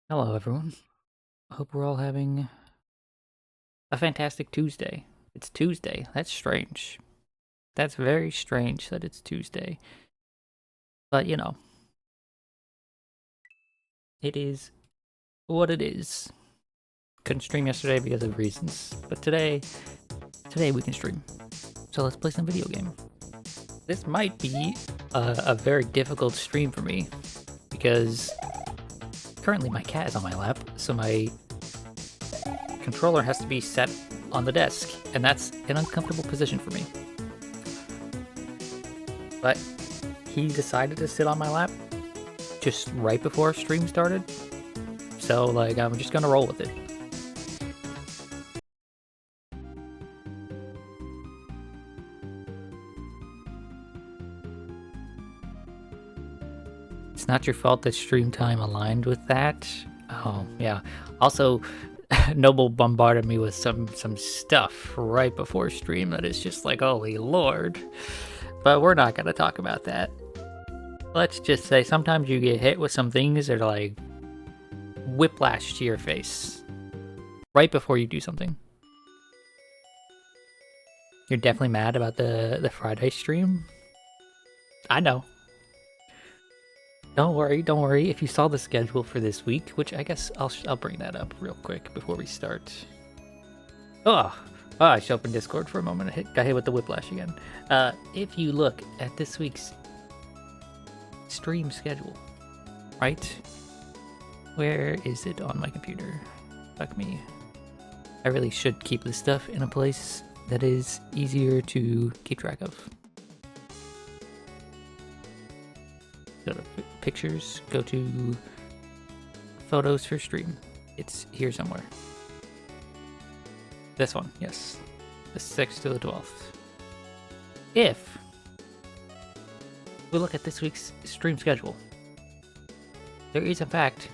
Hello, everyone. I hope we're all having a fantastic Tuesday. It's Tuesday. That's strange. That's very strange that it's Tuesday. But, it is what it is. Couldn't stream yesterday because of reasons. But today we can stream. So let's play some video game. This might be a very difficult stream for me because currently my cat is on my lap, so my controller has to be set on the desk, and that's an uncomfortable position for me. But he decided to sit on my lap just right before stream started, so I'm just gonna roll with it. It's not your fault that stream time aligned with that. Oh yeah. Also, Noble bombarded me with some stuff right before stream that is just like, holy lord. But we're not gonna talk about that. Let's just say sometimes you get hit with some things that are like whiplash to your face right before you do something. You're definitely mad about the Friday stream. I know. Don't worry. If you saw the schedule for this week, which I guess I'll bring that up real quick before we start. I showed up in Discord for a moment. Got hit with the whiplash again. If you look at this week's stream schedule, right? Where is it on my computer? Fuck me. I really should keep this stuff in a place that is easier to keep track of. Go to pictures, go to photos for stream. It's here somewhere. This one, yes. The 6th to the 12th. If we look at this week's stream schedule, there is in fact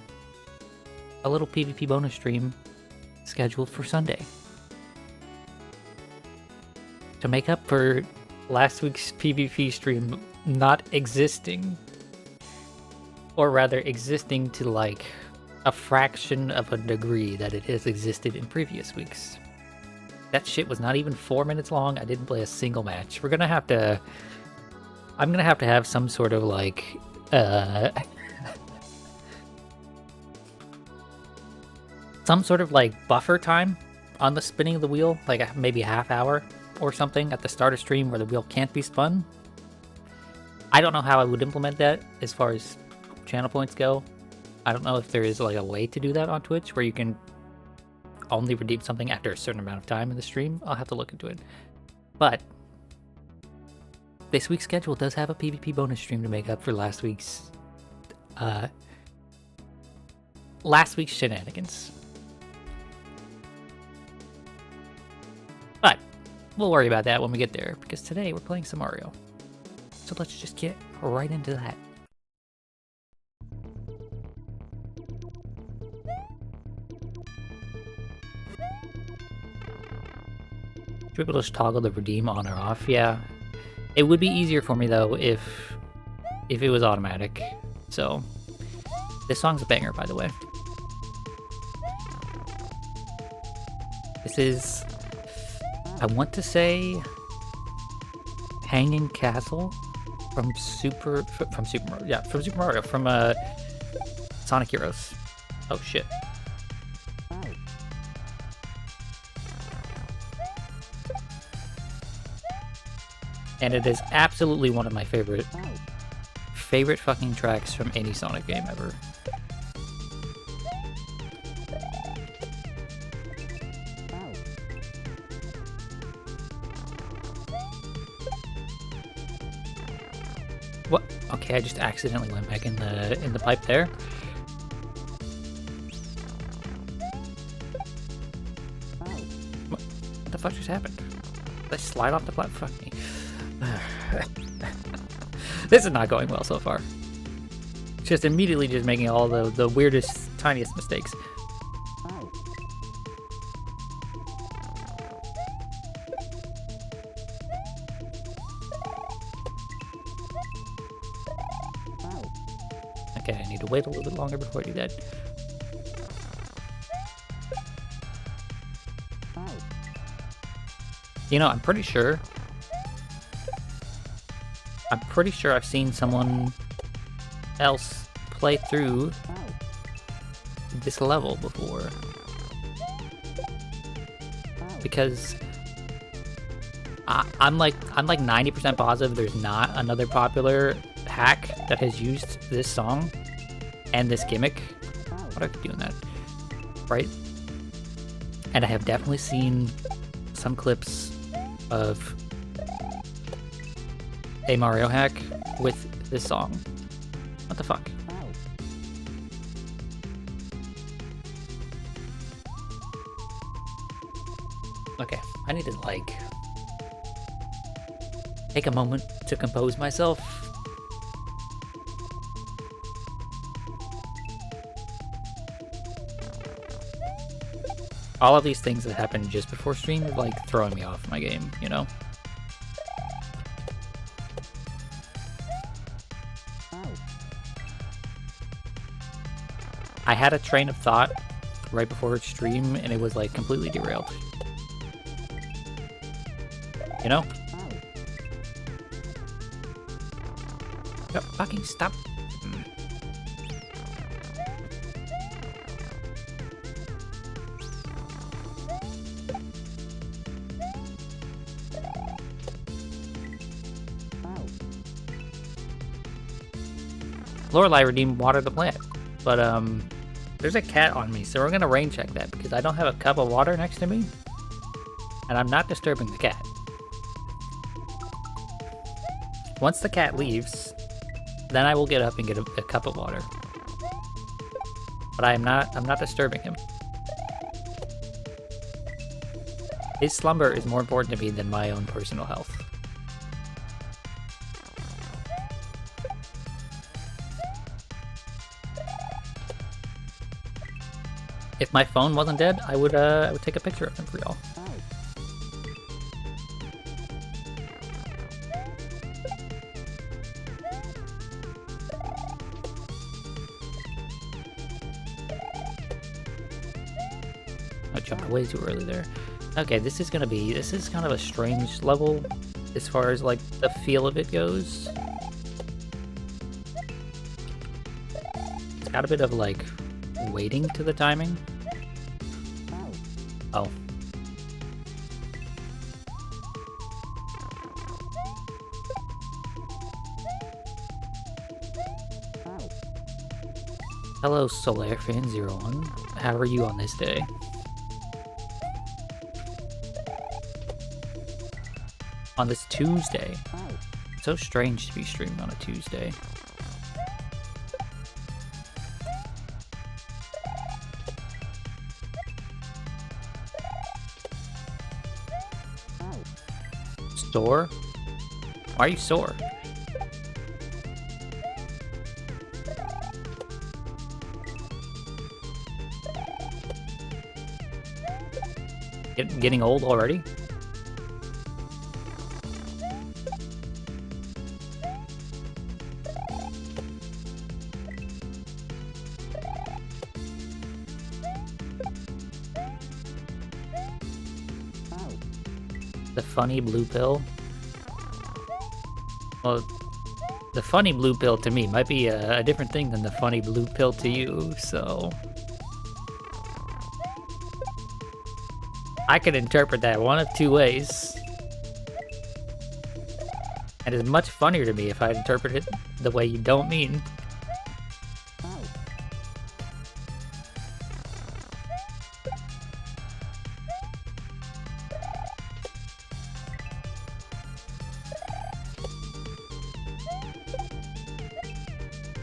a little PvP bonus stream scheduled for Sunday. To make up for last week's PvP stream not existing. Or rather, existing to like a fraction of a degree that it has existed in previous weeks. That shit was not even 4 minutes long. I didn't play a single match. I'm gonna have to have some sort of like some sort of like buffer time on the spinning of the wheel, like maybe a half hour or something at the start of stream where the wheel can't be spun. I don't know how I would implement that as far as channel points go. I don't know if there is like a way to do that on Twitch where you can only redeem something after a certain amount of time in the stream. I'll have to look into it. But this week's schedule does have a PvP bonus stream to make up for last week's shenanigans. But we'll worry about that when we get there, because today we're playing some Mario. So let's just get right into that. Should be able to just toggle the redeem on or off. Yeah, it would be easier for me though if it was automatic. So this song's a banger, by the way. This is, I want to say, Hanging Castle from Super Mario, from Sonic Heroes. Oh shit. And it is absolutely one of my favorite fucking tracks from any Sonic game ever. What? Okay, I just accidentally went back in the pipe there. What the fuck just happened? Did I slide off the platform? Fuck me. This is not going well so far. Just immediately just making all the weirdest, tiniest mistakes. Okay, I need to wait a little bit longer before I do that. You know, I'm pretty sure I've seen someone else play through this level before. Because I'm like 90% positive there's not another popular hack that has used this song and this gimmick. What I could do in that, right? And I have definitely seen some clips of a Mario hack with this song. What the fuck? Okay, I need to like take a moment to compose myself. All of these things that happened just before stream are like throwing me off my game, you know? I had a train of thought right before stream and it was like completely derailed. You know? Yep, fucking stop. Lorelei redeemed water the plant, but there's a cat on me, so we're gonna rain check that because I don't have a cup of water next to me, and I'm not disturbing the cat. Once the cat leaves, then I will get up and get a cup of water. But I'm not disturbing him. His slumber is more important to me than my own personal health. If my phone wasn't dead, I would take a picture of him for y'all. I jumped way too early there. Okay, this is kind of a strange level as far as like the feel of it goes. It's got a bit of like waiting to the timing. Oh. Hello, SolareFan01. How are you on this day? On this Tuesday. It's so strange to be streaming on a Tuesday. Sore? Why are you sore? Getting old already? The funny blue pill? Well, the funny blue pill to me might be a different thing than the funny blue pill to you, so... I could interpret that one of two ways. And it's much funnier to me if I interpret it the way you don't mean.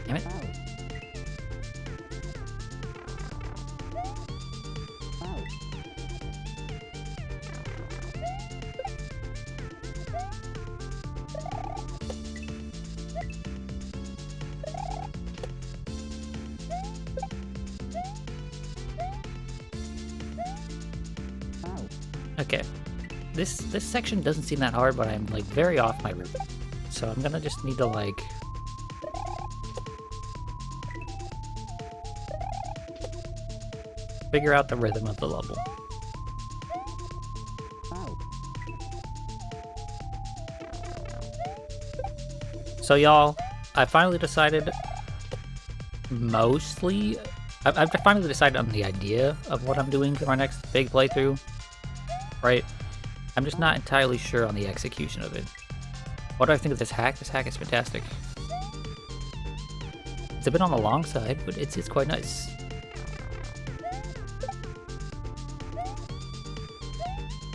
Damn it. Okay, this section doesn't seem that hard, but I'm like very off my rhythm, so I'm gonna just need to like figure out the rhythm of the level. So y'all, I finally decided I've finally decided on the idea of what I'm doing for my next big playthrough, right? I'm just not entirely sure on the execution of it. What do I think of this hack? This hack is fantastic. It's a bit on the long side, but it's quite nice.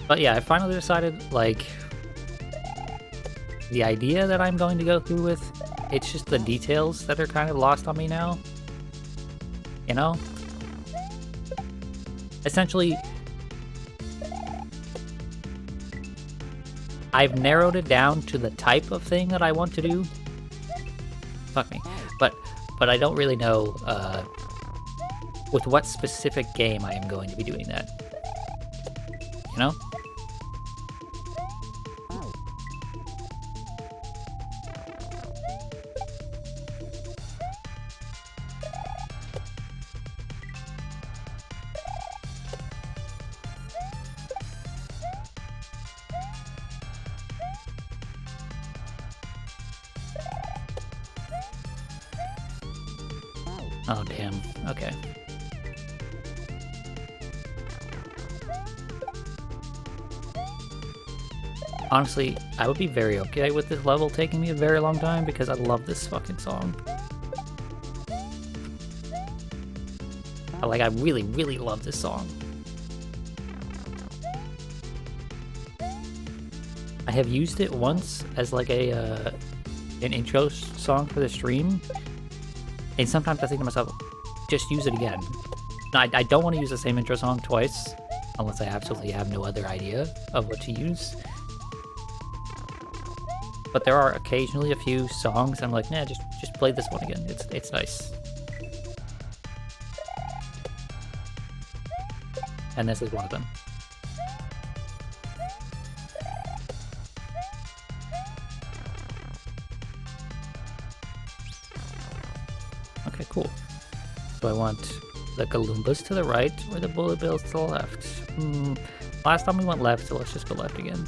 But yeah, I finally decided, like, the idea that I'm going to go through with, it's just the details that are kind of lost on me now. You know? Essentially, I've narrowed it down to the type of thing that I want to do. Fuck me. But I don't really know with what specific game I am going to be doing that. You know? Oh, damn. Okay. Honestly, I would be very okay with this level taking me a very long time because I love this fucking song. Like, I really, really love this song. I have used it once as like an intro song for the stream. And sometimes I think to myself, just use it again. I don't want to use the same intro song twice, unless I absolutely have no other idea of what to use. But there are occasionally a few songs I'm like, nah, just play this one again. It's nice. And this is one of them. Okay, cool. So I want the Galoombas to the right or the Bullet Bills to the left. Last time we went left, so let's just go left again.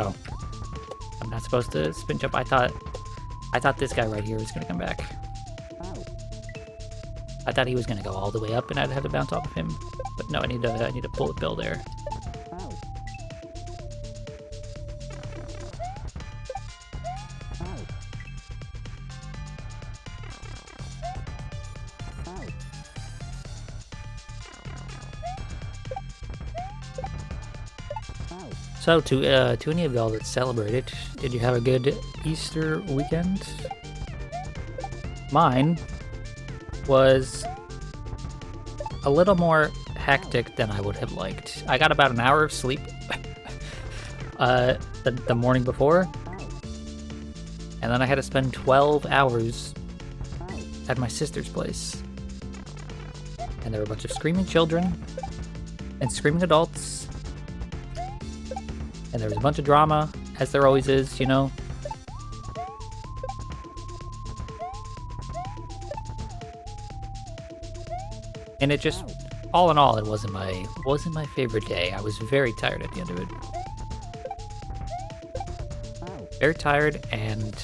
Oh. I'm not supposed to spin jump. I thought this guy right here was gonna come back. I thought he was gonna go all the way up and I'd have to bounce off of him. But no, I need to pull a bill there. So, to any of y'all that celebrated, did you have a good Easter weekend? Mine was a little more hectic than I would have liked. I got about an hour of sleep the morning before, and then I had to spend 12 hours at my sister's place. And there were a bunch of screaming children and screaming adults. And there was a bunch of drama, as there always is, you know? And it just, all in all, it wasn't my favorite day. I was very tired at the end of it. Very tired and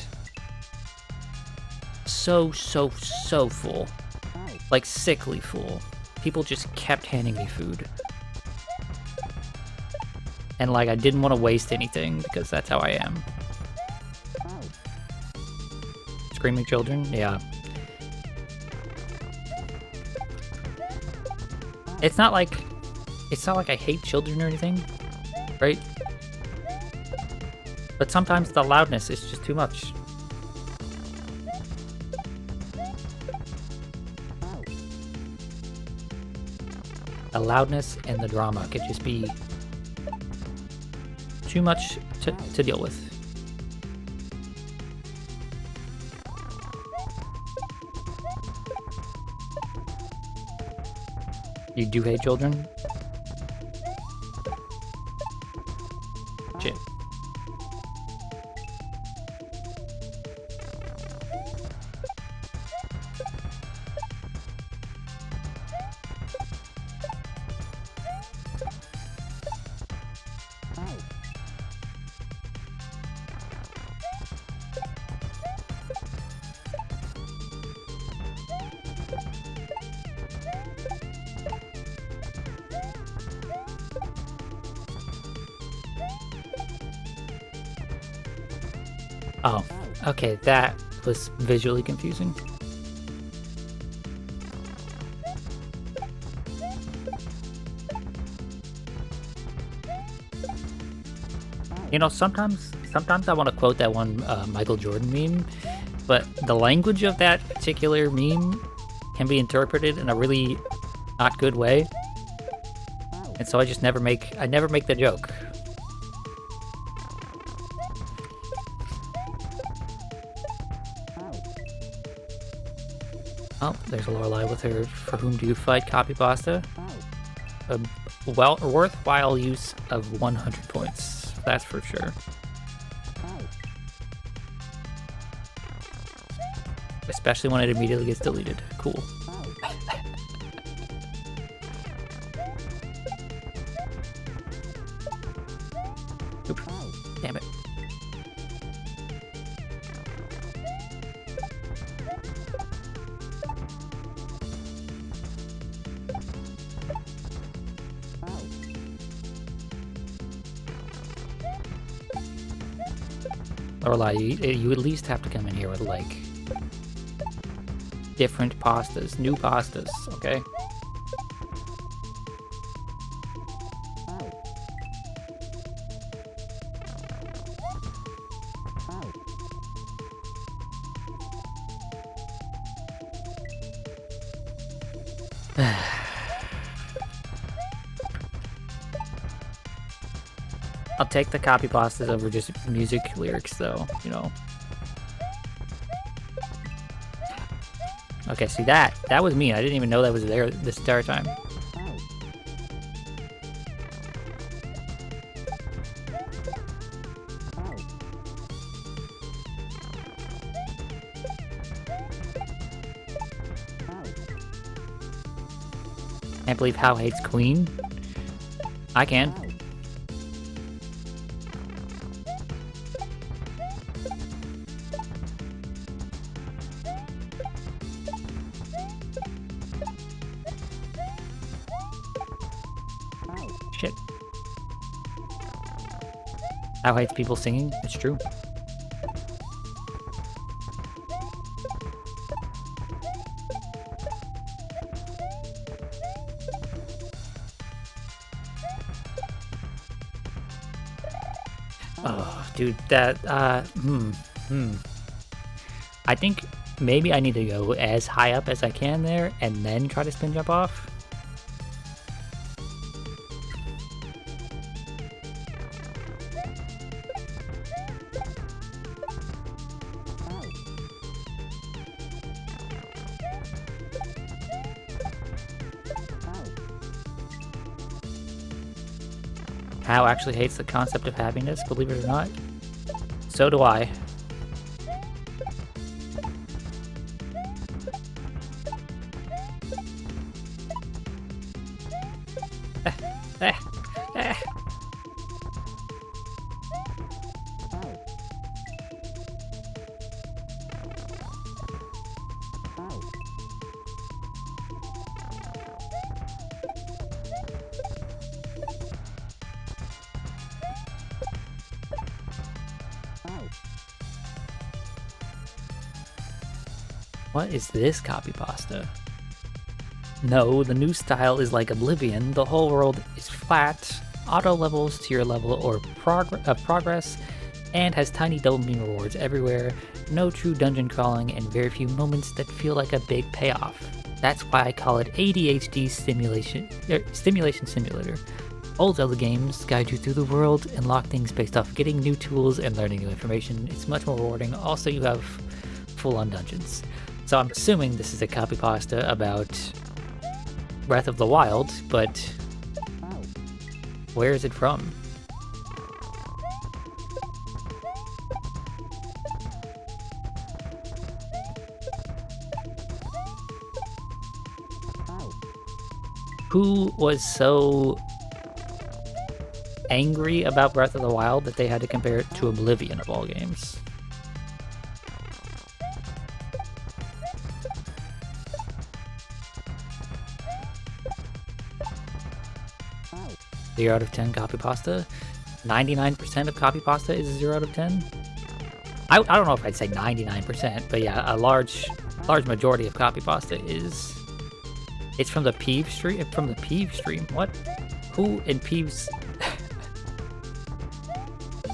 so full. Like, sickly full. People just kept handing me food. And, like, I didn't want to waste anything, because that's how I am. Screaming children? Yeah. It's not like I hate children or anything, right? But sometimes the loudness is just too much. The loudness and the drama could just be too much to deal with. You do hate children? Shit. Oh, okay, that was visually confusing. You know, sometimes I want to quote that one Michael Jordan meme, but the language of that particular meme can be interpreted in a really not good way, and so I just never make the joke. Oh, there's Lorelai with her "For whom do you fight?" copy pasta. A worthwhile use of 100 points. That's for sure. Especially when it immediately gets deleted. Cool. Oops. Damn it. Lorelai, you at least have to come in here with, like, different pastas, new pastas, okay? I'll take the copy pastas over just music lyrics, though, you know. Okay, see that was me. I didn't even know that was there this entire time. Can't believe Hal hates Queen. I can. Shit. Hal hates people singing. It's true. Oh, dude, that, I think maybe I need to go as high up as I can there and then try to spin jump off. Hal actually hates the concept of happiness, believe it or not. So do I. What is this copy pasta? No, the new style is like Oblivion. The whole world is flat, auto levels to your level or progress, and has tiny dopamine rewards everywhere, no true dungeon crawling, and very few moments that feel like a big payoff. That's why I call it ADHD stimulation simulator. Old Zelda games guide you through the world, unlock things based off getting new tools and learning new information. It's much more rewarding. Also, you have full-on dungeons. So I'm assuming this is a copy pasta about Breath of the Wild, but where is it from? Who was so angry about Breath of the Wild that they had to compare it to Oblivion of all games? Zero out of 10 copy pasta. 99% of copy pasta is 0 out of 10. I don't know if I'd say 99%, but yeah, a large majority of copy pasta is. It's from the Peeves stream. From the Peeves stream. What? Who in Peeves?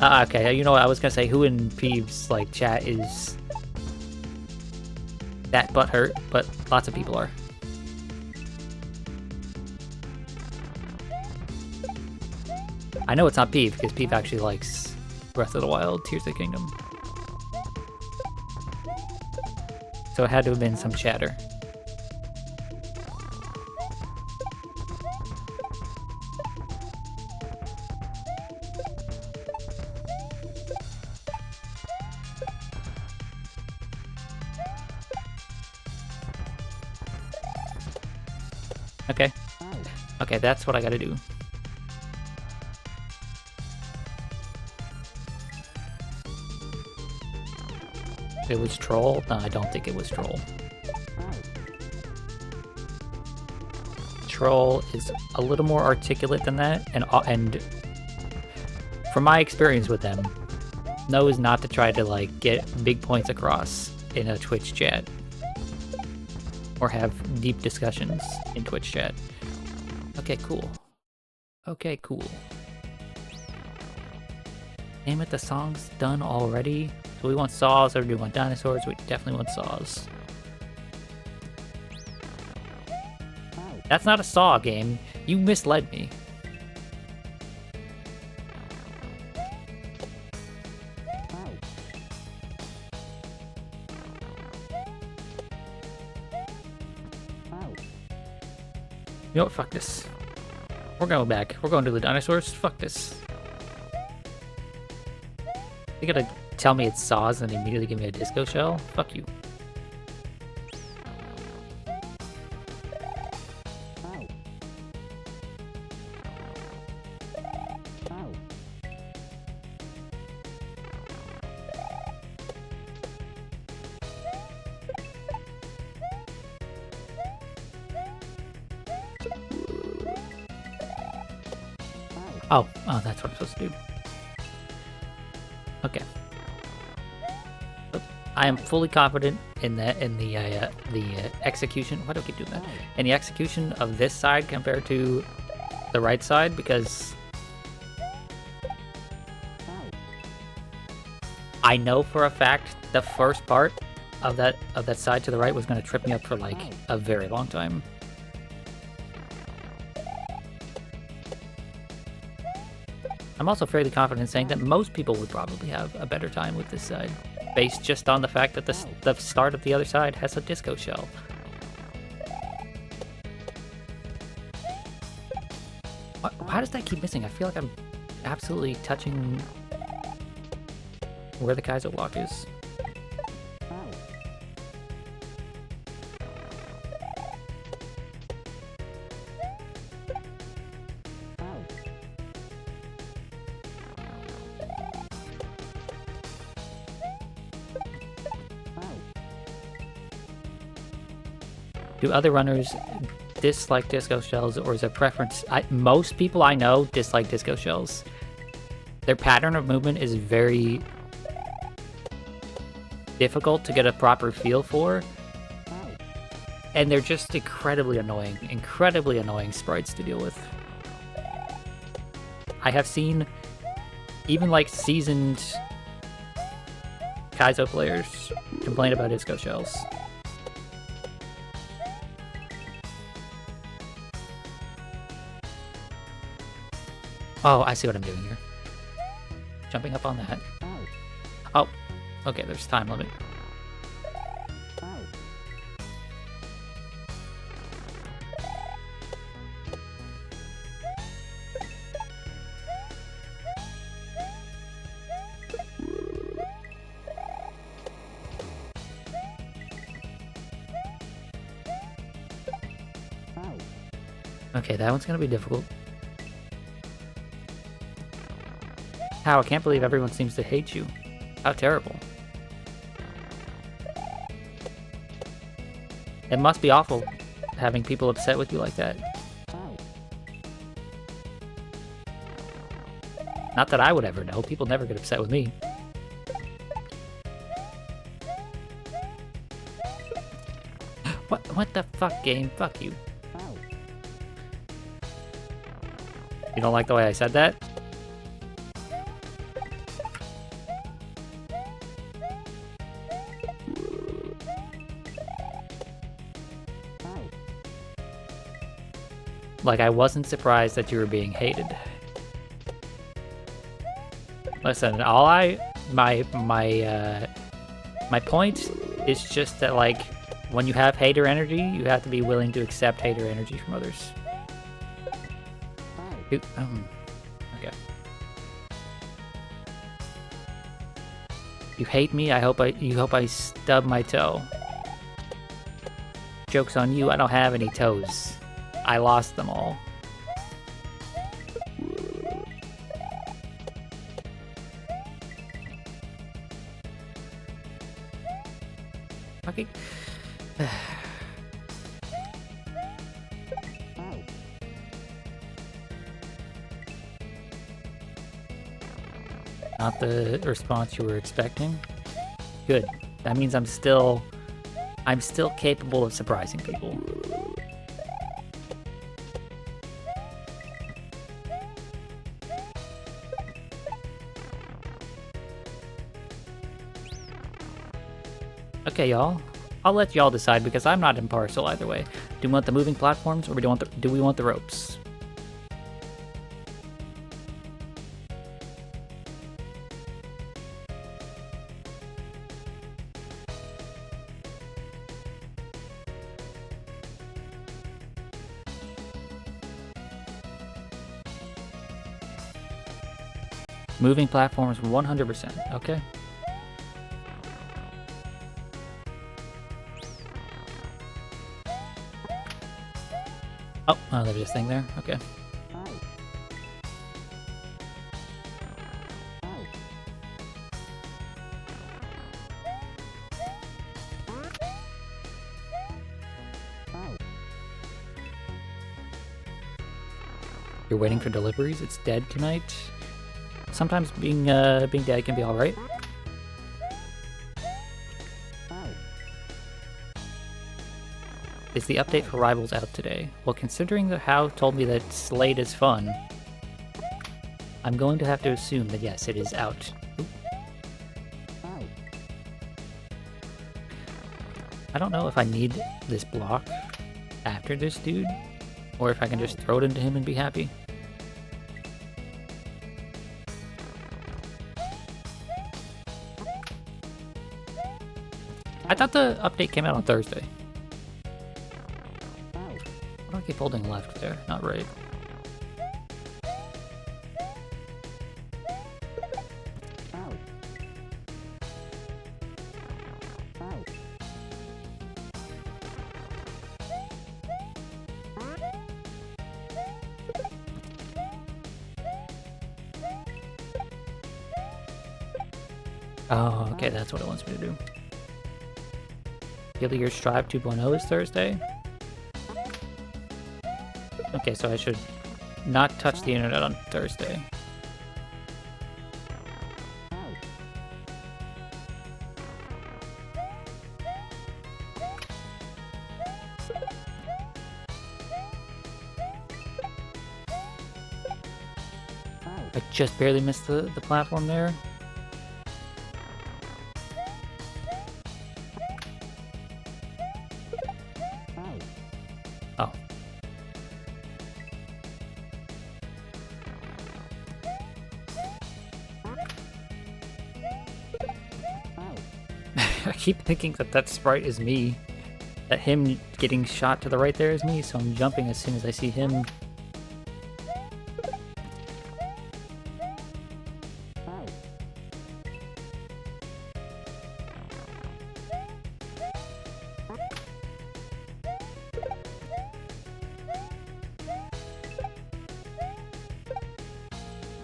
Okay, you know what? I was gonna say who in Peeves like chat is that butthurt, but lots of people are. I know it's not Peeve because Peeve actually likes Breath of the Wild, Tears of the Kingdom. So it had to have been some chatter. Okay. Okay, that's what I gotta do. It was troll? No, I don't think it was troll. Troll is a little more articulate than that, and from my experience with them, knows not to try to like get big points across in a Twitch chat or have deep discussions in Twitch chat. Okay, cool. Okay, cool. Damn it, the song's done already. Do we want saws or do we want dinosaurs? We definitely want saws. That's not a saw game. You misled me. You know what? Fuck this. We're going back. We're going to the dinosaurs. Fuck this. You gotta tell me it's saws and immediately give me a disco shell? Fuck you. Oh, that's what I'm supposed to do. Okay. I am fully confident in the execution. Why do I keep doing that? In the execution of this side compared to the right side, because I know for a fact the first part of that side to the right was going to trip me up for like a very long time. I'm also fairly confident in saying that most people would probably have a better time with this side, based just on the fact that the start of the other side has a disco shell. Why does that keep missing? I feel like I'm absolutely touching where the Kaizo block is. Do other runners dislike disco shells, or is it preference? Most people I know dislike disco shells. Their pattern of movement is very difficult to get a proper feel for, and they're just incredibly annoying sprites to deal with. I have seen even like seasoned Kaizo players complain about disco shells. Oh, I see what I'm doing here. Jumping up on that. Oh, okay, there's time limit. Okay, that one's gonna be difficult. How? I can't believe everyone seems to hate you. How terrible. It must be awful having people upset with you like that. Not that I would ever know. People never get upset with me. What the fuck, game? Fuck you. You don't like the way I said that? Like I wasn't surprised that you were being hated. Listen, my point is just that, like, when you have hater energy, you have to be willing to accept hater energy from others. Okay. You hate me? You hope I stub my toe. Joke's on you, I don't have any toes. I lost them all. Okay. Not the response you were expecting. Good. That means I'm still capable of surprising people. Okay, y'all. I'll let y'all decide because I'm not impartial either way. Do we want the moving platforms or do we want the ropes? Moving platforms 100%, okay? Oh, there's this thing there. Okay. You're waiting for deliveries? It's dead tonight? Sometimes being dead can be alright. Is the update for Rivals out today? Well, considering that How told me that Slade is fun, I'm going to have to assume that yes, it is out. Oop. I don't know if I need this block after this dude, or if I can just throw it into him and be happy. I thought the update came out on Thursday. Why do I keep holding left there? Not right. Oh, okay, that's what it wants me to do. Guilty Gear Strive 2.0 is Thursday? Okay, so I should not touch the internet on Thursday. I just barely missed the platform there. Oh. I keep thinking that sprite is me. That him getting shot to the right there is me, so I'm jumping as soon as I see him.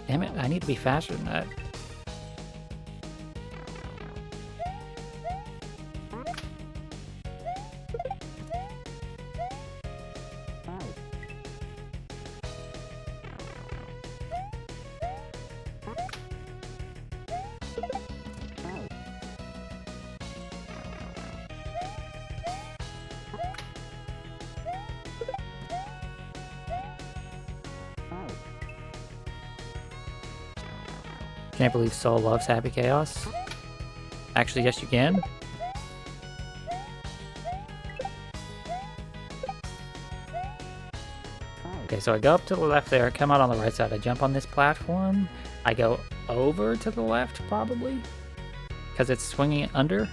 Damn it, I need to be faster than that. Can't believe Soul loves Happy Chaos. Actually, yes you can. Okay, so I go up to the left there, come out on the right side, I jump on this platform, I go over to the left, probably, because it's swinging it under.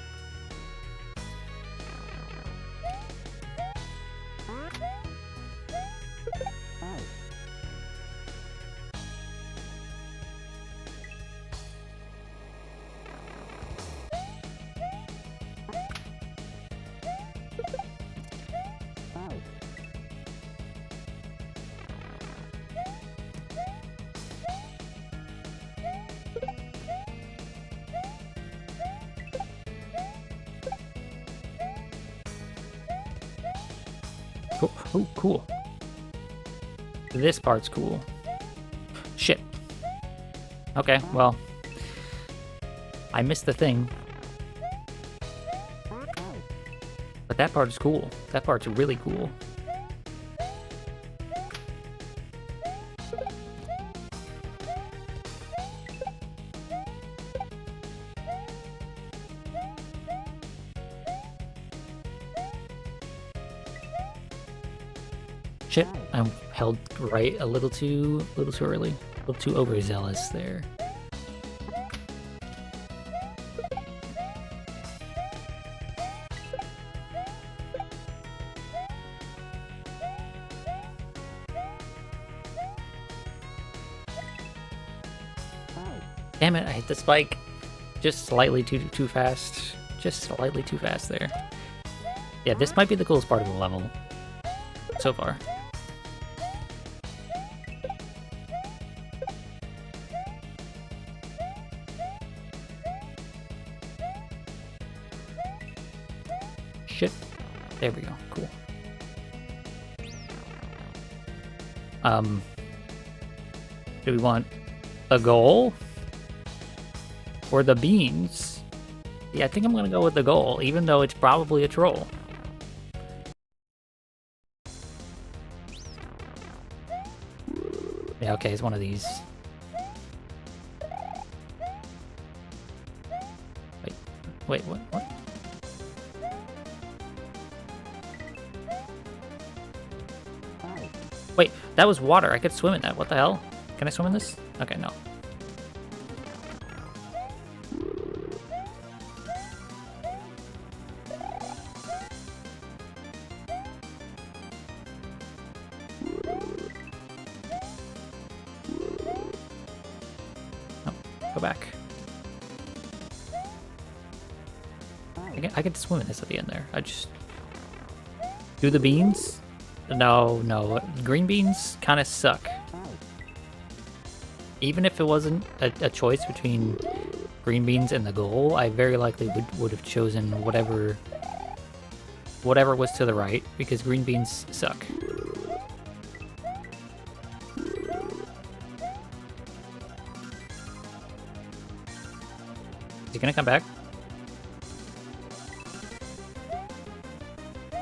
Cool. Oh, cool. This part's cool. Shit. Okay, well, I missed the thing. But that part is cool. That part's really cool. Shit, I held right a little too early. A little too overzealous there. Damn it, I hit the spike. Just slightly too fast. Just slightly too fast there. Yeah, this might be the coolest part of the level so far. Shit. There we go. Cool. Do we want a goal? Or the beans? Yeah, I think I'm gonna go with the goal, even though it's probably a troll. Yeah, okay, it's one of these. Wait, what? Wait, that was water. I could swim in that. What the hell? Can I swim in this? Okay, no. Go back. I could swim in this at the end there. I just... Do the beans? No. Green beans kind of suck. Even if it wasn't a choice between green beans and the goal, I very likely would have chosen whatever was to the right, because green beans suck. Is he gonna come back?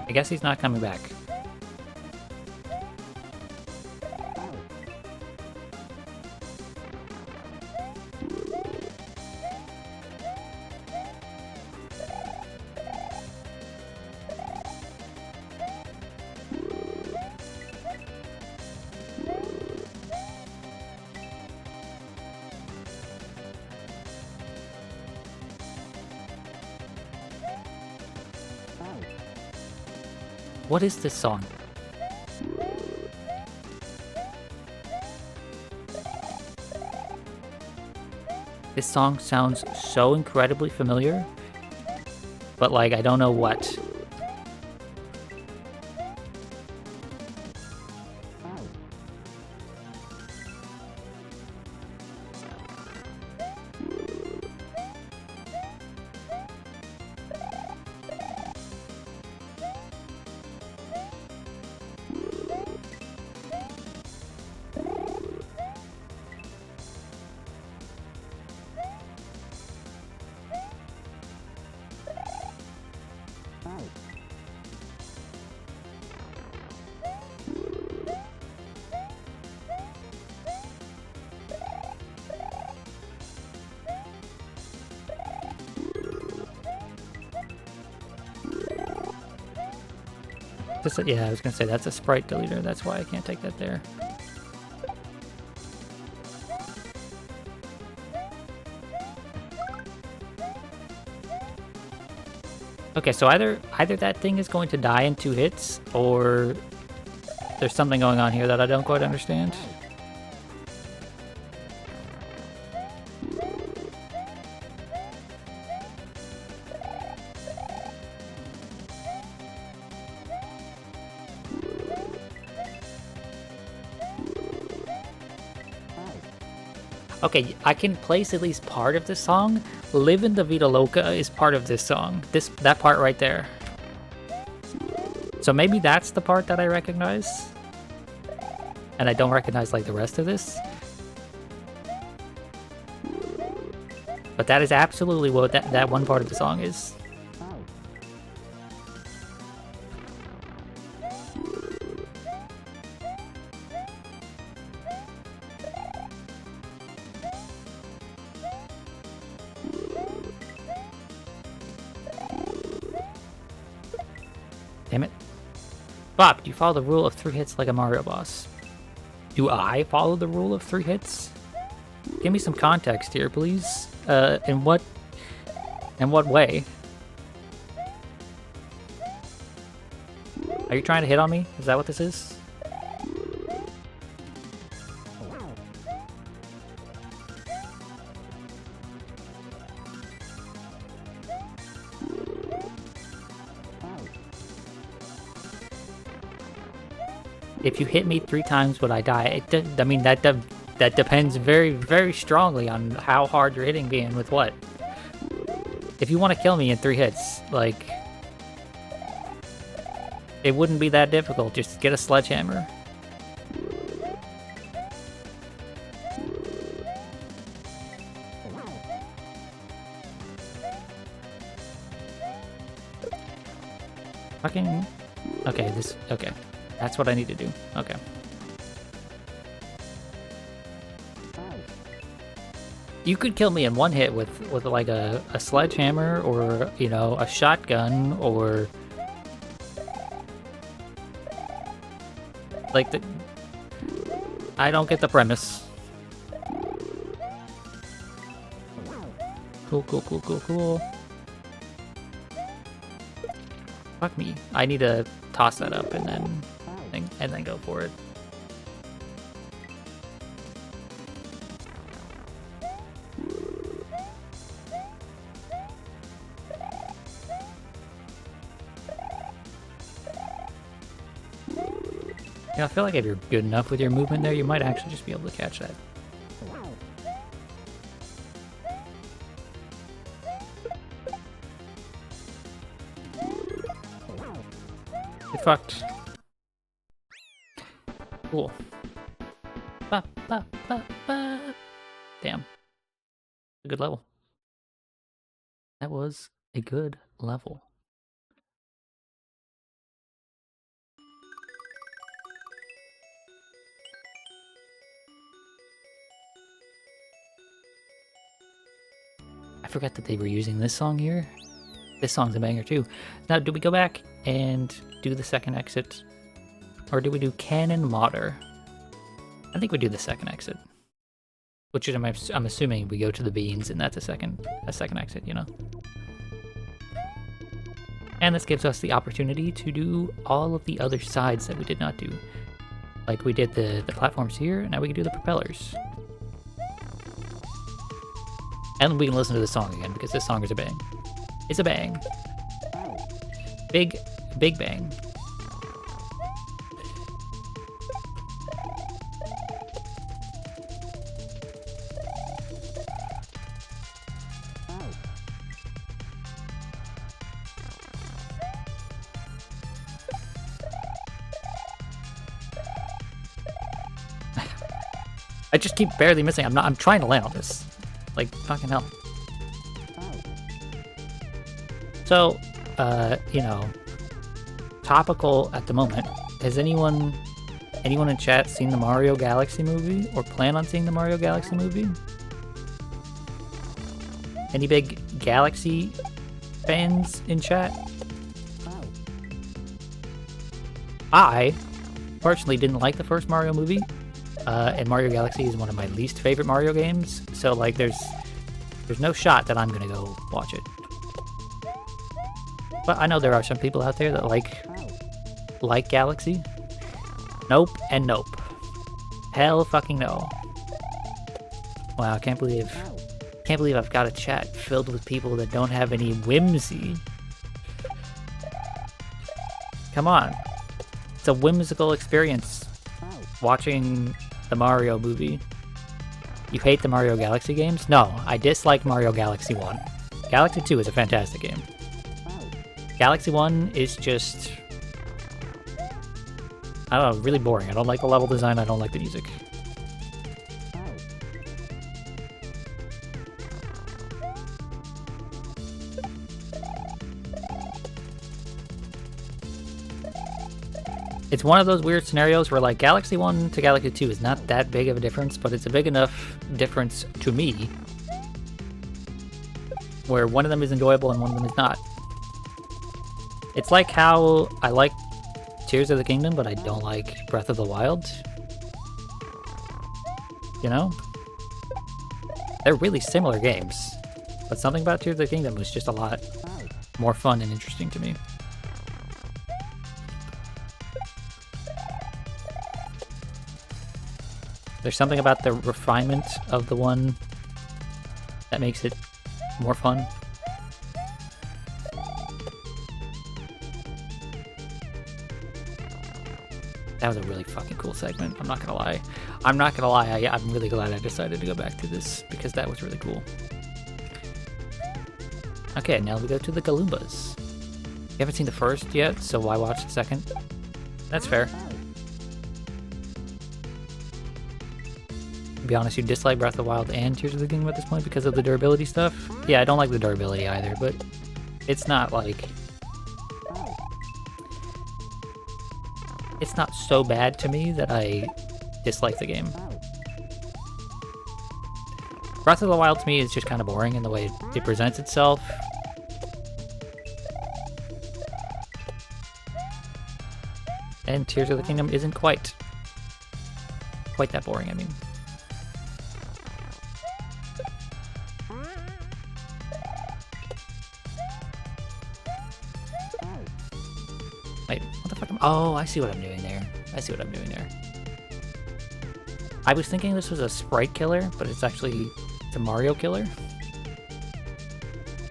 I guess he's not coming back. What is this song? This song sounds so incredibly familiar, but like, I don't know what. Yeah, I was gonna say that's a sprite deleter. That's why I can't take that there. Okay, so either that thing is going to die in 2 hits, or there's something going on here that I don't quite understand. Okay, I can place at least part of this song. Live in the Vida Loca is part of this song. That part right there. So maybe that's the part that I recognize. And I don't recognize like the rest of this. But that is absolutely what that one part of the song is. Damn it. Bob, do you follow the rule of 3 hits like a Mario boss? Do I follow the rule of 3 hits? Give me some context here, please. In what way? Are you trying to hit on me? Is that what this is? If you hit me 3 times, would I die? I mean, that depends very, very strongly on how hard you're hitting me and with what. If you want to kill me in 3 hits, like, it wouldn't be that difficult. Just get a sledgehammer. Fucking... Okay, okay. That's what I need to do. Okay. You could kill me in 1 hit with like a sledgehammer or, you know, a shotgun or... Like the... I don't get the premise. Cool. Fuck me. I need to toss that up and then go for it. Yeah, I feel like if you're good enough with your movement there, you might actually just be able to catch that. Get fucked. Cool. Damn. A good level. That was a good level. I forgot that they were using this song here. This song's a banger too. Now, do we go back and do the second exit? Or do we do Cannon Modder? I think we do the second exit. Which is, I'm assuming we go to the beans and that's a second exit, you know? And this gives us the opportunity to do all of the other sides that we did not do. Like we did the platforms here, and now we can do the propellers. And we can listen to the song again, because this song is a bang. It's a bang. Big bang. I just keep barely missing. I'm trying to land on this. Like, fucking hell. So, you know, topical at the moment. Has anyone in chat seen the Mario Galaxy movie or plan on seeing the Mario Galaxy movie? Any big Galaxy fans in chat? I personally didn't like the first Mario movie, and Mario Galaxy is one of my least favorite Mario games, so like there's no shot that I'm gonna go watch it. But I know there are some people out there that like Galaxy. Nope and nope. Hell fucking no. Wow, I can't believe I've got a chat filled with people that don't have any whimsy. Come on. It's a whimsical experience watching the Mario movie. You hate the Mario Galaxy games? No, I dislike Mario Galaxy 1. Galaxy 2 is a fantastic game. Galaxy 1 is just, I don't know, really boring. I don't like the level design, I don't like the music. It's one of those weird scenarios where like Galaxy 1 to Galaxy 2 is not that big of a difference, but it's a big enough difference to me where one of them is enjoyable and one of them is not. It's like how I like Tears of the Kingdom, but I don't like Breath of the Wild. You know? They're really similar games, but something about Tears of the Kingdom was just a lot more fun and interesting to me. There's something about the refinement of the one that makes it more fun. That was a really fucking cool segment, I'm not gonna lie. I'm really glad I decided to go back to this, because that was really cool. Okay, now we go to the Galoombas. You haven't seen the first yet, so why watch the second? That's fair. To be honest, you dislike Breath of the Wild and Tears of the Kingdom at this point because of the durability stuff? Yeah, I don't like the durability either, but it's not like... It's not so bad to me that I dislike the game. Breath of the Wild to me is just kind of boring in the way it presents itself. And Tears of the Kingdom isn't quite that boring, I mean. Wait, what the fuck oh, I see what I'm doing there. I was thinking this was a sprite killer, but it's actually a Mario killer.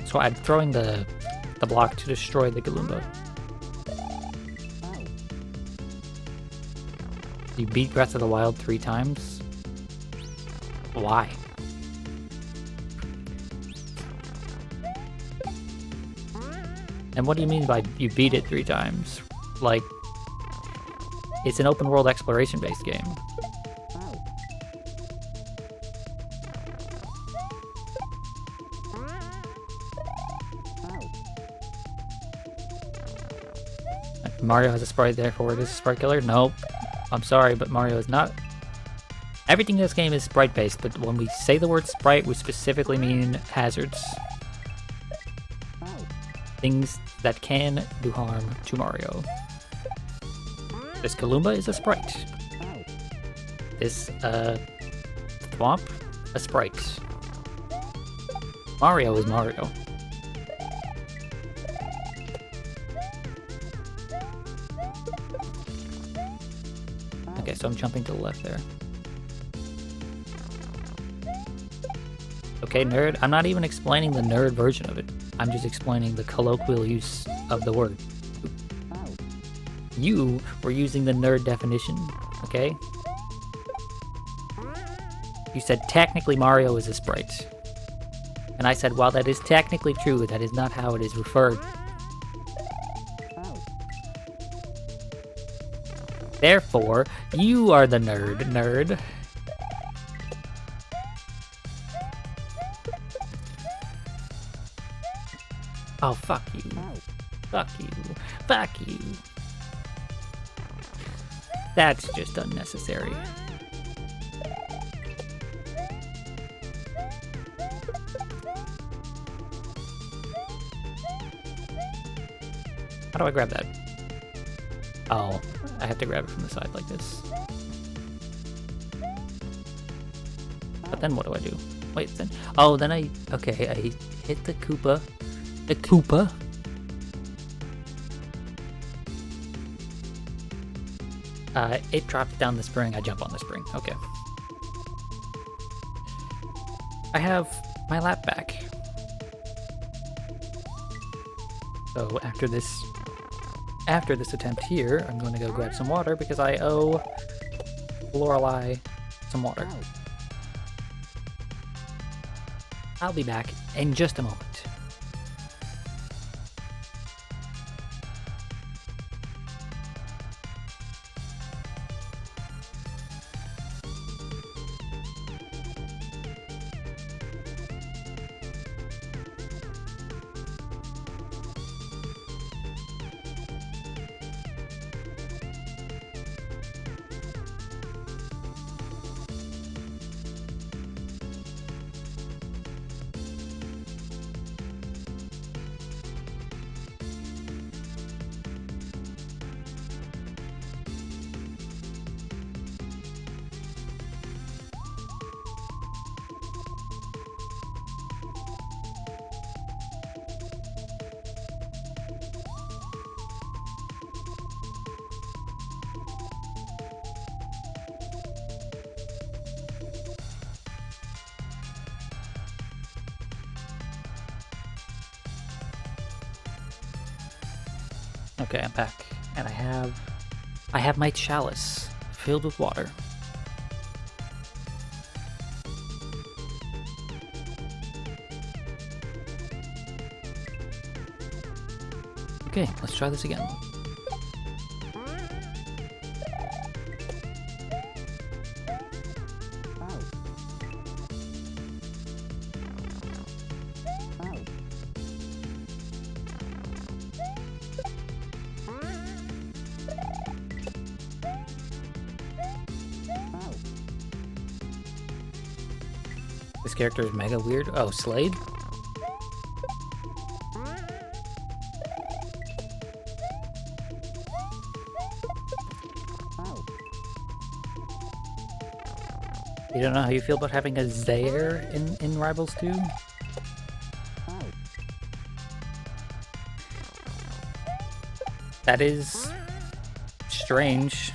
So I'm throwing the block to destroy the Galoomba. You beat Breath of the Wild 3 times? Why? And what do you mean by you beat it 3 times? Like, it's an open world exploration based game. Mario has a sprite, therefore it is a sprite killer? Nope. I'm sorry, but Mario is not. Everything in this game is sprite based, but when we say the word sprite, we specifically mean hazards. Things that can do harm to Mario. This Galoomba is a sprite. This, Thwomp, a sprite. Mario is Mario. Okay, so I'm jumping to the left there. Okay, nerd. I'm not even explaining the nerd version of it. I'm just explaining the colloquial use of the word. You were using the nerd definition, okay? You said technically Mario is a sprite. And I said, while that is technically true, that is not how it is referred. Therefore, you are the nerd. Oh, fuck you. Fuck you. Fuck you. That's just unnecessary. How do I grab that? Oh, I have to grab it from the side like this. But then what do I do? Wait, then... Oh, then I... Okay, I hit the Koopa. The Koopa. It drops down the spring, I jump on the spring. Okay. I have my lap back. So after this attempt here, I'm going to go grab some water because I owe Lorelei some water. I'll be back in just a moment. Okay, I'm back, and I have my chalice filled with water. Okay, let's try this again. This character is mega weird. Oh, Slade? You don't know how you feel about having a Zaire in Rivals 2? That is strange.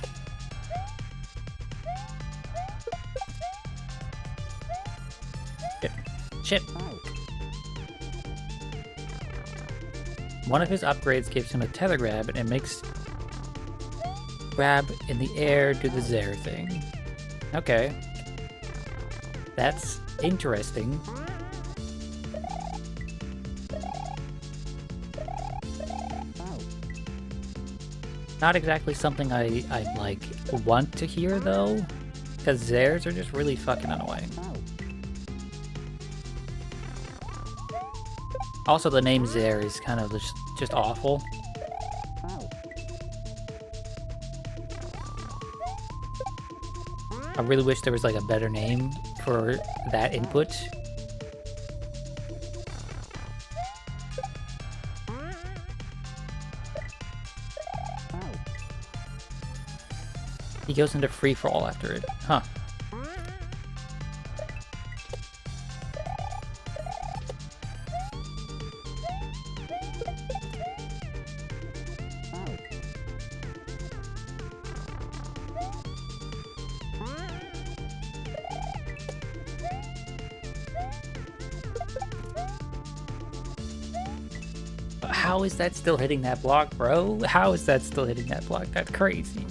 Shit. One of his upgrades gives him a tether grab and it makes grab in the air do the Zaire thing. Okay. That's interesting. Not exactly something I like want to hear though, because Zairs are just really fucking annoying. Also, the name Zaire is kind of just awful. I really wish there was like a better name for that input. He goes into free for all after it. Huh. How is that still hitting that block, bro? How is that still hitting that block? That's crazy.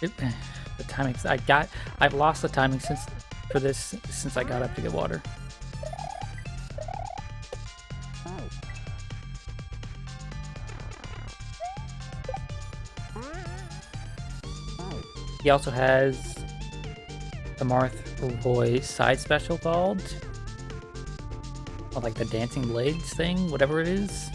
The timing, I've lost the timing since I got up to get water. He also has the Marth Roy's side special called? Or like the dancing blades thing, whatever it is.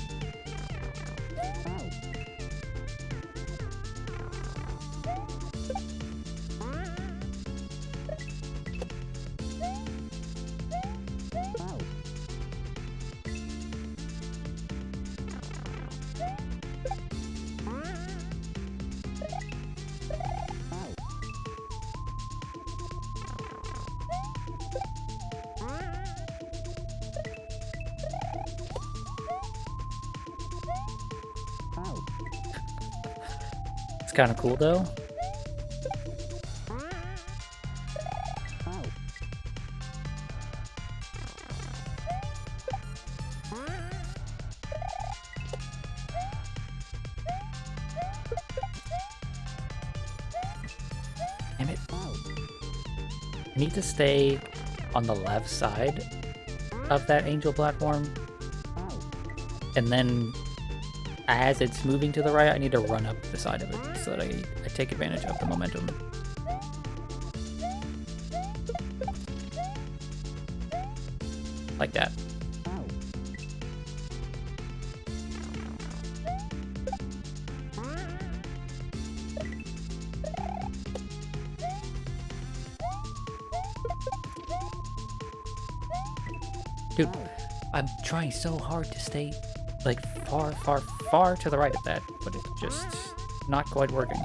It's kind of cool though. Damn it. I need to stay on the left side of that angel platform. And then as it's moving to the right, I need to run up the side of it so that I take advantage of the momentum. Like that. Dude, I'm trying so hard to stay like far to the right of that, but it's just not quite working.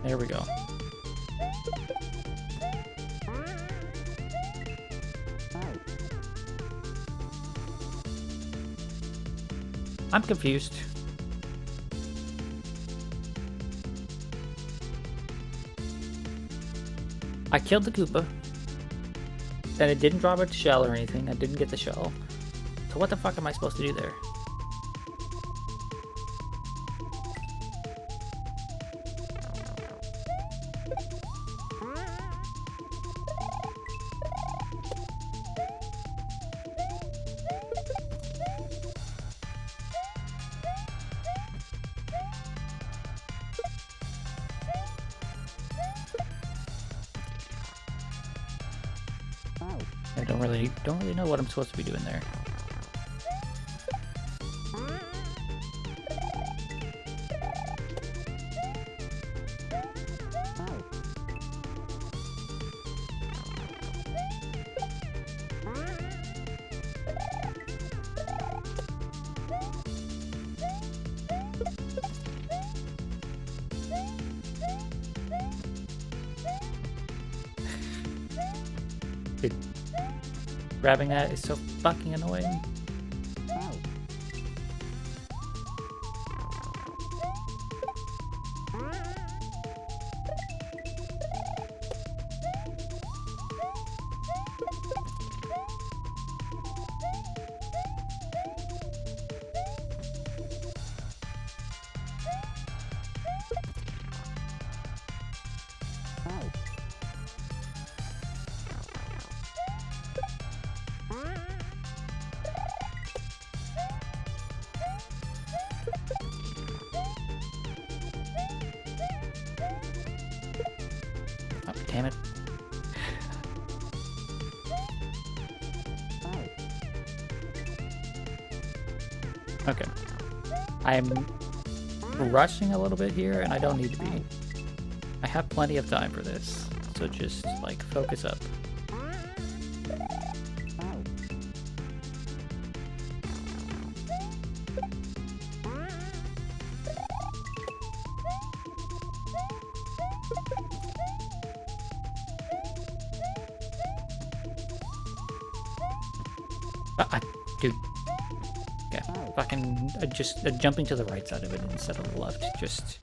There we go. I'm confused. I killed the Koopa. Then it didn't drop a shell or anything. I didn't get the shell. So what the fuck am I supposed to do there? I don't really know what I'm supposed to be doing there. Dude, grabbing that is so fucking annoying. Oh, damn it. Okay. I'm rushing a little bit here, and I don't need to be. I have plenty of time for this, so just, like, focus up. Dude. Yeah, fucking just jumping to the right side of it instead of the left. Just.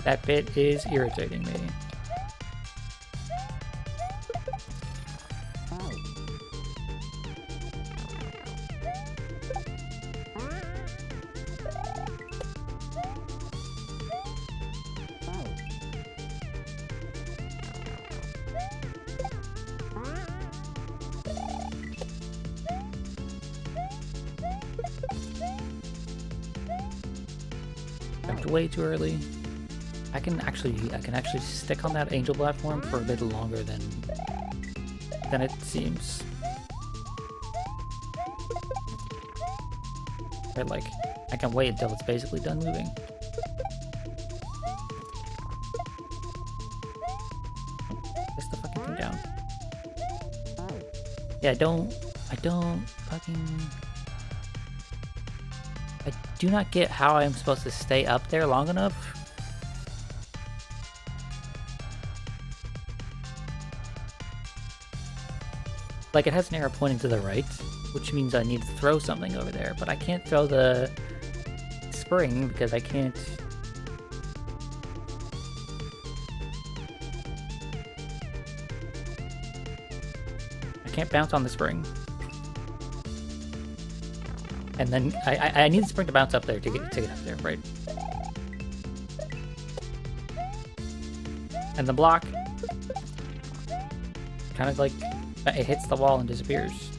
That bit is irritating me. Jumped way too early. I can actually stick on that angel platform for a bit longer than it seems. Right, like I can wait until it's basically done moving. Place the fucking thing down. Yeah, I do not get how I'm supposed to stay up there long enough. Like, it has an arrow pointing to the right, which means I need to throw something over there, but I can't throw the spring because I can't... bounce on the spring. And then I need the spring to bounce up there to get up there, right? And the block kind of like it hits the wall and disappears.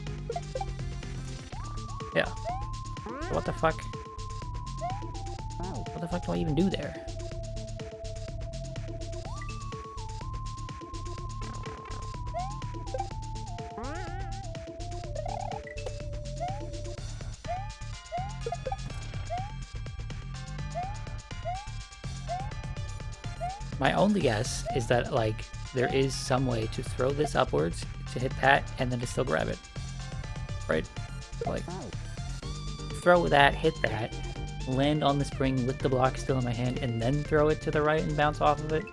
Yeah. So what the fuck? What the fuck do I even do there? My only guess is that, like, there is some way to throw this upwards to hit that and then to still grab it. Right? Like, throw that, hit that, land on the spring with the block still in my hand, and then throw it to the right and bounce off of it.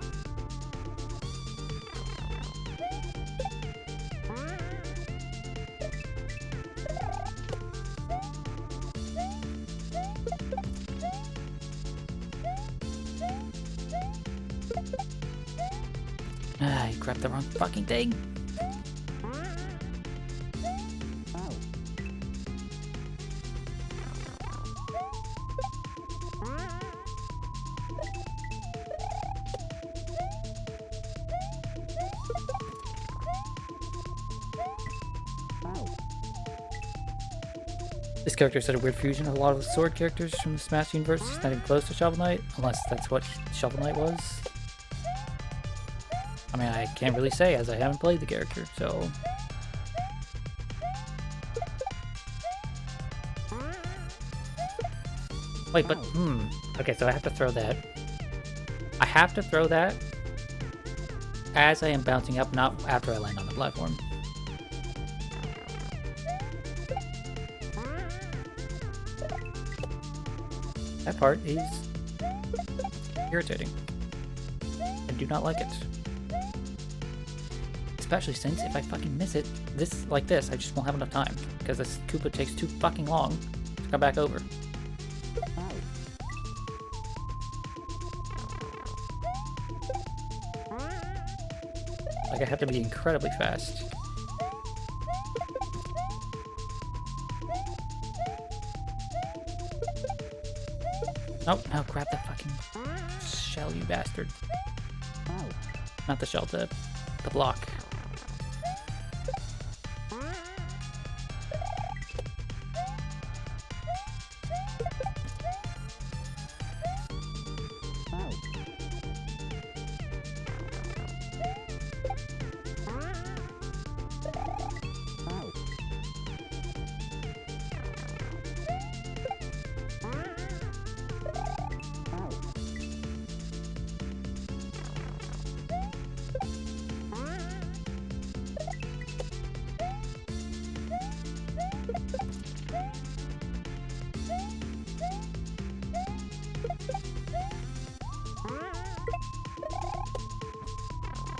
I grabbed the wrong fucking thing. This character is such a weird fusion of a lot of the sword characters from the Smash universe. He's not even close to Shovel Knight, unless that's what Shovel Knight was. I mean, I can't really say as I haven't played the character, so... Wait, but, okay, so I have to throw that. I have to throw that as I am bouncing up, not after I land on the platform. That part is irritating. I do not like it. Especially since if I fucking miss it, like this, I just won't have enough time. Because this Koopa takes too fucking long to come back over. Like, I have to be incredibly fast. Nope, no, grab the fucking shell, you bastard. Not the shell, the block.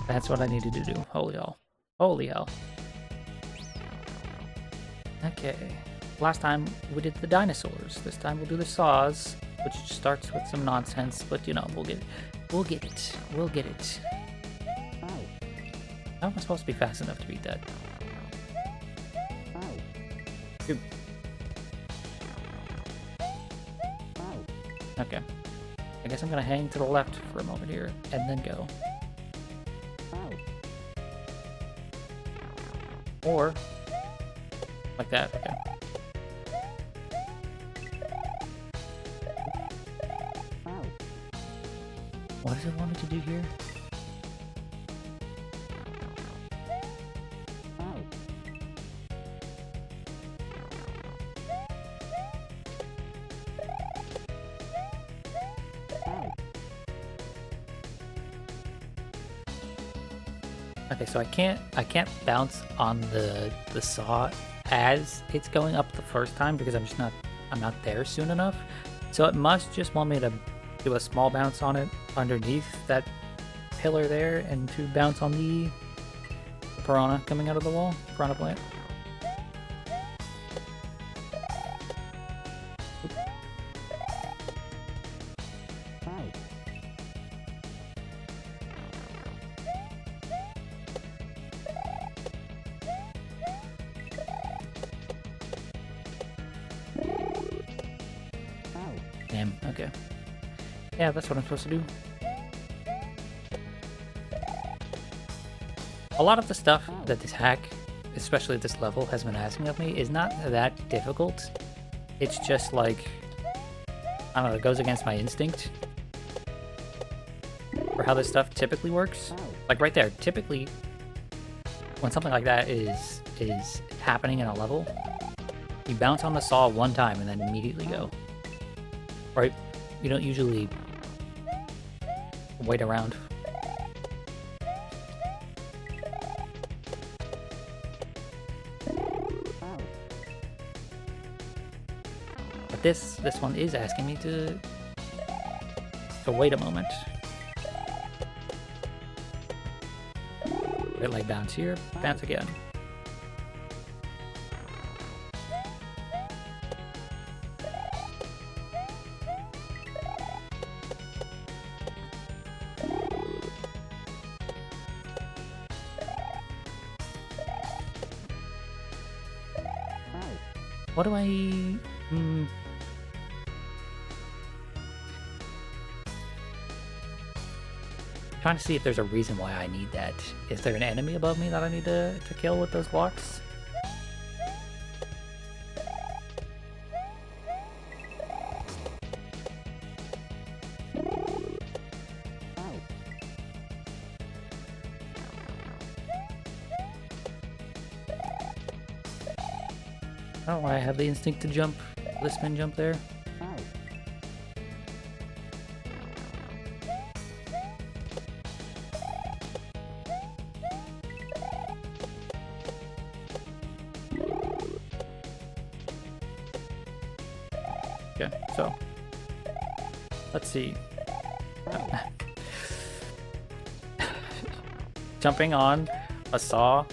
That's what I needed to do. Holy hell. Holy hell. Okay. Last time we did the dinosaurs. This time we'll do the saws, which starts with some nonsense, but you know, we'll get We'll get it. We'll get it. How am I supposed to be fast enough to beat that? Dude. Okay. I guess I'm gonna hang to the left for a moment here, and then go. Or, like that, okay. What does it want me to do here? Okay, so I can't bounce on the saw as it's going up the first time because I'm not there soon enough. So it must just want me to do a small bounce on it underneath that pillar there and to bounce on the piranha coming out of the wall, piranha plant. Damn, okay. Yeah, that's what I'm supposed to do. A lot of the stuff that this hack, especially this level, has been asking of me is not that difficult. It's just like, I don't know, it goes against my instinct for how this stuff typically works. Like right there, typically when something like that is happening in a level, you bounce on the saw one time and then immediately go. Right? You don't usually wait around. But this one is asking me to wait a moment. Red light bounce here, bounce again. What do I... Trying to see if there's a reason why I need that. Is there an enemy above me that I need to kill with those blocks? Oh, I have the instinct to jump, the spin jump there. Okay, so let's see. Jumping on a saw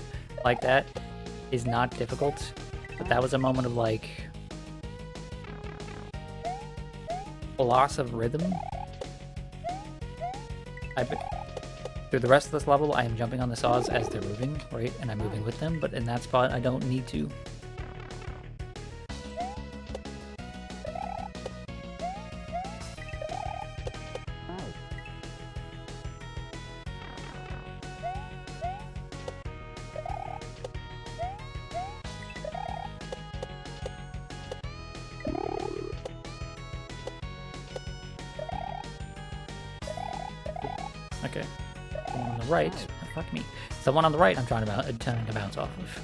like that is not difficult. But that was a moment of, like, a loss of rhythm. Through the rest of this level, I am jumping on the saws as they're moving, right? And I'm moving with them, but in that spot, I don't need to. Okay. The one on the right. Oh, fuck me. It's the one on the right I'm trying to bounce off of.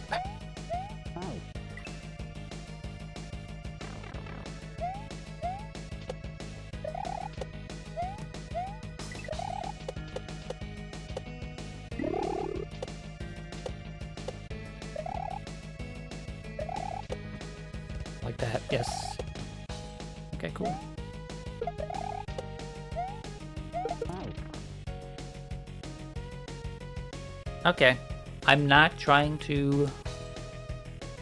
Like that, yes. Okay, cool. Okay, I'm not trying to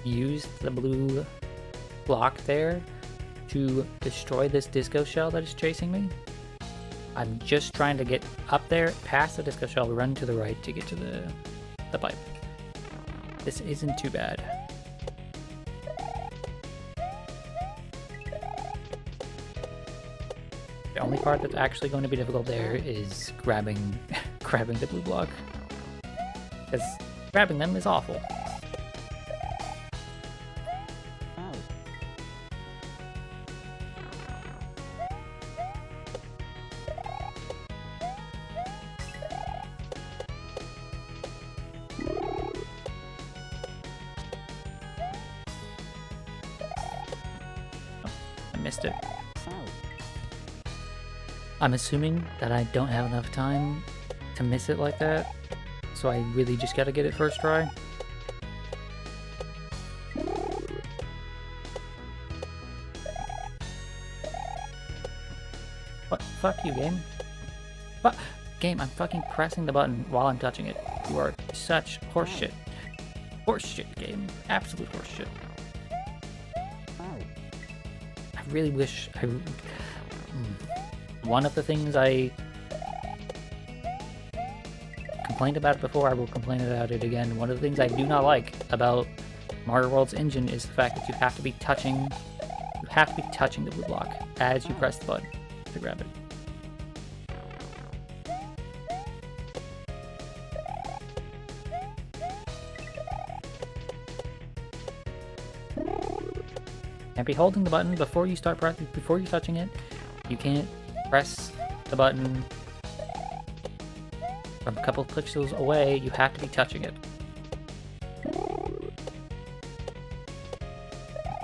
use the blue block there to destroy this disco shell that is chasing me. I'm just trying to get up there, past the disco shell, run to the right to get to the pipe. This isn't too bad. The only part that's actually going to be difficult there is grabbing grabbing the blue block. Because grabbing them is awful. Missed it. I'm assuming that I don't have enough time to miss it like that, so I really just gotta get it first try. What? Fuck you, game. But game, I'm fucking pressing the button while I'm touching it. You are such horseshit. Horseshit, game. Absolute horseshit. I really wish I... One of the things I complained about before, I will complain about it again. One of the things I do not like about Mario World's engine is the fact that you have to be touching the blue block as you press the button to grab it. Can't be holding the button before you start before you're touching it. You can't press the button from a couple pixels away. You have to be touching it.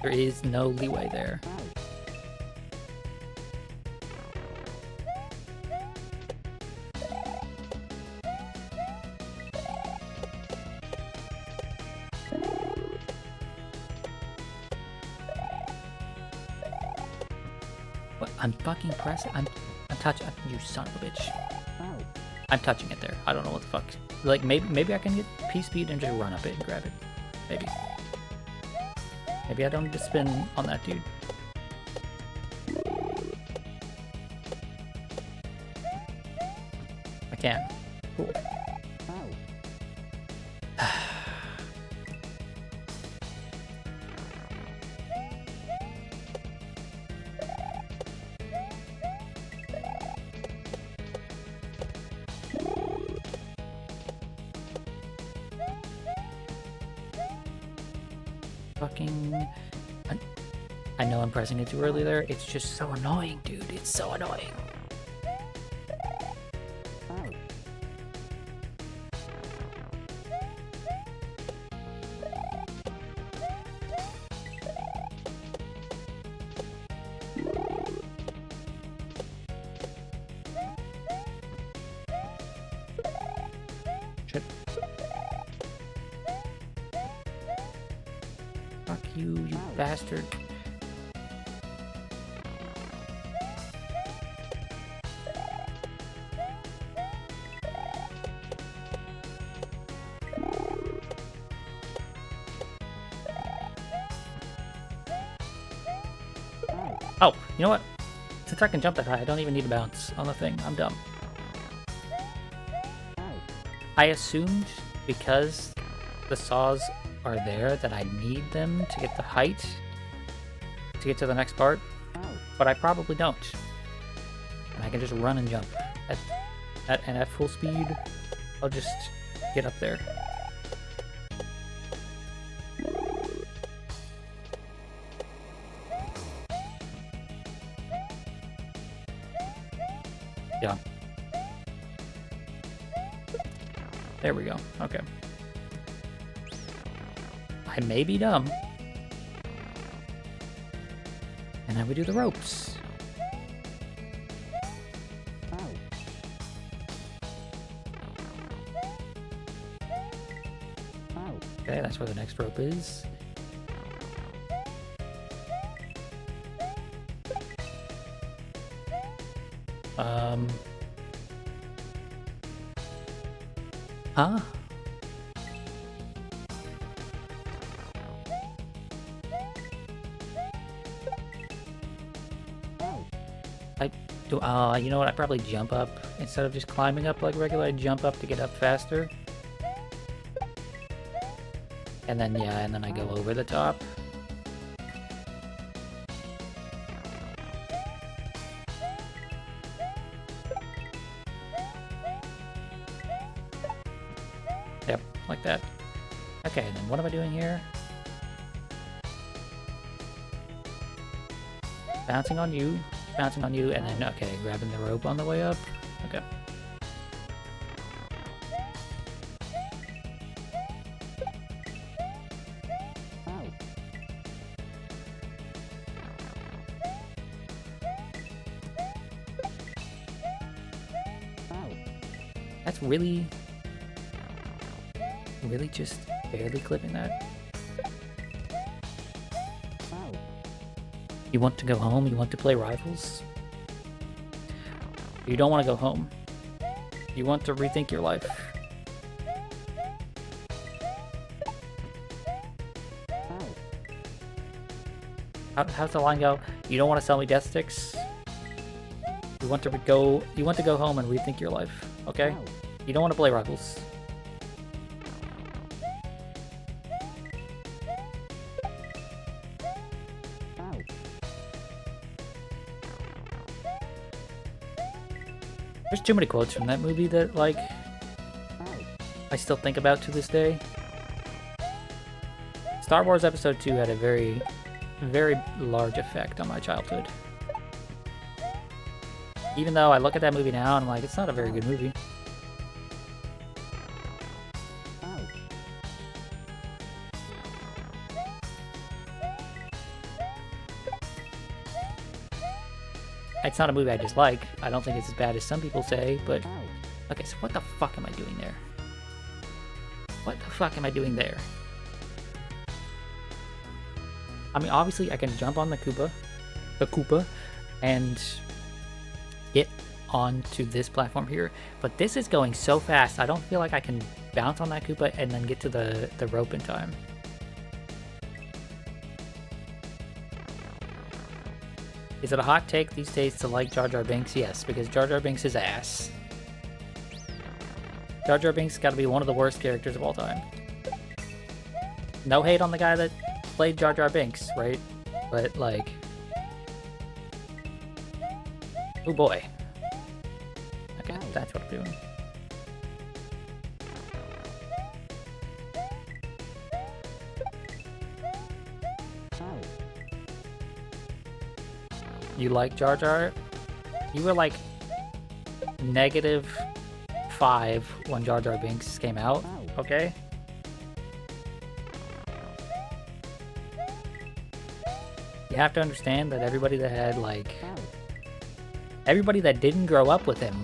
There is no leeway there. What? I'm fucking pressing. I'm touching. You son of a bitch. I'm touching it there. I don't know what the fuck. Like maybe I can get P speed and just run up it and grab it. Maybe. Maybe I don't need to spin on that dude. I can. Cool. Fucking... I know I'm pressing it too early there. It's just so annoying, dude. It's so annoying. Shit. Fuck you, you bastard. Oh, you know what? Since I can jump that high, I don't even need to bounce on the thing. I'm dumb. I assumed because the saws are there that I need them to get the height to get to the next part, but I probably don't. And I can just run and jump. At full speed, I'll just get up there. Yeah. There we go. Okay. I may be dumb. And now we do the ropes. Okay, that's where the next rope is. Huh? You know what? I probably jump up instead of just climbing up like regular. I jump up to get up faster. And then, yeah, and then I go over the top. Yep, like that. Okay, and then what am I doing here? Bouncing on you, and then, okay, grabbing the rope on the way up. Okay. That's really just barely clipping that. You want to go home? You want to play Rivals? You don't want to go home. You want to rethink your life. How's the line go? You don't want to sell me death sticks? You want to go home and rethink your life, okay? You don't want to play Rivals. There's too many quotes from that movie that, like, I still think about to this day. Star Wars Episode 2 had a very, very large effect on my childhood. Even though I look at that movie now and I'm like, it's not a very good movie. It's not a movie I dislike. I don't think it's as bad as some people say, but... Okay, so what the fuck am I doing there? What the fuck am I doing there? I mean, obviously I can jump on the Koopa, and get onto this platform here, but this is going so fast, I don't feel like I can bounce on that Koopa and then get to the rope in time. Is it a hot take these days to like Jar Jar Binks? Yes, because Jar Jar Binks is ass. Jar Jar Binks gotta be one of the worst characters of all time. No hate on the guy that played Jar Jar Binks, right? But, like... Oh boy. Okay, that's what I'm doing. You like Jar Jar? You were like -5 when Jar Jar Binks came out, okay? You have to understand that everybody that had, like... Everybody that didn't grow up with him...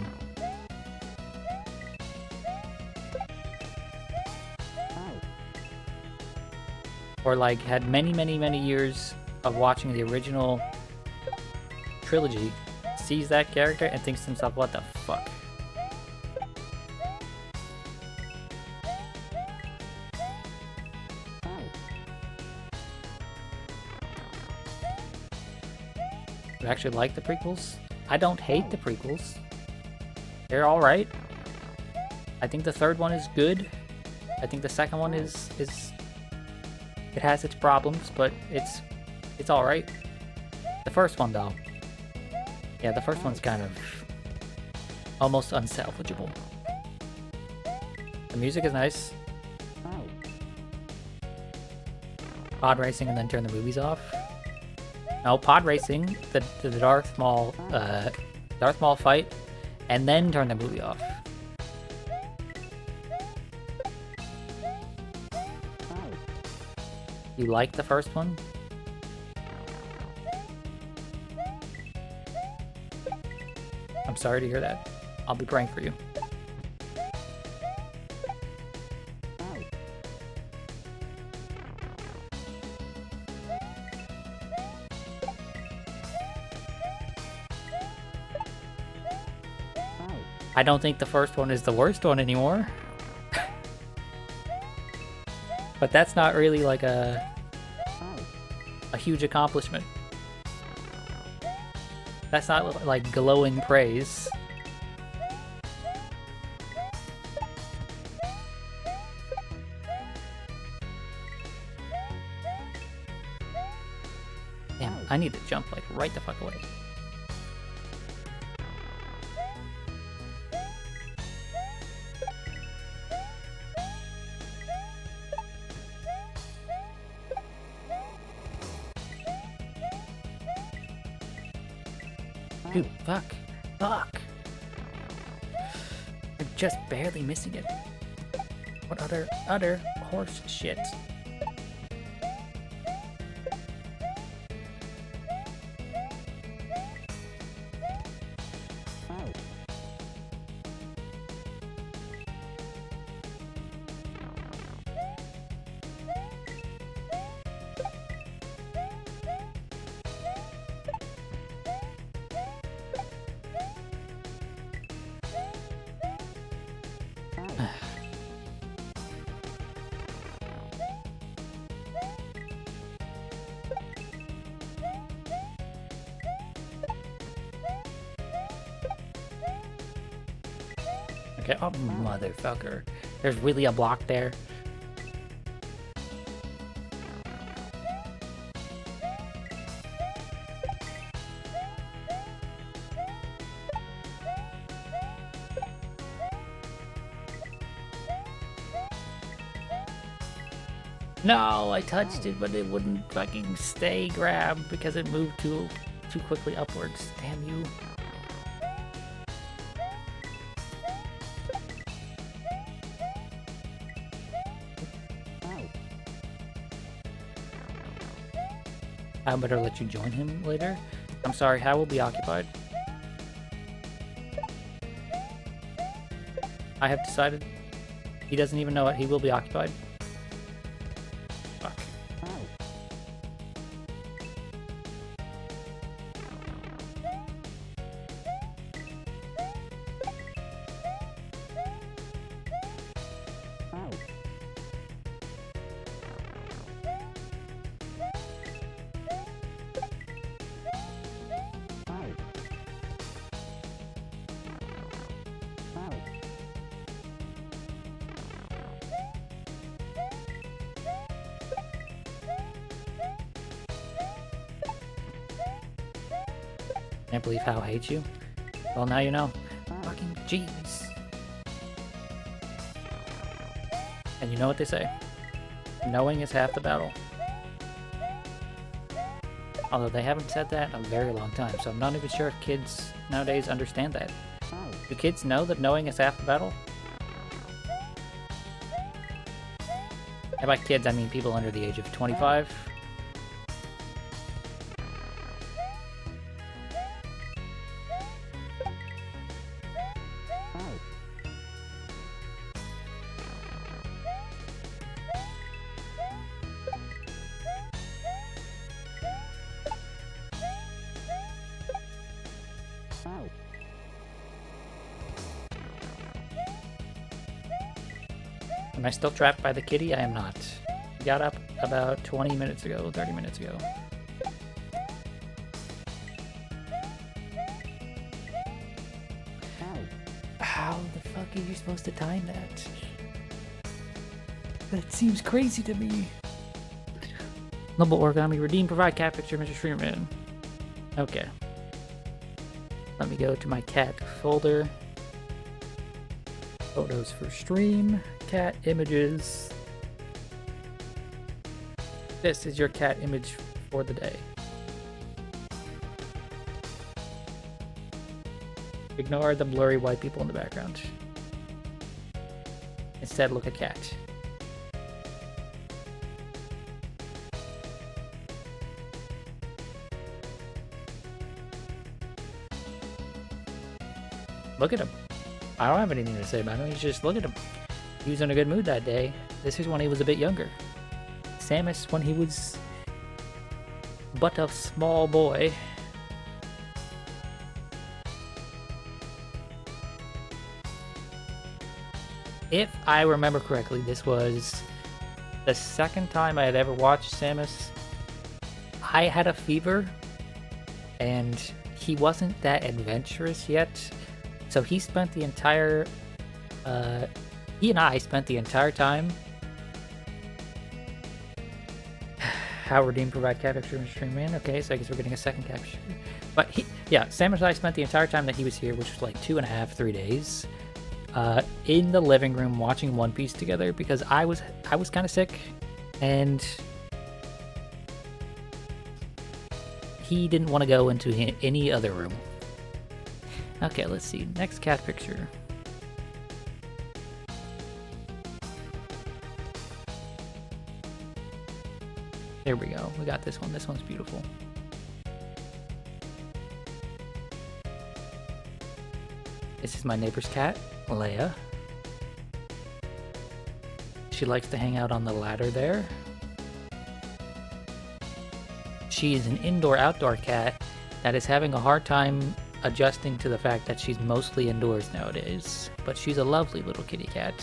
Or, like, had many, many, many years of watching the original trilogy, sees that character and thinks to himself, what the fuck? You actually like the prequels? I don't hate the prequels. They're alright. I think the third one is good. I think the second one is it has its problems, but it's alright. The first one though. Yeah, the first one's kind of almost unsalvageable. The music is nice. Pod racing and then turn the movies off. No, pod racing, the Darth Maul fight, and then turn the movie off. You like the first one? I'm sorry to hear that. I'll be praying for you. I don't think the first one is the worst one anymore. But that's not really like a huge accomplishment. That's not like glowing praise. Damn, I need to jump like right the fuck away. Dude, fuck. Fuck! I'm just barely missing it. What other horse shit? Okay, oh motherfucker. There's really a block there. No, I touched it, but it wouldn't fucking stay grabbed because it moved too quickly upwards. Damn you. I better let you join him later. I'm sorry, I will be occupied. I have decided he doesn't even know it. He will be occupied. Fuck. Can't believe how I hate you. Well, now you know. Fucking jeez. And you know what they say? Knowing is half the battle. Although they haven't said that in a very long time, so I'm not even sure if kids nowadays understand that. Do kids know that knowing is half the battle? And by kids, I mean people under the age of 25. Am I still trapped by the kitty? I am not. Got up about 20 minutes ago, 30 minutes ago. How the fuck are you supposed to time that? That seems crazy to me. Noble origami, redeem, provide cat picture, Mr. Streamerman. Okay. Let me go to my cat folder. Photos for stream. Cat images. This is your cat image for the day. Ignore the blurry white people in the background. Instead, look at cat. Look at him. I don't have anything to say about him. You just look at him. He was in a good mood that day. This is when he was a bit younger. Samus when he was but a small boy. If I remember correctly, this was the second time I had ever watched Samus. I had a fever, and he wasn't that adventurous yet, so he spent the entire he and I spent the entire time. How redeem provide cat picture and stream in. Okay, so I guess we're getting a second cat picture. But Sam and I spent the entire time that he was here, which was like 2.5, 3 days, in the living room watching One Piece together because I was kind of sick, and he didn't want to go into any other room. Okay, let's see. Next cat picture. There we go. We got this one. This one's beautiful. This is my neighbor's cat, Leia. She likes to hang out on the ladder there. She is an indoor-outdoor cat that is having a hard time adjusting to the fact that she's mostly indoors nowadays. But she's a lovely little kitty cat.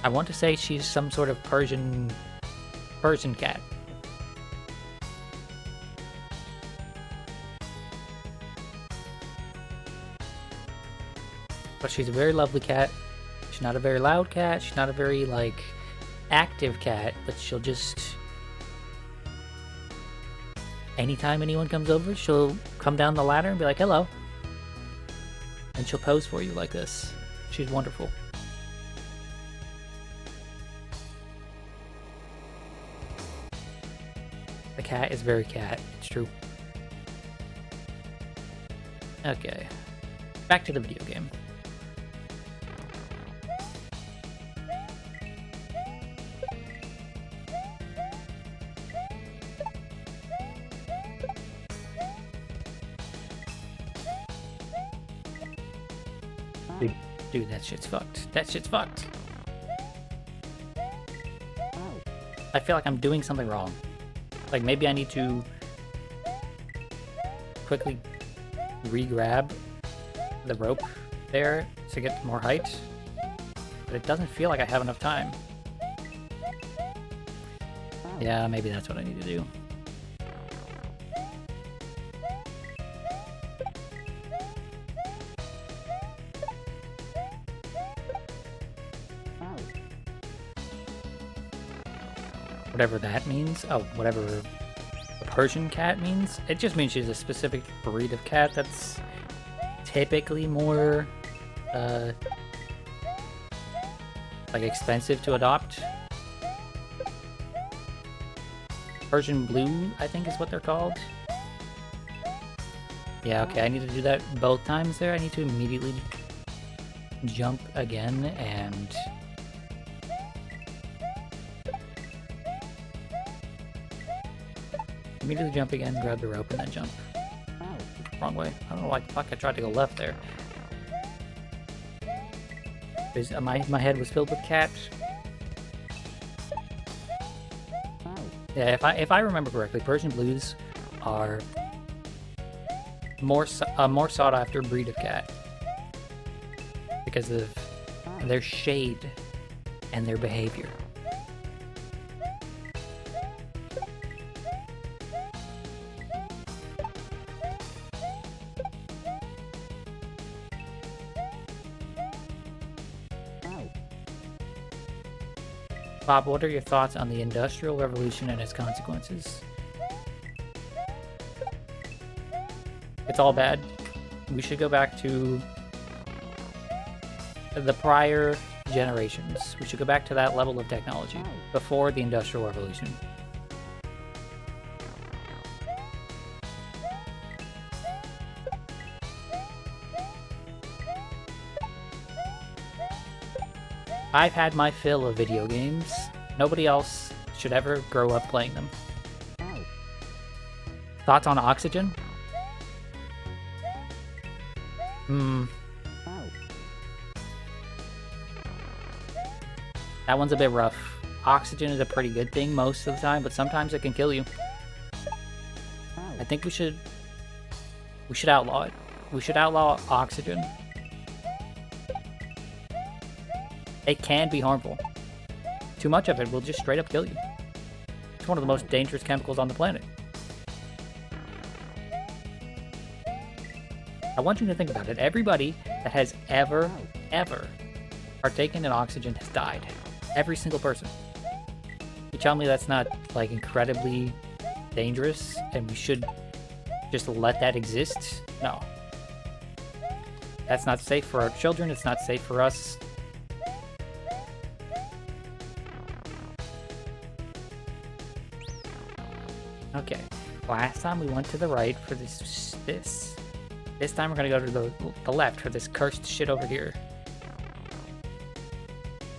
I want to say she's some sort of Persian cat. But she's a very lovely cat. She's not a very loud cat. She's not a very, like, active cat. But she'll just... anytime anyone comes over, she'll come down the ladder and be like, hello. And she'll pose for you like this. She's wonderful. The cat is very cat. It's true. Okay. Back to the video game. Dude, that shit's fucked. That shit's fucked. I feel like I'm doing something wrong. Like, maybe I need to quickly re-grab the rope there to get more height. But it doesn't feel like I have enough time. Yeah, maybe that's what I need to do. Whatever that means. Oh, whatever a Persian cat means. It just means she's a specific breed of cat that's typically more, like, expensive to adopt. Persian blue, I think is what they're called. Yeah, okay, I need to do that both times there. I need to immediately jump again and... immediately jump again, grab the rope, and then jump. Wrong way. I don't know why the fuck I tried to go left there. My head was filled with cats. Yeah, if I remember correctly, Persian blues are more sought after breed of cat because of their shade and their behavior. Bob, what are your thoughts on the Industrial Revolution and its consequences? It's all bad. We should go back to the prior generations. We should go back to that level of technology before the Industrial Revolution. I've had my fill of video games. Nobody else should ever grow up playing them. Thoughts on Oxygen? That one's a bit rough. Oxygen is a pretty good thing most of the time, but sometimes it can kill you. I think we should outlaw it. We should outlaw Oxygen. It can be harmful. Too much of it will just straight up kill you. It's one of the most dangerous chemicals on the planet. I want you to think about it. Everybody that has ever partaken in oxygen has died. Every single person. You tell me that's not, like, incredibly dangerous and we should just let that exist? No. That's not safe for our children. It's not safe for us. Okay. Last time we went to the right for this. This time we're gonna go to the left for this cursed shit over here.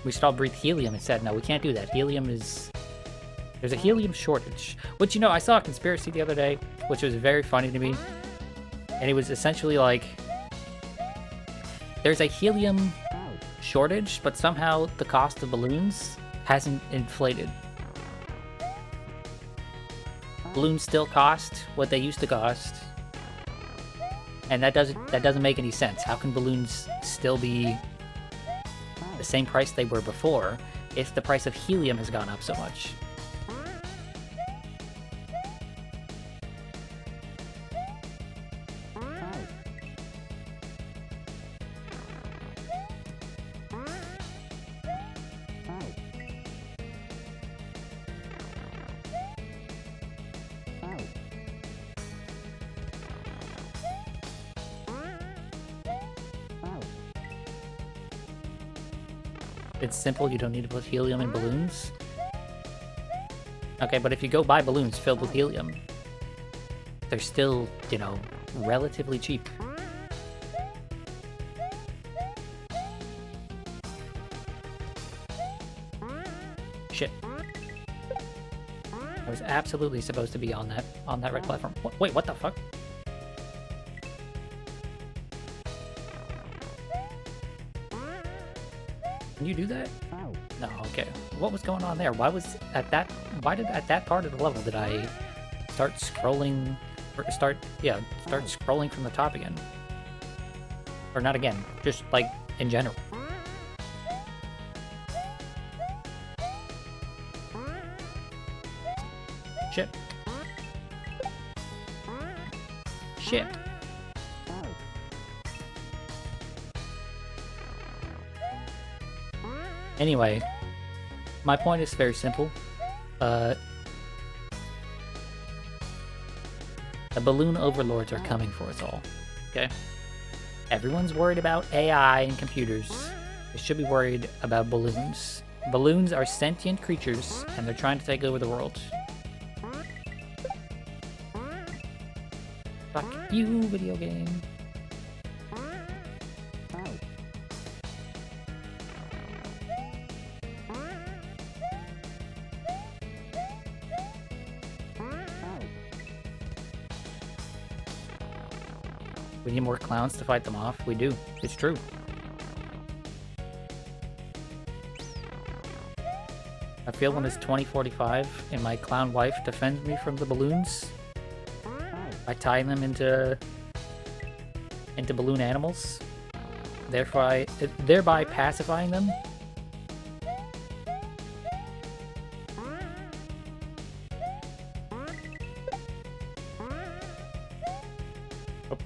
We should all breathe helium instead. No, we can't do that. Helium is... There's a helium shortage. Which, you know, I saw a conspiracy the other day, which was very funny to me. And it was essentially like... There's a helium shortage, but somehow the cost of balloons hasn't inflated. Balloons still cost what they used to cost. And that doesn't make any sense. How can balloons still be the same price they were before if the price of helium has gone up so much? It's simple, you don't need to put helium in balloons. Okay, but if you go buy balloons filled with helium, they're still, you know, relatively cheap. Shit. I was absolutely supposed to be on that red platform. Wait, what the fuck? Can you do that? No, okay. What was going on there? Why did at that part of the level did I start scrolling scrolling from the top again? Or not again, just like in general. Shit. Shit. Anyway, my point is very simple. The balloon overlords are coming for us all, okay? Everyone's worried about AI and computers. They should be worried about balloons. Balloons are sentient creatures, and they're trying to take over the world. Fuck you, video game. We need more clowns to fight them off. We do. It's true. I feel when it's 2045 and my clown wife defends me from the balloons by tying them into balloon animals, thereby pacifying them.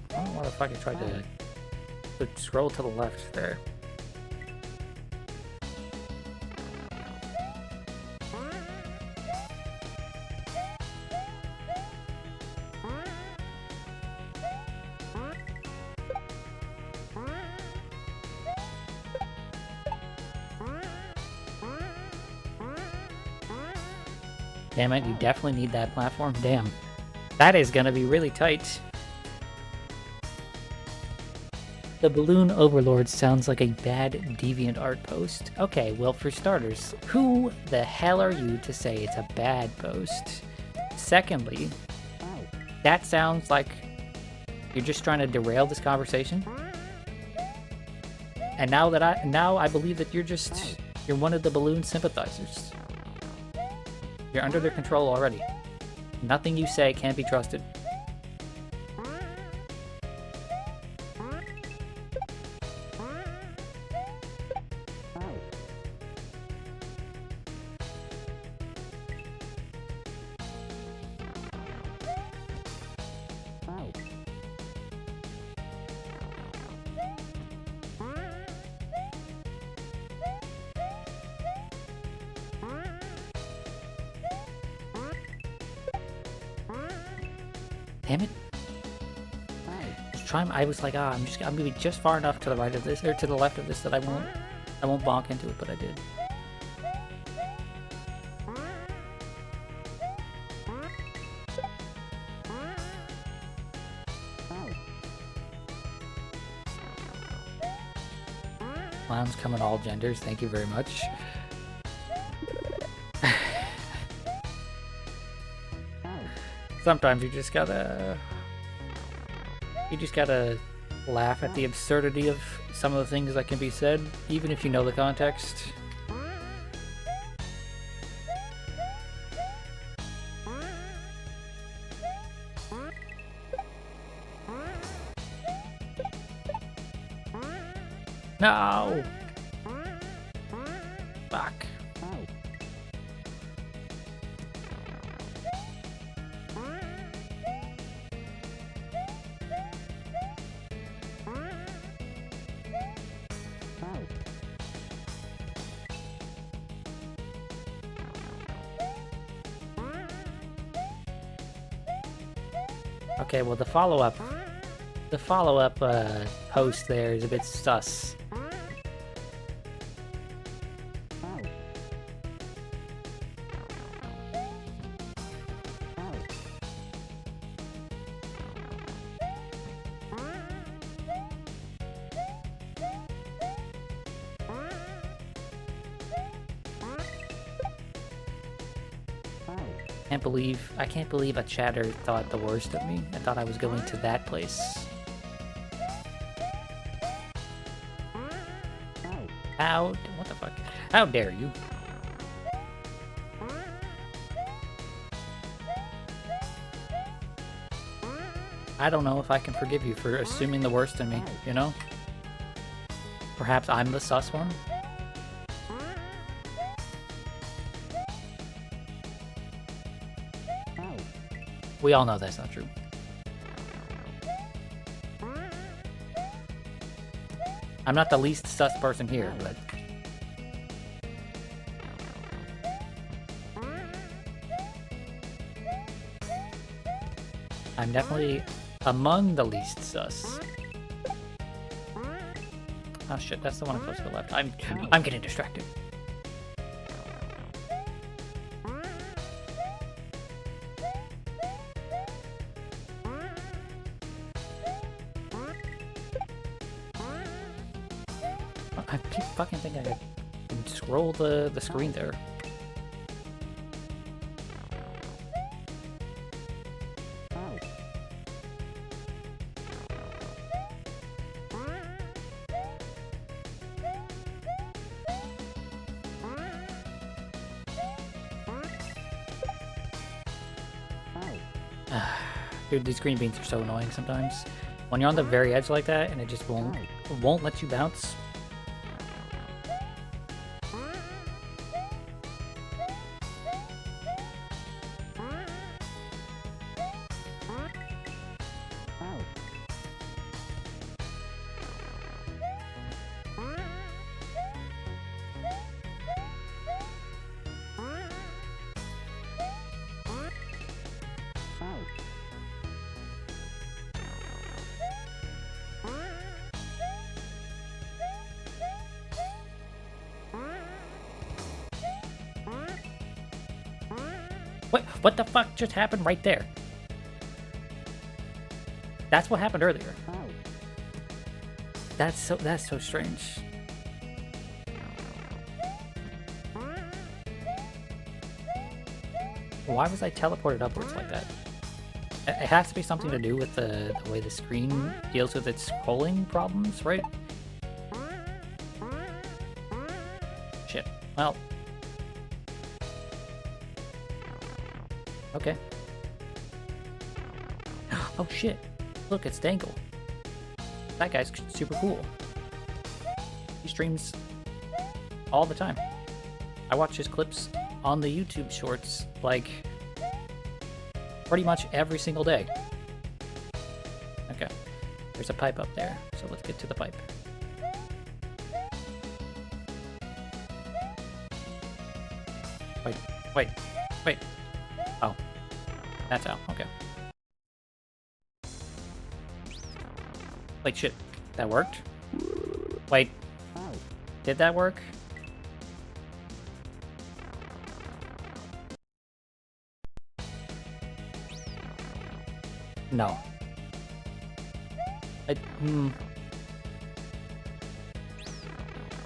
I don't know what if I could try to scroll to the left there. Damn it, you definitely need that platform. Damn. That is gonna be really tight. The Balloon Overlord sounds like a bad DeviantArt post. Okay, well, for starters, who the hell are you to say it's a bad post? Secondly, that sounds like you're just trying to derail this conversation. And now I believe that you're one of the balloon sympathizers. You're under their control already. Nothing you say can't be trusted. Damn it. I was like, I'm gonna be just far enough to the right of this, or to the left of this, that I won't bonk into it, but I did. Clowns come in all genders, thank you very much. Sometimes you just gotta laugh at the absurdity of some of the things that can be said, even if you know the context. No! Fuck. Okay, well the follow-up post there is a bit sus. I can't believe a chatter thought the worst of me. I thought I was going to that place. What the fuck? How dare you? I don't know if I can forgive you for assuming the worst in me, you know? Perhaps I'm the sus one? We all know that's not true. I'm not the least sus person here, but... I'm definitely among the least sus. Oh shit, that's the one I'm supposed to go left. I'm getting distracted. I keep fucking thinking I can scroll the screen there. Dude, these green beans are so annoying sometimes. When you're on the very edge like that and it just won't let you bounce. What the fuck just happened right there? That's what happened earlier. That's so strange. Why was I teleported upwards like that? It has to be something to do with the way the screen deals with its scrolling problems, right? Shit. Well. Okay. Oh shit. Look, it's Dangle. That guy's super cool. He streams all the time. I watch his clips on the YouTube shorts, like, pretty much every single day. Okay. There's a pipe up there, so let's get to the pipe. Wait. Oh. That's how. Okay. Wait, shit. That worked? Wait. Did that work? No.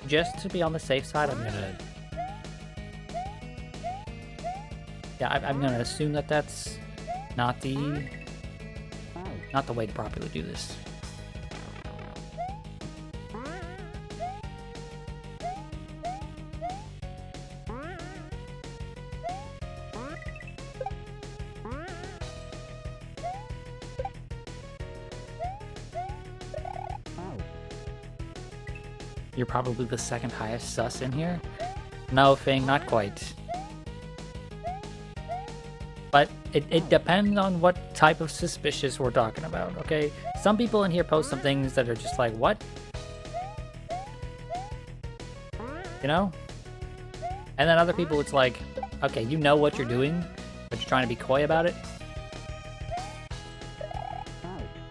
Just to be on the safe side, I'm gonna... Yeah, I'm gonna assume that that's not the way to properly do this. You're probably the second highest sus in here. No, Fing, not quite. But it depends on what type of suspicious we're talking about, okay? Some people in here post some things that are just like, what? You know? And then other people, it's like, okay, you know what you're doing, but you're trying to be coy about it.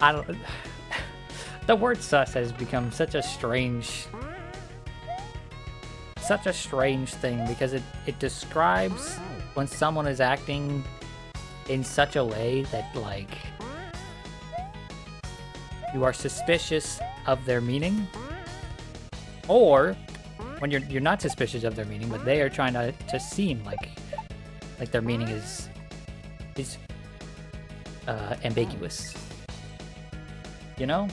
I don't... The word sus has become such a strange thing because it describes when someone is acting in such a way that, like, you are suspicious of their meaning, or when you're not suspicious of their meaning, but they are trying to seem like their meaning is ambiguous. You know?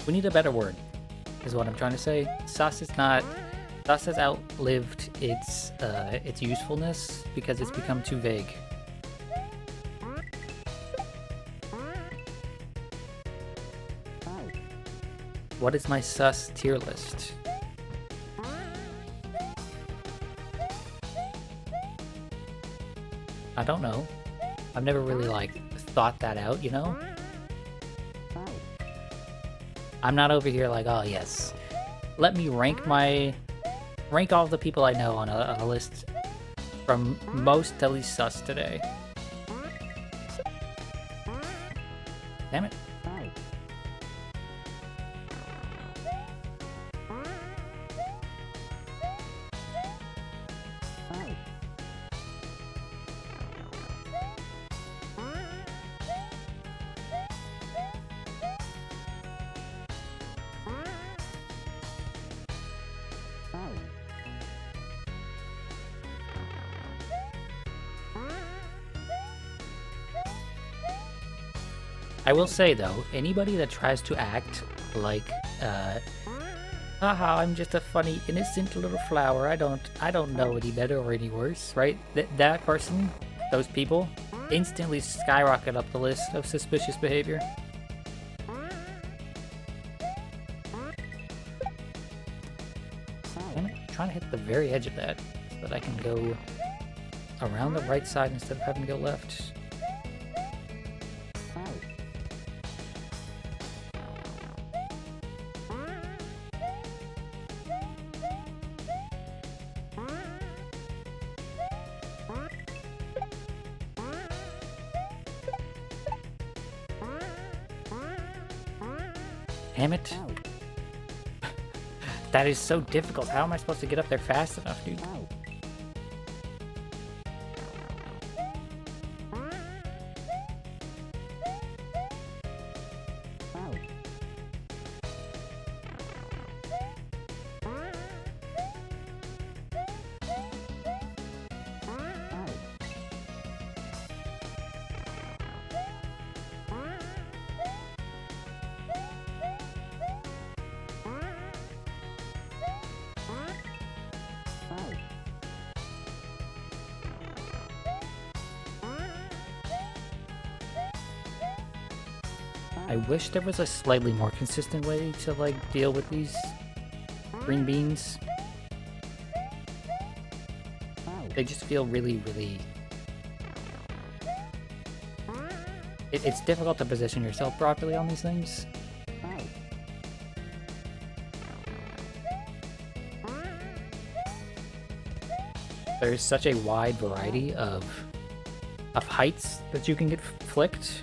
We need a better word, is what I'm trying to say. Sus has outlived its usefulness because it's become too vague. What is my sus tier list? I don't know. I've never really, like, thought that out, you know? I'm not over here like, oh yes, let me rank all the people I know on a list from most to least sus today. Damn it. I will say though, anybody that tries to act like, haha, I'm just a funny, innocent little flower, I don't know any better or any worse, right? That person, those people, instantly skyrocket up the list of suspicious behavior. I'm trying to hit the very edge of that, so that I can go around the right side instead of having to go left. Damn it. That is so difficult. How am I supposed to get up there fast enough, dude? I wish there was a slightly more consistent way to, like, deal with these green beans. They just feel really, really... It's difficult to position yourself properly on these things. There's such a wide variety of heights that you can get flicked.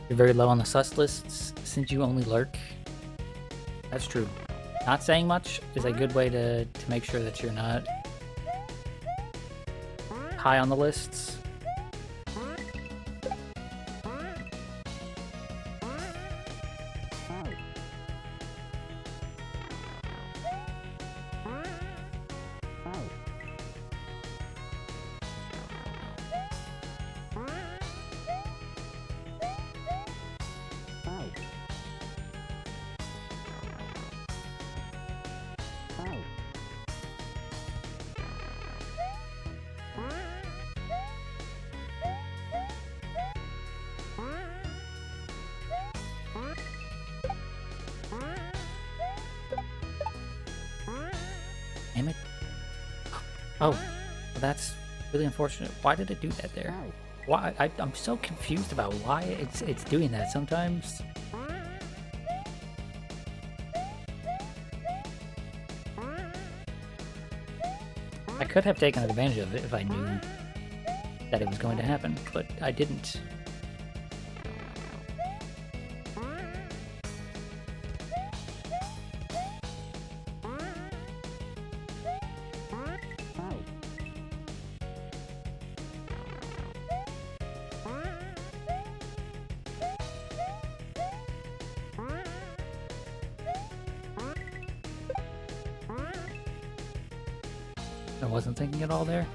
You're very low on the sus lists since you only lurk. That's true. Not saying much is a good way to make sure that you're not high on the lists. Damn it. Oh, well, that's really unfortunate. Why did it do that there? Why? I'm so confused about why it's doing that sometimes. I could have taken advantage of it if I knew that it was going to happen, but I didn't. I wasn't thinking at all there.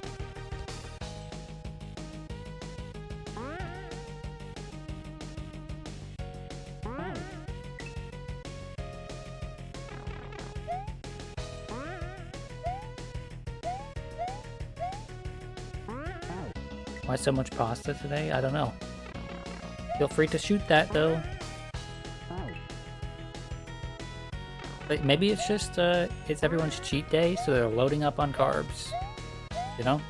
Why so much pasta today? I don't know. Feel free to shoot that though. Maybe it's just it's everyone's cheat day, so they're loading up on carbs. You know?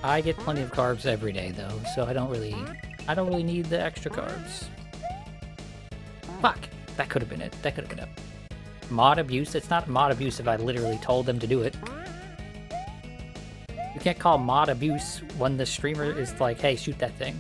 I get plenty of carbs every day though, so I don't really need the extra carbs. Fuck! That could have been it. That could have been it. Mod abuse? It's not mod abuse if I literally told them to do it. You can't call mod abuse when the streamer is like, hey, shoot that thing.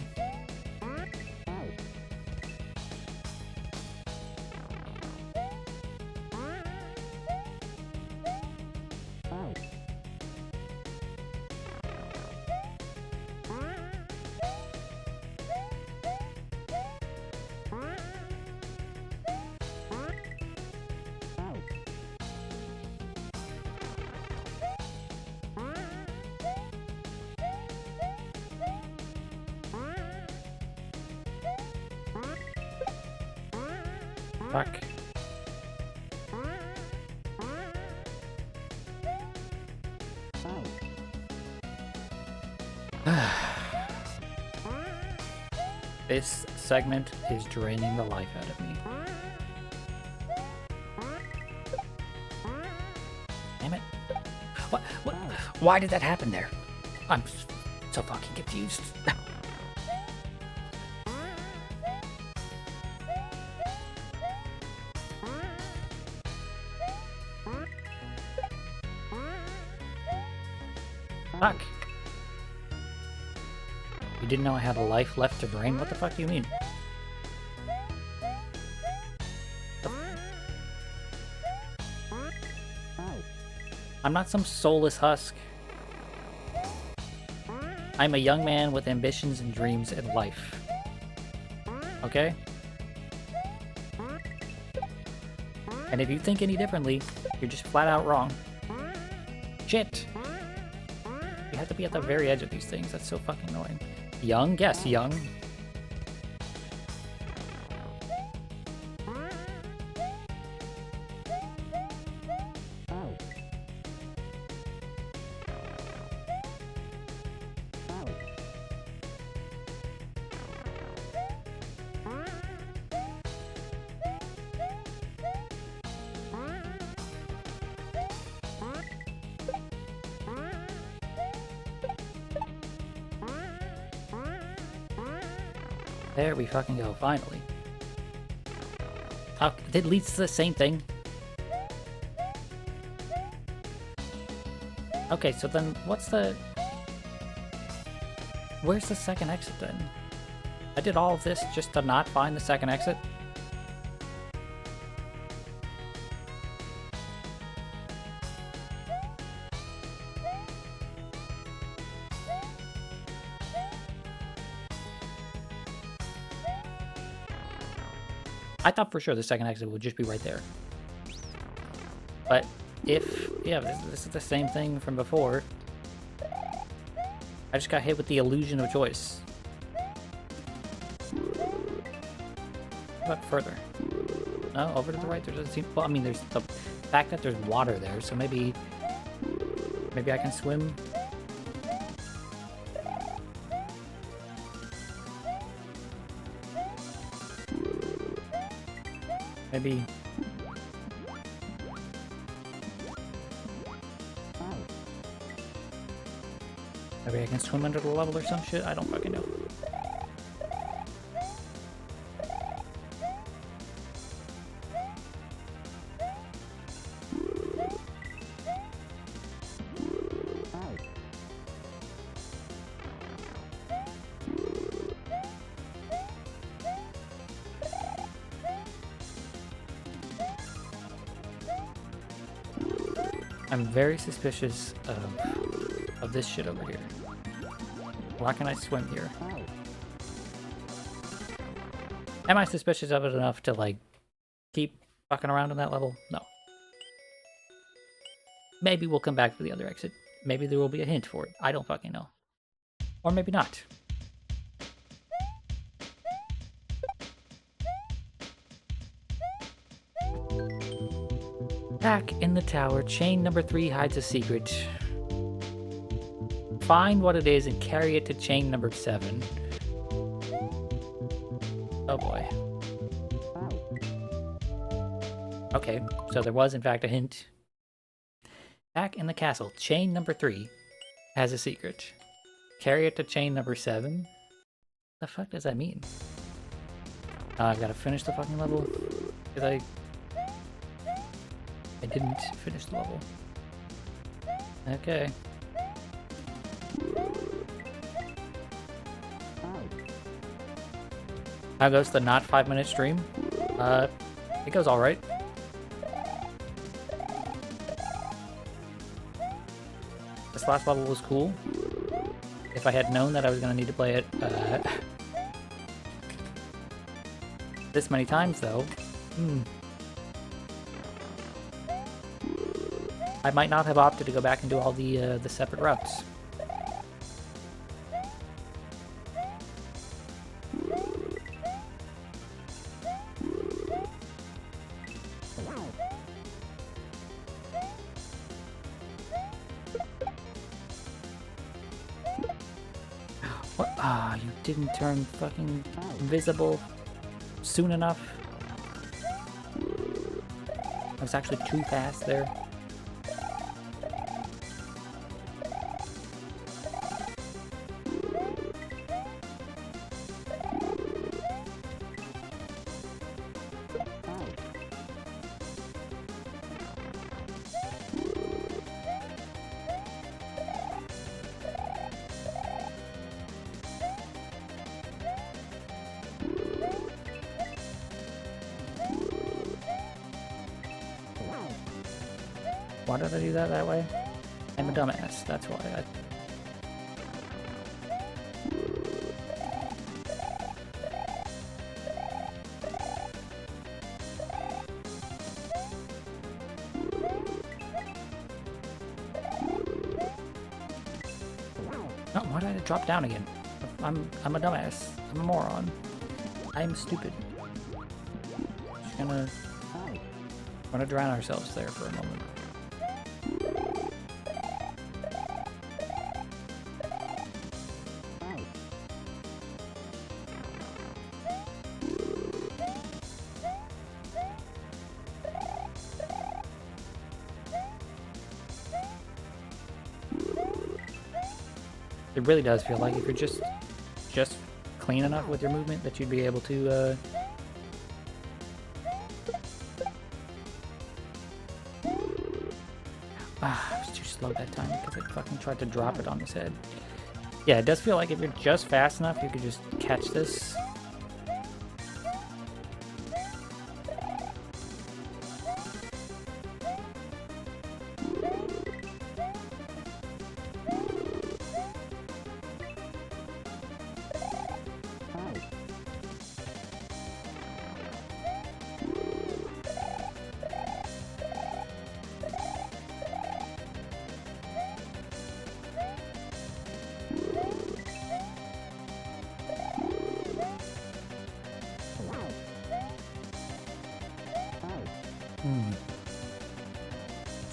Fuck. This segment is draining the life out of me. Damn it. What? Why did that happen there? I'm so fucking confused. Fuck. You didn't know I had a life left to drain? What the fuck do you mean? I'm not some soulless husk. I'm a young man with ambitions and dreams in life. Okay? And if you think any differently, you're just flat out wrong. Shit! You have to be at the very edge of these things. That's so fucking annoying. Young? Yes, young. There we fucking go, finally. Oh, it leads to the same thing. Okay, so then what's the... Where's the second exit then? I did all of this just to not find the second exit? I thought for sure the second exit would just be right there. But if... Yeah, this is the same thing from before. I just got hit with the illusion of choice. What about further? No, over to the right there doesn't seem... Well, I mean, there's the fact that there's water there, so maybe... Maybe I can swim? Maybe... Maybe I can swim under the level or some shit? I don't fucking know. I'm very suspicious of this shit over here. Why can I swim here? Am I suspicious of it enough to, like, keep fucking around on that level? No. Maybe we'll come back to the other exit. Maybe there will be a hint for it. I don't fucking know. Or maybe not. Back in the tower, chain number 3 hides a secret. Find what it is and carry it to chain number 7. Oh boy. Okay, so there was in fact a hint. Back in the castle, chain number 3 has a secret. Carry it to chain number 7? The fuck does that mean? I've got to finish the fucking level. Did I didn't finish the level. Okay. How goes the not 5-minute stream? It goes alright. This last level was cool. If I had known that I was gonna need to play it this many times though, I might not have opted to go back and do all the separate routes. What? Ah, you didn't turn fucking invisible soon enough. I was actually too fast there. Why did I do that way? I'm a dumbass, that's why I... No, why did I drop down again? I'm a dumbass. I'm a moron. I'm stupid. Just gonna drown ourselves there for a moment. It really does feel like if you're just clean enough with your movement that you'd be able to, I was too slow that time because I fucking tried to drop it on his head. Yeah, it does feel like if you're just fast enough, you could just catch this.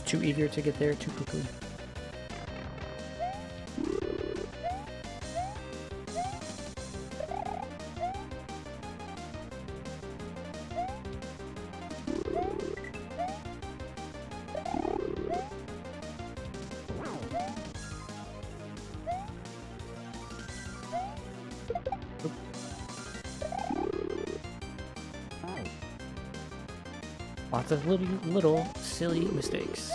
Too eager to get there, too quickly. Lots of little silly mistakes.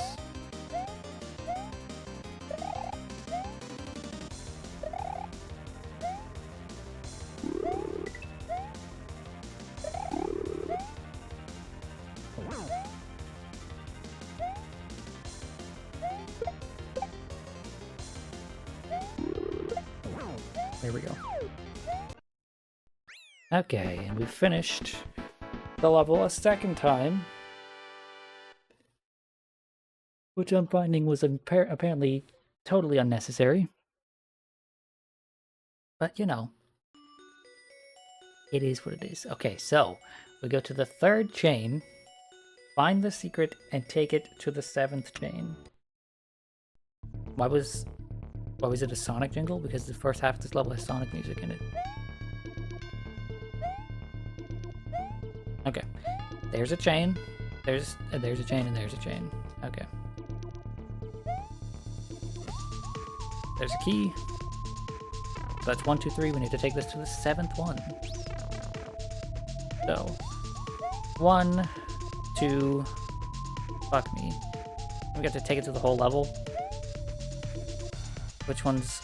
There we go. Okay, and we finished the level a second time, which I'm finding was apparently totally unnecessary. But, you know, it is what it is. Okay, so we go to the third chain, find the secret, and take it to the 7th chain. Why was it a Sonic jingle? Because the first half of this level has Sonic music in it. Okay, there's a chain. There's a chain, and there's a chain. Okay. There's a key. So that's 1, 2, 3. We need to take this to the 7th one. So 1, 2. Fuck me. We got to take it to the whole level. Which one's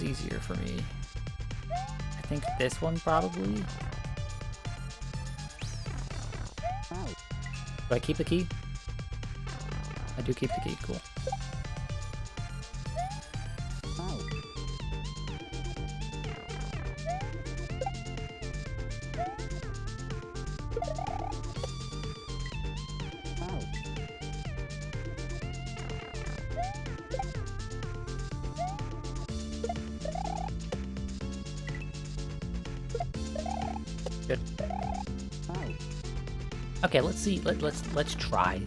easier for me? I think this one probably. Do I keep the key? I do keep the key. Cool. Good. Okay, let's see. Let's try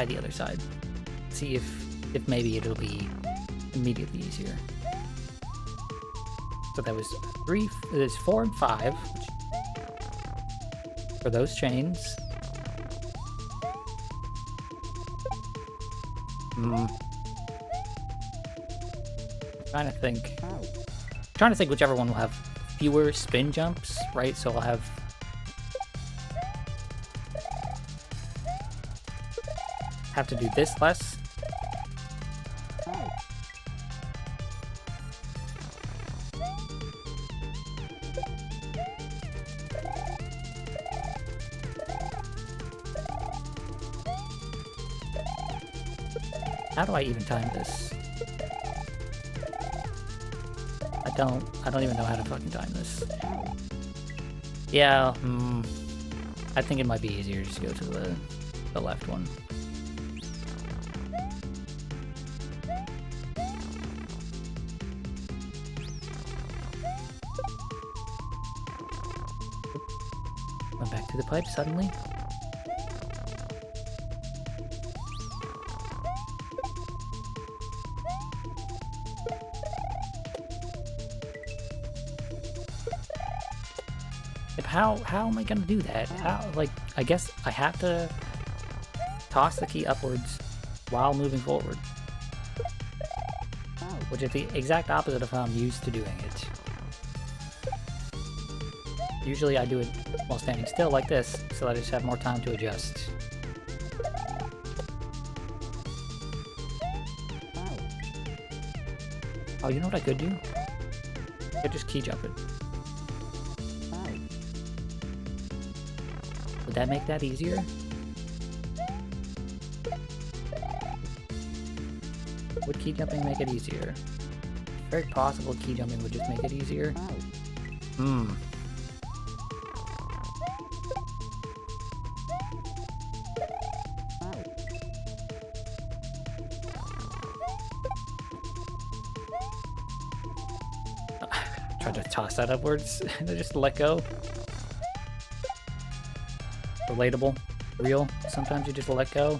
the other side. See if maybe it'll be immediately easier. So that was 3. There's 4 and 5 for those chains. Trying to think whichever one will have fewer spin jumps, right? So I'll have to do this less. How do I even time this? I don't even know how to fucking time this. Yeah, I think it might be easier to just go to the left one. Went back to the pipe suddenly. How am I gonna do that? I guess I have to toss the key upwards while moving forward. Which is the exact opposite of how I'm used to doing it. Usually I do it while standing still like this, so that I just have more time to adjust. Oh, you know what I could do? I could just key jump it. Would that make that easier? Would key jumping make it easier? Very possible key jumping would just make it easier. Hmm. Try to toss that upwards and just let go. Relatable. Real. Sometimes you just let go.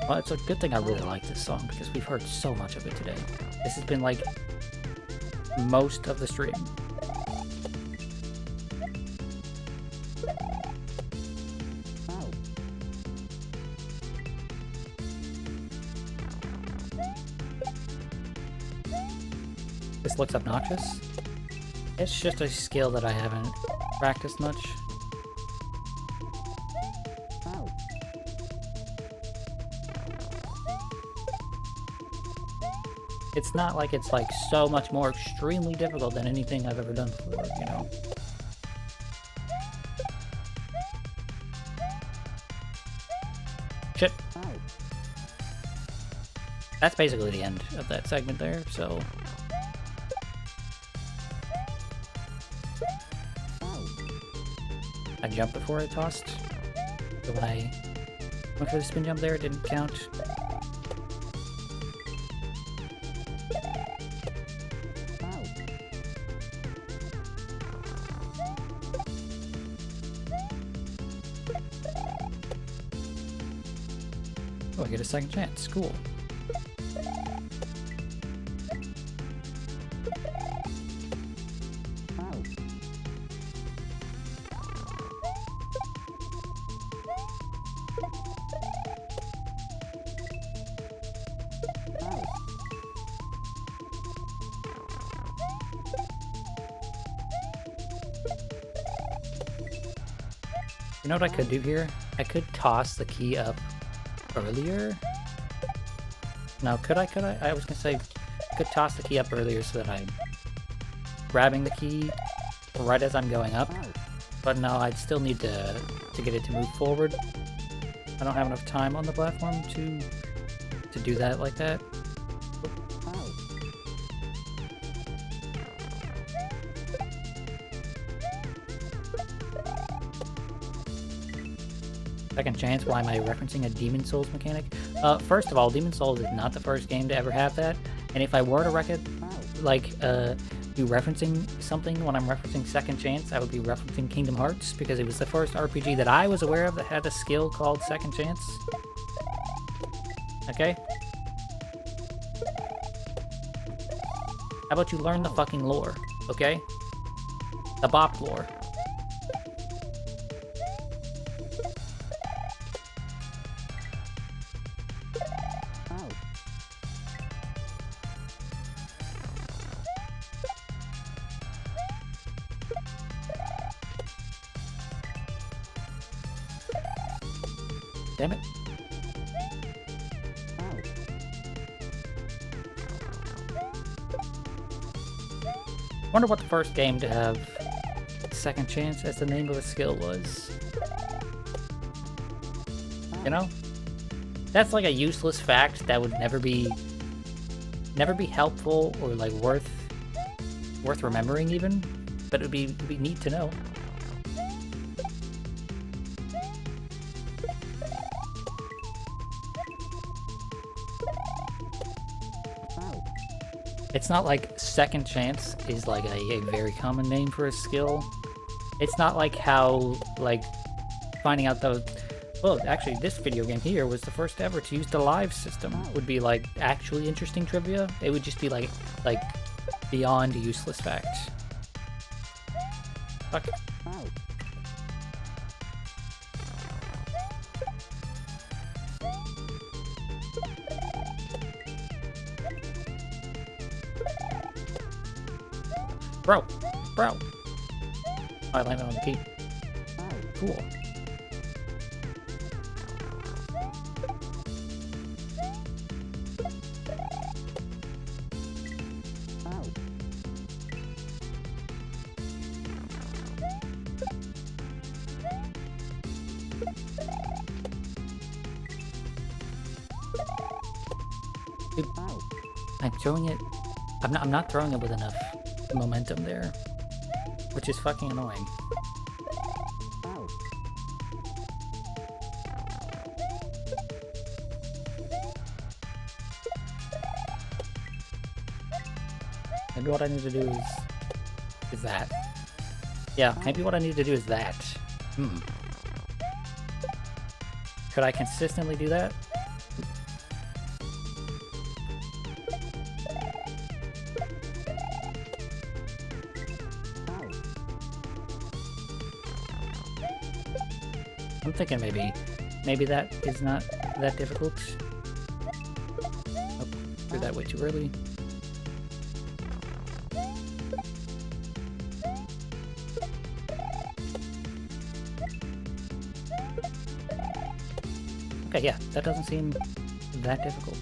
Well, it's a good thing I really like this song, because we've heard so much of it today. This has been, like, most of the stream. This looks obnoxious. It's just a skill that I haven't practiced much. It's not like it's like so much more extremely difficult than anything I've ever done before, you know? Shit. That's basically the end of that segment there, so... I jumped before I tossed. So when I went for the spin jump there, it didn't count. Oh, I get a second chance. Cool. You know what I could do here? I could toss the key up earlier. No, could I? I was gonna say, I could toss the key up earlier so that I'm grabbing the key right as I'm going up. But no, I'd still need to get it to move forward. I don't have enough time on the platform to do that like that. Second chance, why am I referencing a Demon Souls mechanic? First of all, Demon Souls is not the first game to ever have that, and if I were to be referencing something when I'm referencing Second Chance, I would be referencing Kingdom Hearts, because it was the first RPG that I was aware of that had a skill called Second Chance. Okay? How about you learn the fucking lore, okay? The bop lore. Damn it. Wonder what the first game to have Second Chance as the name of a skill was. You know? That's like a useless fact that would never be helpful or like worth remembering even, but it'd be neat to know. It's not like Second Chance is like a very common name for a skill. It's not like how, like, finding out those... Well, actually, this video game here was the first ever to use the live system. Would be, like, actually interesting trivia. It would just be, like beyond useless fact. Fuck. Bro! Bro! Oh, I landed on the key. Cool. Dude, I'm throwing it. I'm not throwing it with enough momentum there, which is fucking annoying. Maybe what I need to do is that. Yeah, maybe what I need to do is that. Could I consistently do that? I'm thinking maybe that is not that difficult. Oh, threw that way too early. Okay, yeah, that doesn't seem that difficult.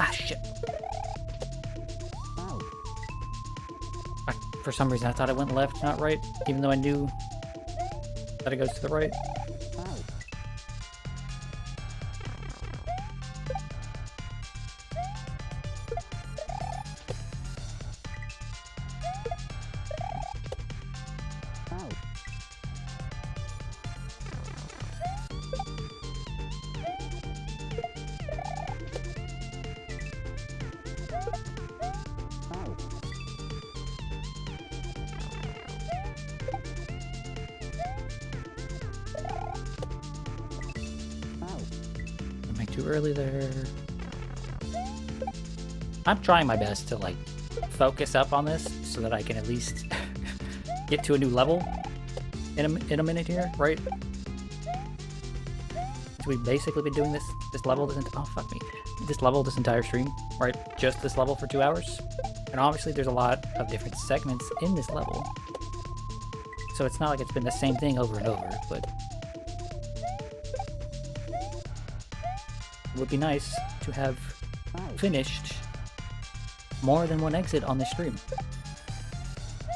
Ah, shit. For some reason, I thought it went left, not right, even though I knew that it goes to the right. Too early there. I'm trying my best to like focus up on this so that I can at least get to a new level in a minute here, right? So we've basically been doing this level this entire stream, right? Just this level for 2 hours, and obviously there's a lot of different segments in this level, so it's not like it's been the same thing over and over, but it would be nice to have finished more than one exit on this stream.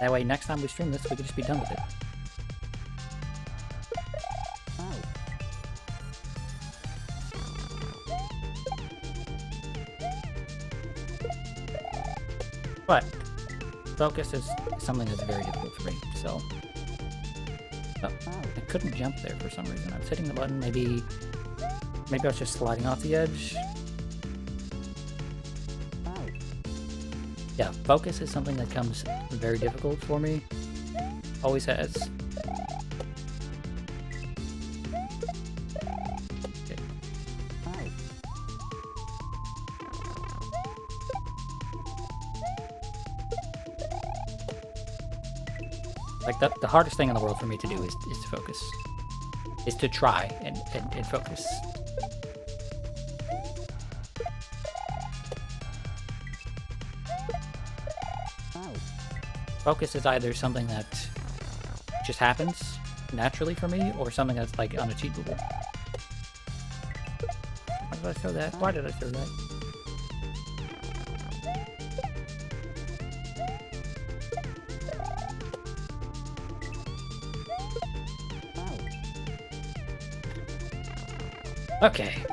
That way, next time we stream this, we can just be done with it. But focus is something that's very difficult for me, so... Oh, I couldn't jump there for some reason. I was hitting the button, maybe I was just sliding off the edge. Yeah, focus is something that comes very difficult for me. Always has. Okay. Like, the hardest thing in the world for me to do is to focus. Is to try and focus. Focus is either something that just happens naturally for me, or something that's like unachievable. Why did I throw that? Why did I throw that? Okay.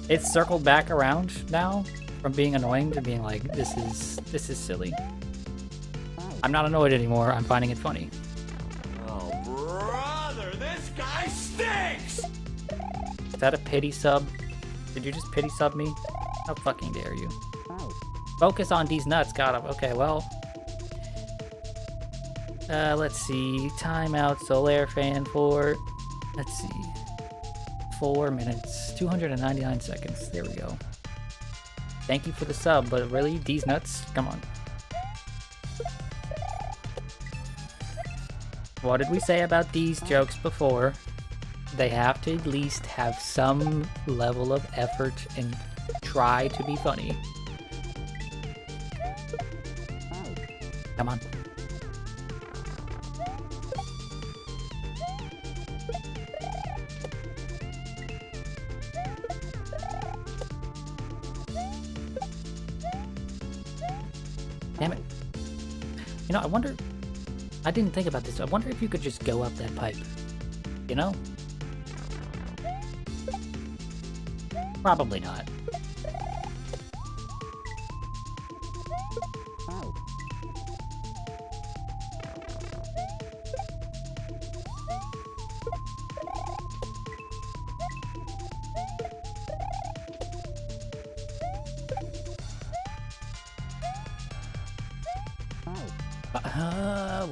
It's circled back around now from being annoying to being like, this is silly. I'm not annoyed anymore, I'm finding it funny. Oh, brother, this guy stinks! Is that a pity sub? Did you just pity sub me? How fucking dare you? Focus on these nuts, got him. Okay, well. Let's see. Timeout, Solaire fan for... Let's see. 4 minutes, 299 seconds. There we go. Thank you for the sub, but really, these nuts? Come on. What did we say about these jokes before? They have to at least have some level of effort and try to be funny. Come on. Damn it. You know, I wonder... I didn't think about this. I wonder if you could just go up that pipe. You know? Probably not.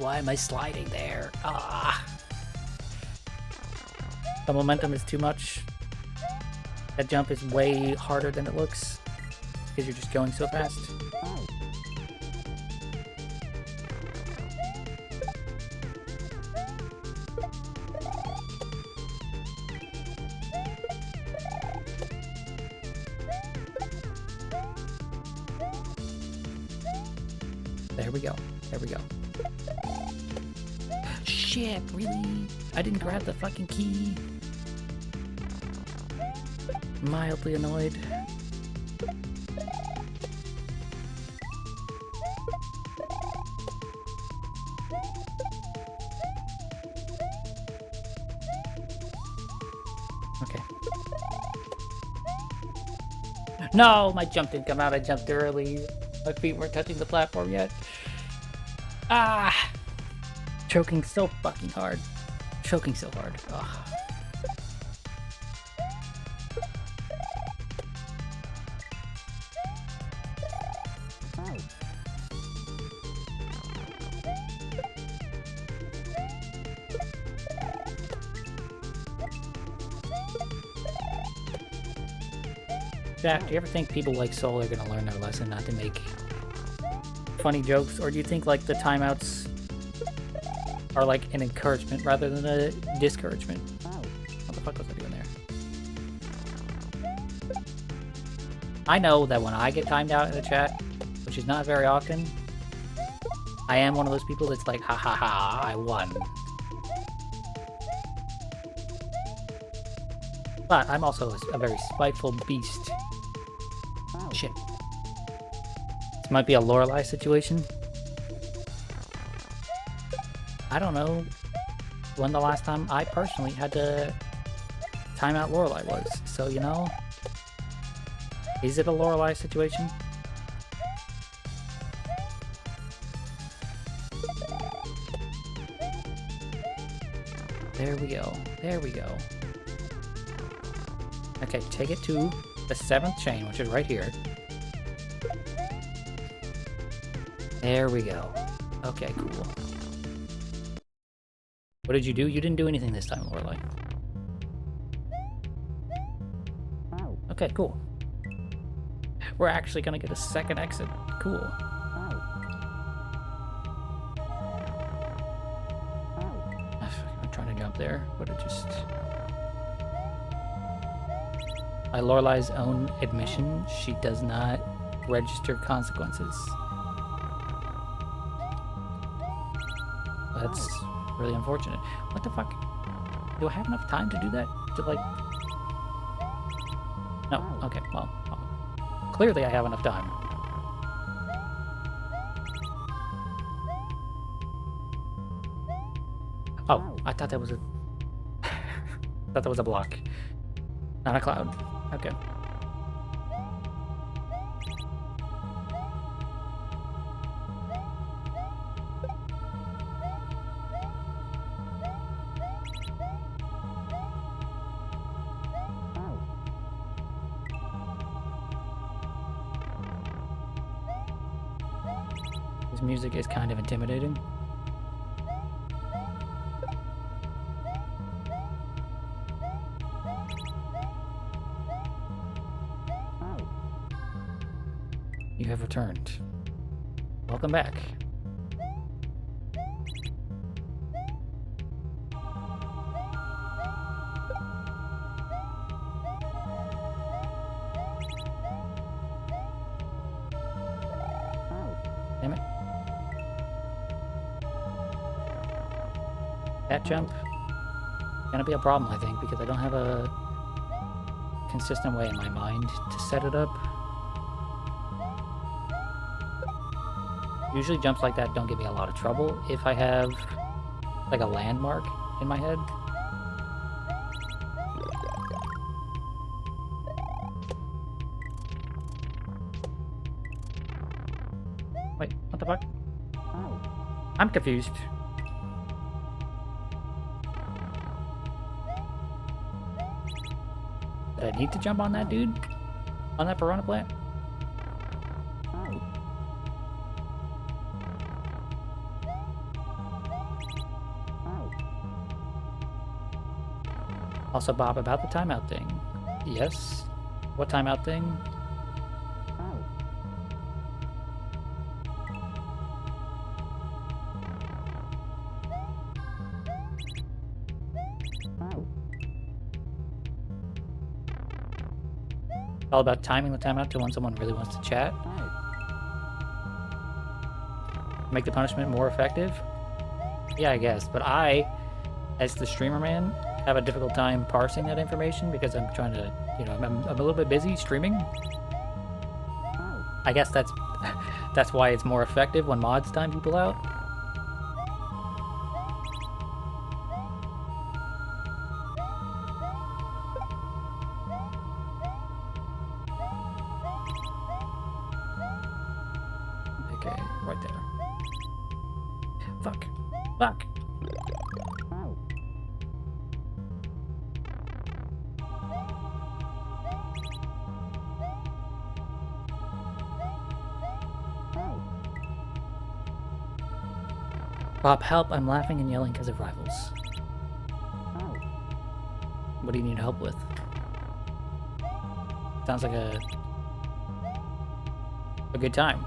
Why am I sliding there? Ah! The momentum is too much. That jump is way harder than it looks because you're just going so fast. There we go. There we go. Shit, really? I didn't grab the fucking key. Mildly annoyed. Okay. No, my jump didn't come out. I jumped early. My feet weren't touching the platform yet. Ah! Choking so fucking hard. Choking so hard. Ugh. Jack, do you ever think people like Soul are gonna learn their lesson not to make funny jokes, or do you think like the timeouts are like an encouragement rather than a discouragement? What the fuck was I doing there? I know that when I get timed out in the chat, which is not very often, I am one of those people that's like, ha ha ha, I won. But I'm also a very spiteful beast. Shit. This might be a Lorelei situation. I don't know when the last time I personally had to time out Lorelei was. So, you know, is it a Lorelei situation? There we go. There we go. Okay, take it to the 7th chain, which is right here. There we go. Okay, cool. What did you do? You didn't do anything this time, Lorelei. Okay, cool. We're actually gonna get a second exit. Cool. I'm trying to jump there, but it just... By Lorelei's own admission, she does not register consequences. That's really unfortunate. What the fuck? Do I have enough time to do that? To like... No, okay, well, clearly I have enough time. Oh, I thought that was a... I thought that was a block. Not a cloud. Okay. This music is kind of intimidating. returned. Welcome back. Damn it. That jump gonna be a problem, I think, because I don't have a consistent way in my mind to set it up. Usually jumps like that don't give me a lot of trouble if I have like a landmark in my head. Wait, what the fuck? I'm confused. Did I need to jump on that dude? On that piranha plant? Also, Bob, about the timeout thing. Yes? What timeout thing? It's all about timing the timeout to when someone really wants to chat. Make the punishment more effective? Yeah, I guess. But I, as the streamer man, have a difficult time parsing that information because I'm trying to, you know, I'm a little bit busy streaming. I guess that's why it's more effective when mods time people out. Okay, right there. Fuck. Fuck. Bob, help! I'm laughing and yelling because of rivals. What do you need help with? Sounds like a good time.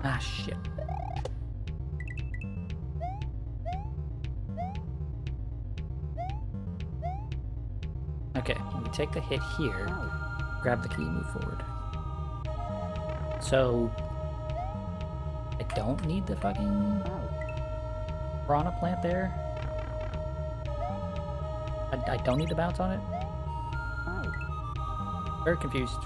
Ah, shit. Okay, we take the hit here, grab the key, move forward. So, I don't need the fucking piranha plant there? I don't need to bounce on it? Very confused.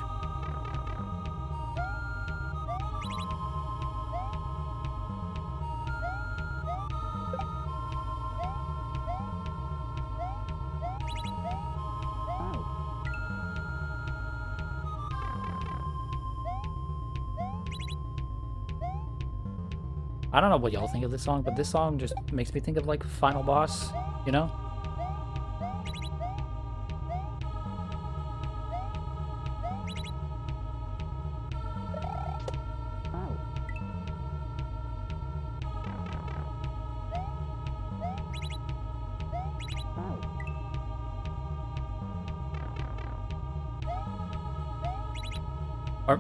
I don't know what y'all think of this song, but this song just makes me think of like Final Boss, you know?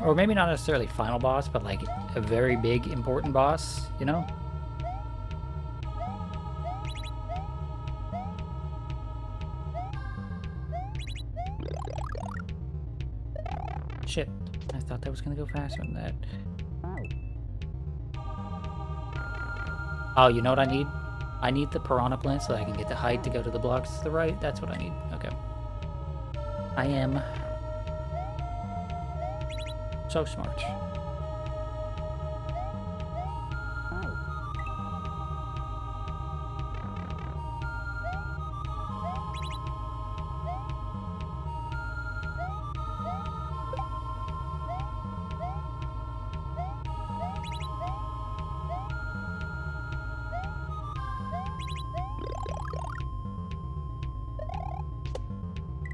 Or maybe not necessarily final boss, but like a very big, important boss, you know? Shit, I thought that was gonna go faster than that. Oh, you know what I need? I need the piranha plant so that I can get the height to go to the blocks to the right. That's what I need. Okay. I am so smart.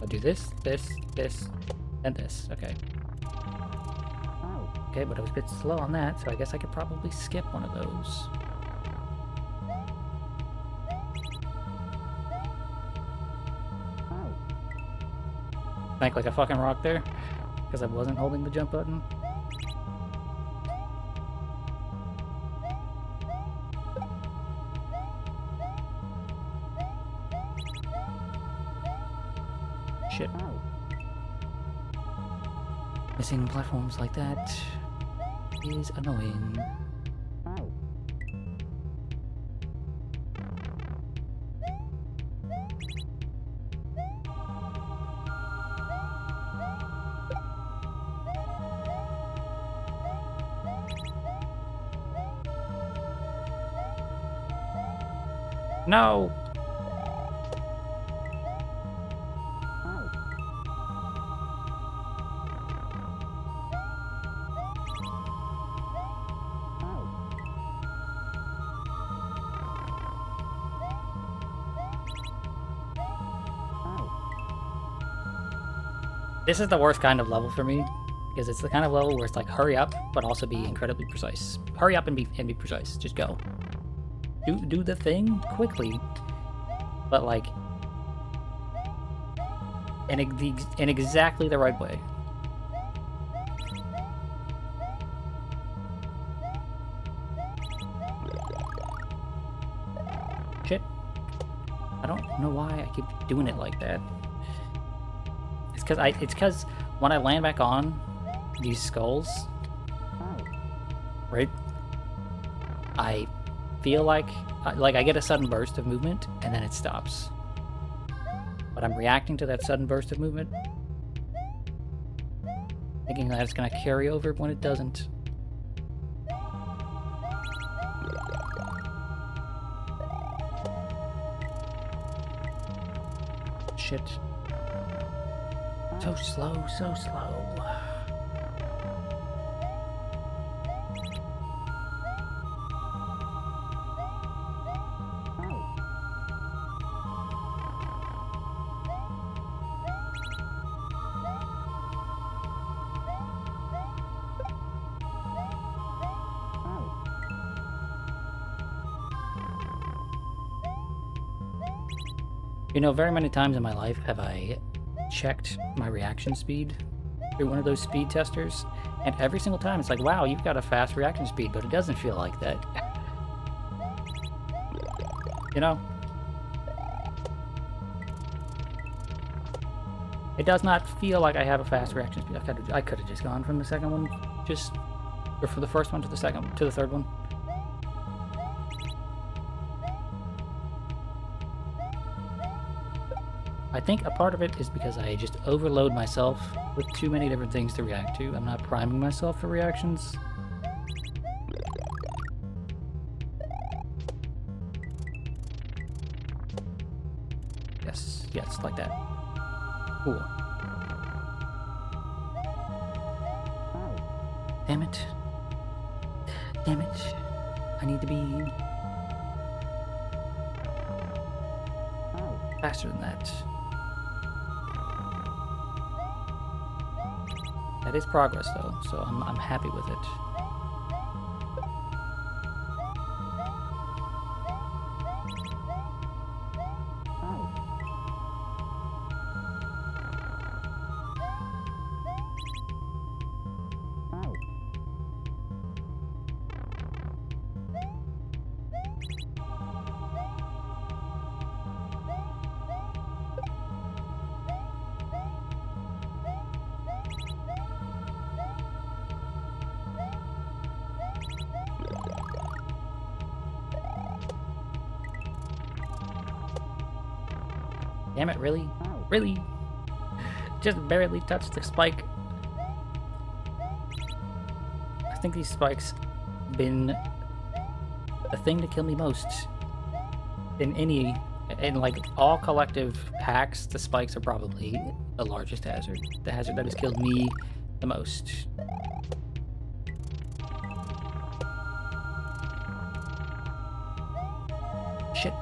I'll do this, this, this, and this. Okay. Okay, but I was a bit slow on that, so I guess I could probably skip one of those. Sank like a fucking rock there. Because I wasn't holding the jump button. Shit. Missing platforms like that is annoying. No! This is the worst kind of level for me, because it's the kind of level where it's like hurry up, but also be incredibly precise. Hurry up and be precise. Just go. Do the thing quickly, but like in exactly the right way. Shit. I don't know why I keep doing it like that. It's because when I land back on these skulls, right, I feel like I get a sudden burst of movement and then it stops. But I'm reacting to that sudden burst of movement, thinking that it's gonna carry over when it doesn't. Shit. So slow, so slow. You know, very many times in my life have I checked my reaction speed through one of those speed testers, and every single time it's like, wow, you've got a fast reaction speed, but it doesn't feel like that. You know? It does not feel like I have a fast reaction speed. I could have just gone from the second one, or from the first one to the third one. I think a part of it is because I just overload myself with too many different things to react to. I'm not priming myself for reactions. Yes, like that. Cool. Damn it. Damn it. I need to be faster than that. That is progress, though, so I'm happy with it. Damn it, really? Really? Just barely touched the spike. I think these spikes have been the thing to kill me most. In like all collective hacks, the spikes are probably the largest hazard. The hazard that has killed me the most. Shit.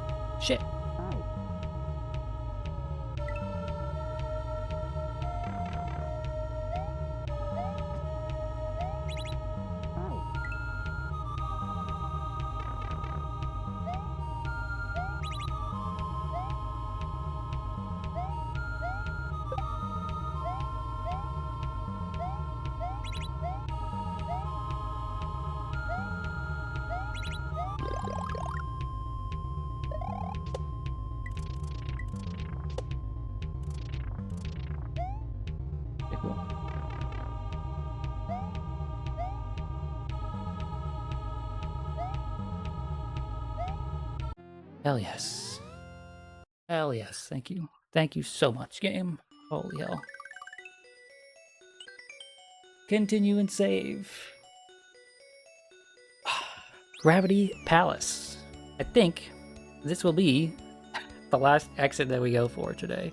Hell yes. Hell yes. Thank you. Thank you so much, game. Holy hell. Continue and save. Gravity Palace. I think this will be the last exit that we go for today.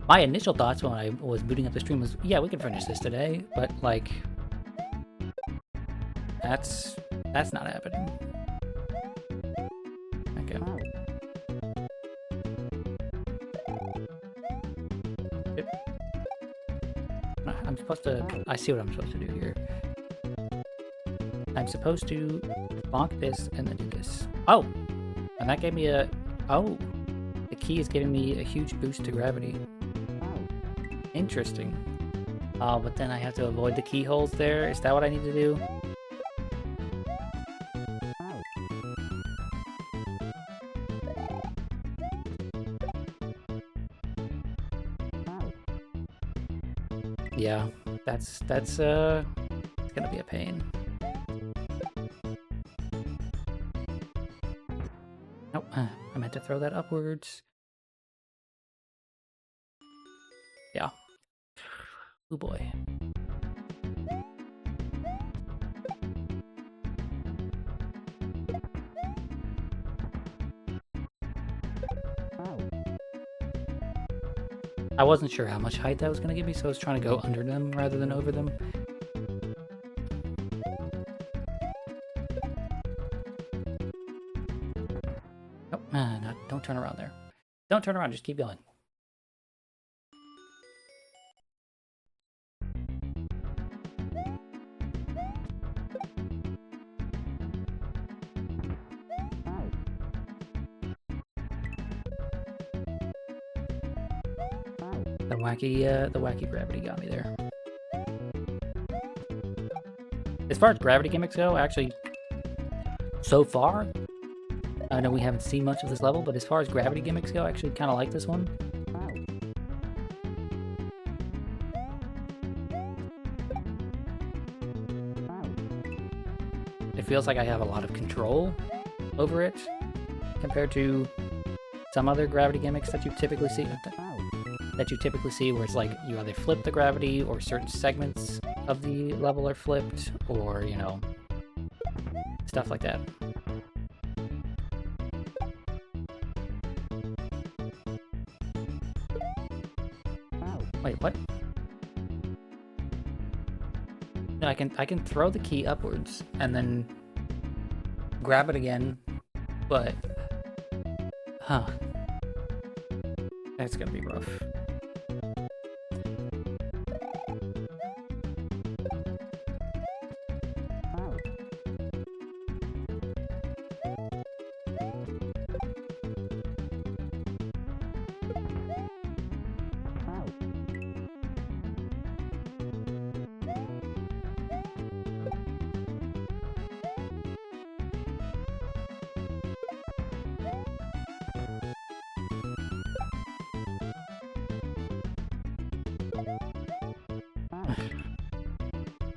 My initial thoughts when I was booting up the stream was, yeah, we can finish this today, but like, that's not happening. Okay. Yep. I'm supposed to, I see what I'm supposed to do here. I'm supposed to bonk this and then do this. Oh, and that gave me a, oh, the key is giving me a huge boost to gravity. Interesting. Oh, but then I have to avoid the keyholes there. Is that what I need to do? Yeah, that's it's gonna be a pain. Nope, I meant to throw that upwards. Yeah. Oh boy. I wasn't sure how much height that was gonna give me, so I was trying to go under them rather than over them. Nope, no, don't turn around there. Don't turn around, just keep going. The wacky gravity got me there. As far as gravity gimmicks go, actually, so far, I know we haven't seen much of this level, but as far as gravity gimmicks go, I actually kind of like this one. It feels like I have a lot of control over it compared to some other gravity gimmicks that you typically see. Where it's like you either flip the gravity or certain segments of the level are flipped, or, you know, stuff like that. Wait, what? No, I can throw the key upwards and then grab it again, but that's gonna be rough.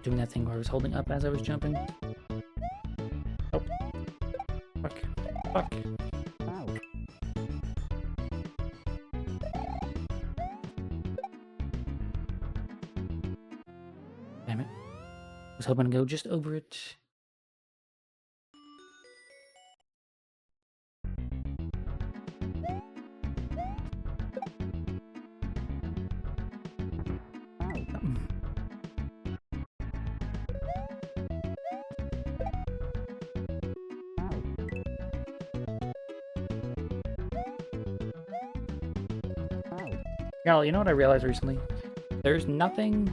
Doing that thing where I was holding up as I was jumping. Oh. Fuck. Fuck. Damn it. I was hoping to go just over it. Carol, you know what I realized recently? There's nothing...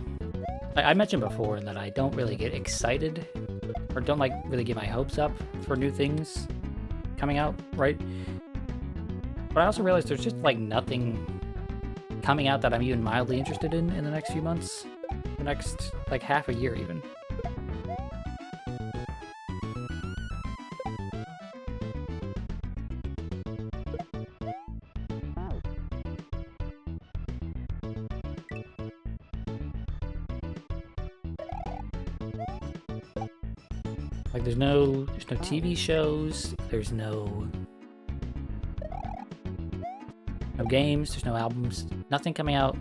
I mentioned before that I don't really get excited, or don't like really get my hopes up for new things coming out, right? But I also realized there's just like nothing coming out that I'm even mildly interested in the next few months. The next, like, half a year even. Like, there's no TV shows, there's no games, there's no albums, nothing coming out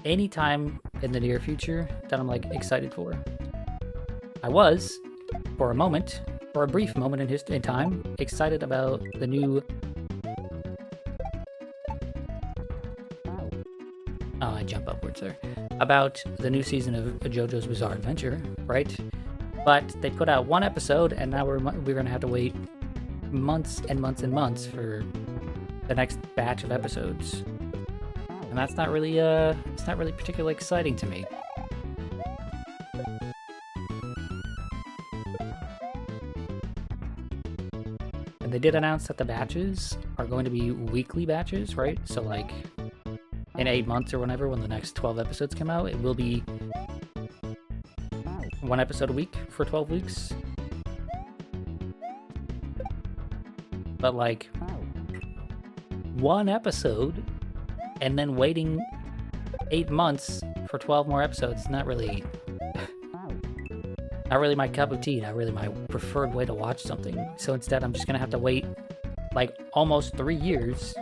anytime in the near future that I'm like excited for. I was, for a brief moment in time, excited about the new. Oh, I jump upwards there. About the new season of JoJo's Bizarre Adventure, right? But they put out one episode, and now we're gonna have to wait months and months and months for the next batch of episodes, and that's not really it's not really particularly exciting to me. And they did announce that the batches are going to be weekly batches, right? So like in 8 months or whenever, when the next 12 episodes come out, it will be one episode a week for 12 weeks. But like one episode and then waiting 8 months for 12 more episodes, not really my cup of tea, not really my preferred way to watch something. So instead, I'm just gonna have to wait like almost 3 years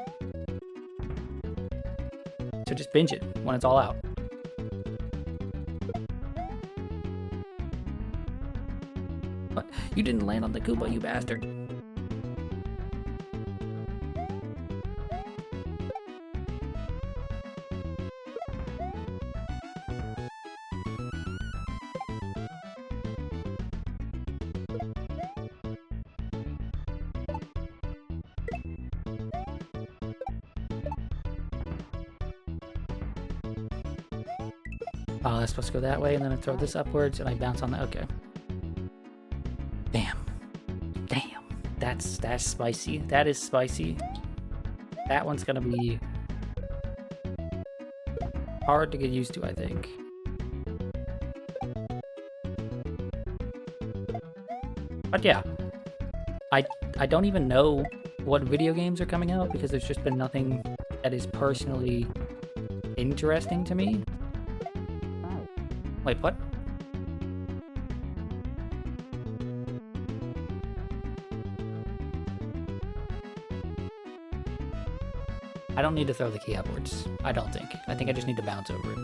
to just binge it when it's all out. What? You didn't land on the Koopa, you bastard. Oh, that's supposed to go that way, and then I throw this upwards, and I bounce on that. Okay. Damn. That's spicy. That is spicy. That one's gonna be hard to get used to, I think. But yeah, I don't even know what video games are coming out because there's just been nothing that is personally interesting to me. Wait, what? I don't need to throw the key upwards. I don't think. I think I just need to bounce over it.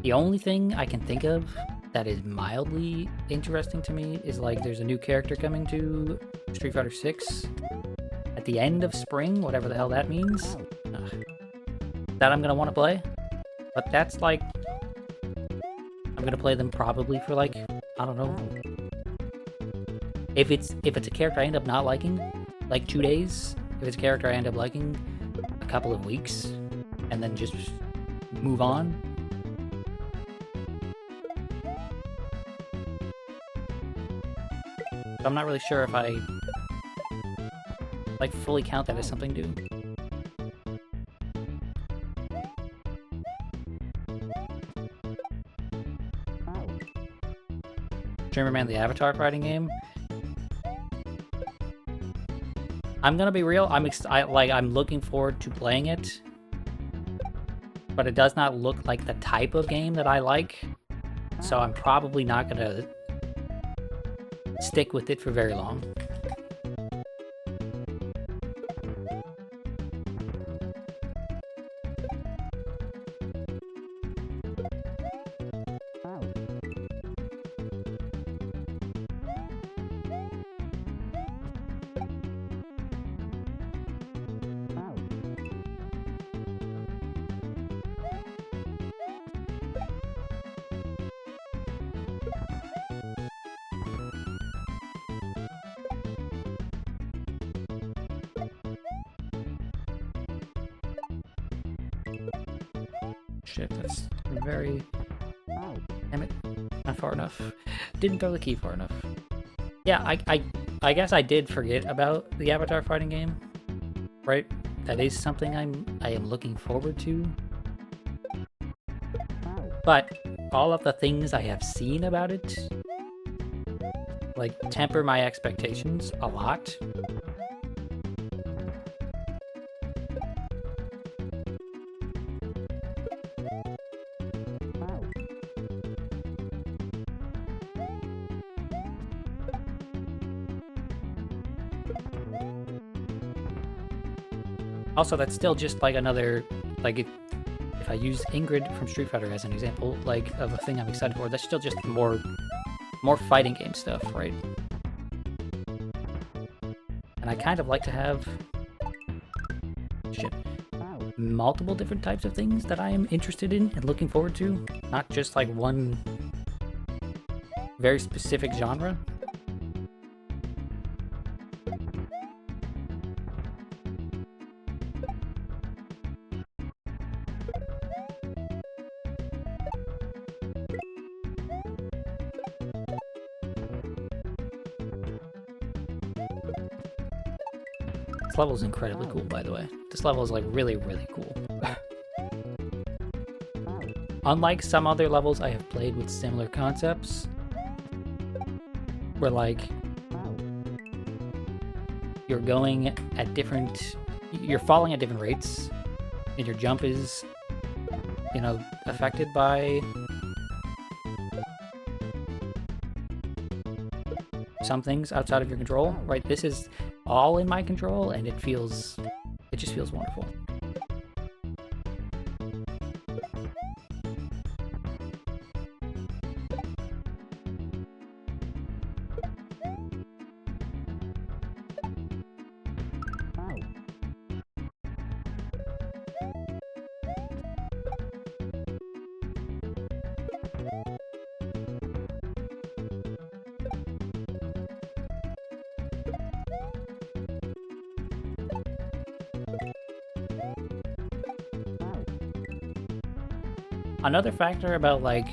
The only thing I can think of that is mildly interesting to me is like there's a new character coming to Street Fighter 6 at the end of spring, whatever the hell that means. That I'm gonna want to play, but that's like I'm gonna play them probably for like, I don't know, if it's a character I end up not liking, like 2 days. If it's a character I end up liking, a couple of weeks, and then just move on. I'm not really sure if I like fully count that as something new. Dreamerman, the Avatar fighting game. I'm gonna be real. I'm looking forward to playing it, but it does not look like the type of game that I like. So I'm probably not gonna stick with it for very long. Shit, that's very... Damn it. Not far enough. Didn't throw the key far enough. Yeah, I guess I did forget about the Avatar fighting game. Right? That is something I am looking forward to. But all of the things I have seen about it, like, temper my expectations a lot. Also, that's still just like another, like, if I use Ingrid from Street Fighter as an example, like, of a thing I'm excited for, that's still just more fighting game stuff, right? And I kind of like to have multiple different types of things that I am interested in and looking forward to, not just like one very specific genre. This level is incredibly cool, by the way. This level is like really, really cool. Unlike some other levels I have played with similar concepts, where like you're going at different, you're falling at different rates, and your jump is, you know, affected by some things outside of your control, right? This is all in my control, and it just feels wonderful. Another factor about, like,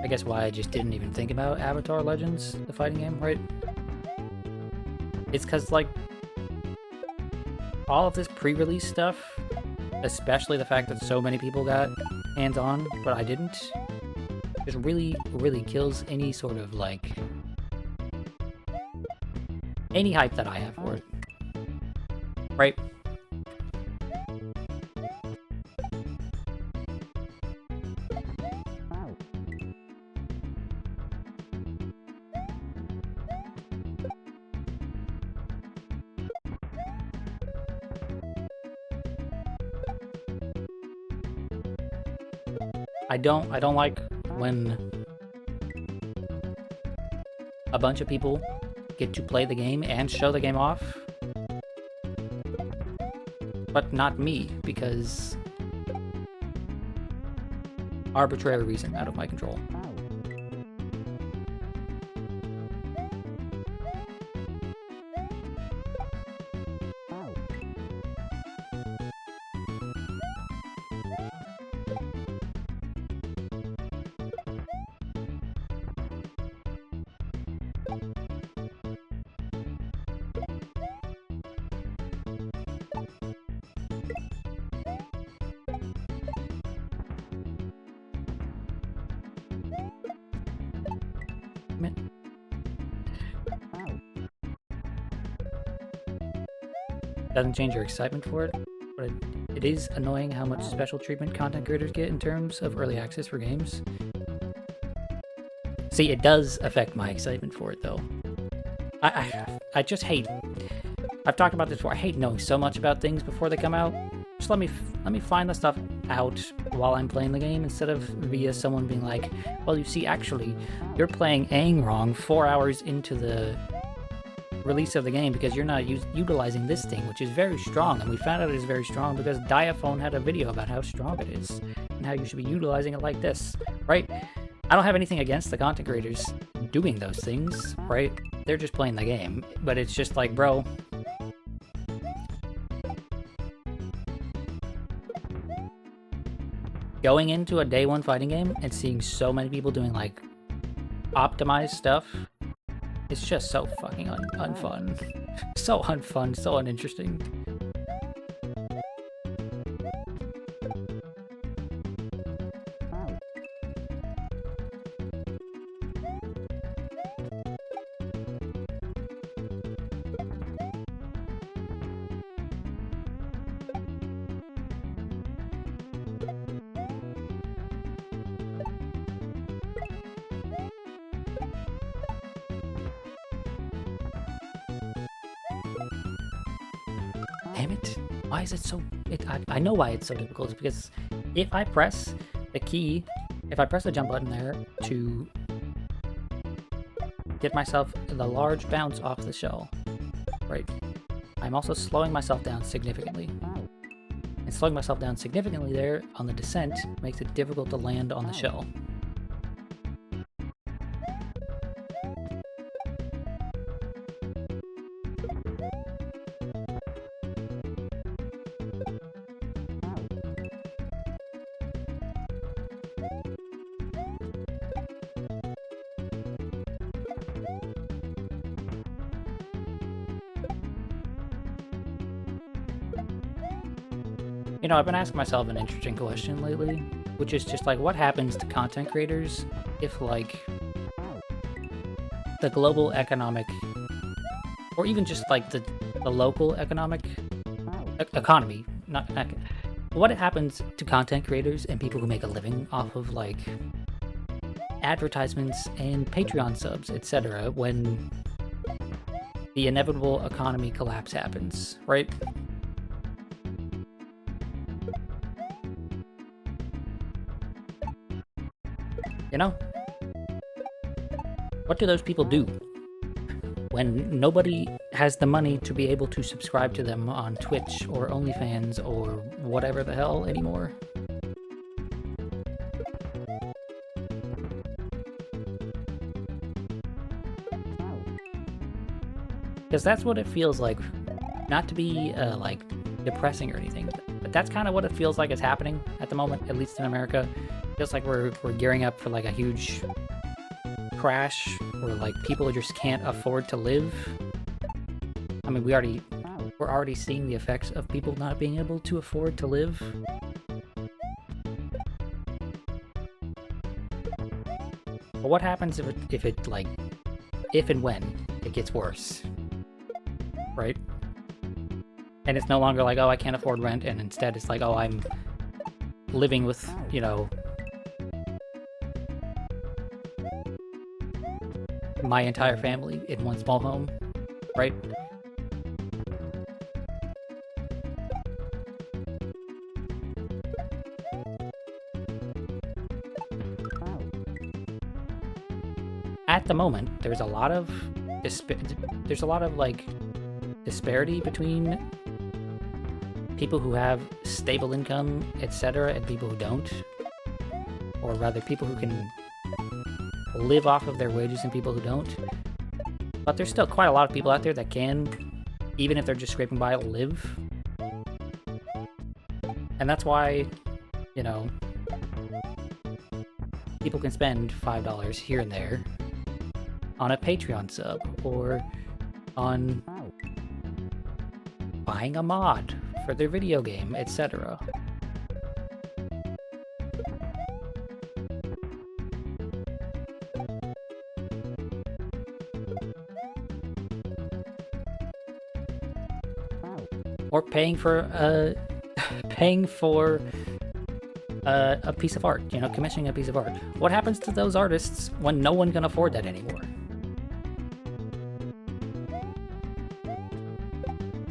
I guess why I just didn't even think about Avatar Legends, the fighting game, right? It's because, like, all of this pre-release stuff, especially the fact that so many people got hands-on, but I didn't, just really, really kills any sort of, like, any hype that I have for it. Right? I don't like when a bunch of people get to play the game and show the game off, but not me, because arbitrary reason out of my control. Doesn't change your excitement for it, but it is annoying how much special treatment content creators get in terms of early access for games. See, it does affect my excitement for it, though. I just hate... I've talked about this before. I hate knowing so much about things before they come out. Just let me find the stuff out while I'm playing the game, instead of via someone being like, well, you see, actually, you're playing Aang wrong 4 hours into the release of the game because you're not utilizing this thing, which is very strong, and we found out it is very strong because Diaphone had a video about how strong it is and how you should be utilizing it like this, right? I don't have anything against the content creators doing those things, right? They're just playing the game, but it's just like, bro, going into a day one fighting game and seeing so many people doing like optimized stuff, it's just so fucking unfun. So unfun, so uninteresting. Damn it. Why is it so... I know why it's so difficult. It's because if I press the key, if I press the jump button there to get myself the large bounce off the shell, right, I'm also slowing myself down significantly. And slowing myself down significantly there on the descent makes it difficult to land on the shell. You know, I've been asking myself an interesting question lately, which is just like, what happens to content creators if, like, the global economic, or even just like the local economic economy, what happens to content creators and people who make a living off of like advertisements and Patreon subs, etc., when the inevitable economy collapse happens, right? You know? What do those people do when nobody has the money to be able to subscribe to them on Twitch or OnlyFans or whatever the hell anymore? Because that's what it feels like. Not to be like depressing or anything, but that's kind of what it feels like is happening at the moment, at least in America. Feels like we're gearing up for like a huge crash where like people just can't afford to live. I mean, we're already seeing the effects of people not being able to afford to live. But what happens if and when it gets worse, right? And it's no longer like, oh, I can't afford rent, and instead it's like, oh, I'm living with, you know, my entire family in one small home, right? At the moment, there's a lot of like disparity between people who have stable income, etc., and people who don't, or rather people who can live off of their wages and people who don't. But there's still quite a lot of people out there that can, even if they're just scraping by, live. And that's why, you know, people can spend $5 here and there on a Patreon sub, or on buying a mod for their video game, etc. Or paying for a piece of art, you know, commissioning a piece of art. What happens to those artists when no one can afford that anymore?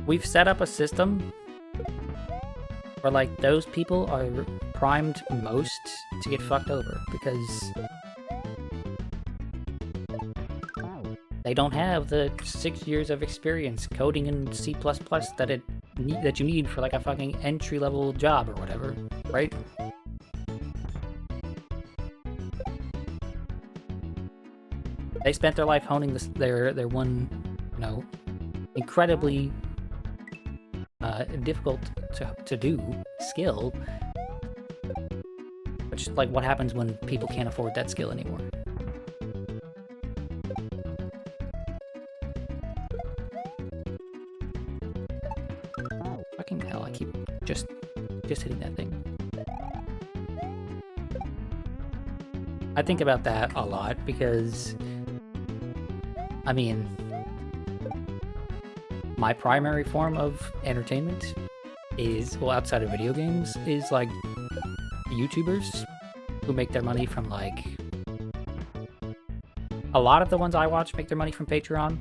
We've set up a system where, like, those people are primed most to get fucked over because they don't have the 6 years of experience coding in C++ that you need for like a fucking entry-level job or whatever, right? They spent their life honing their one, you know, incredibly difficult to do skill. But just like, what happens when people can't afford that skill anymore? Fucking hell, I keep just hitting that thing. I think about that a lot because, I mean, my primary form of entertainment is, well, outside of video games, is like YouTubers who make their money from like, a lot of the ones I watch make their money from Patreon.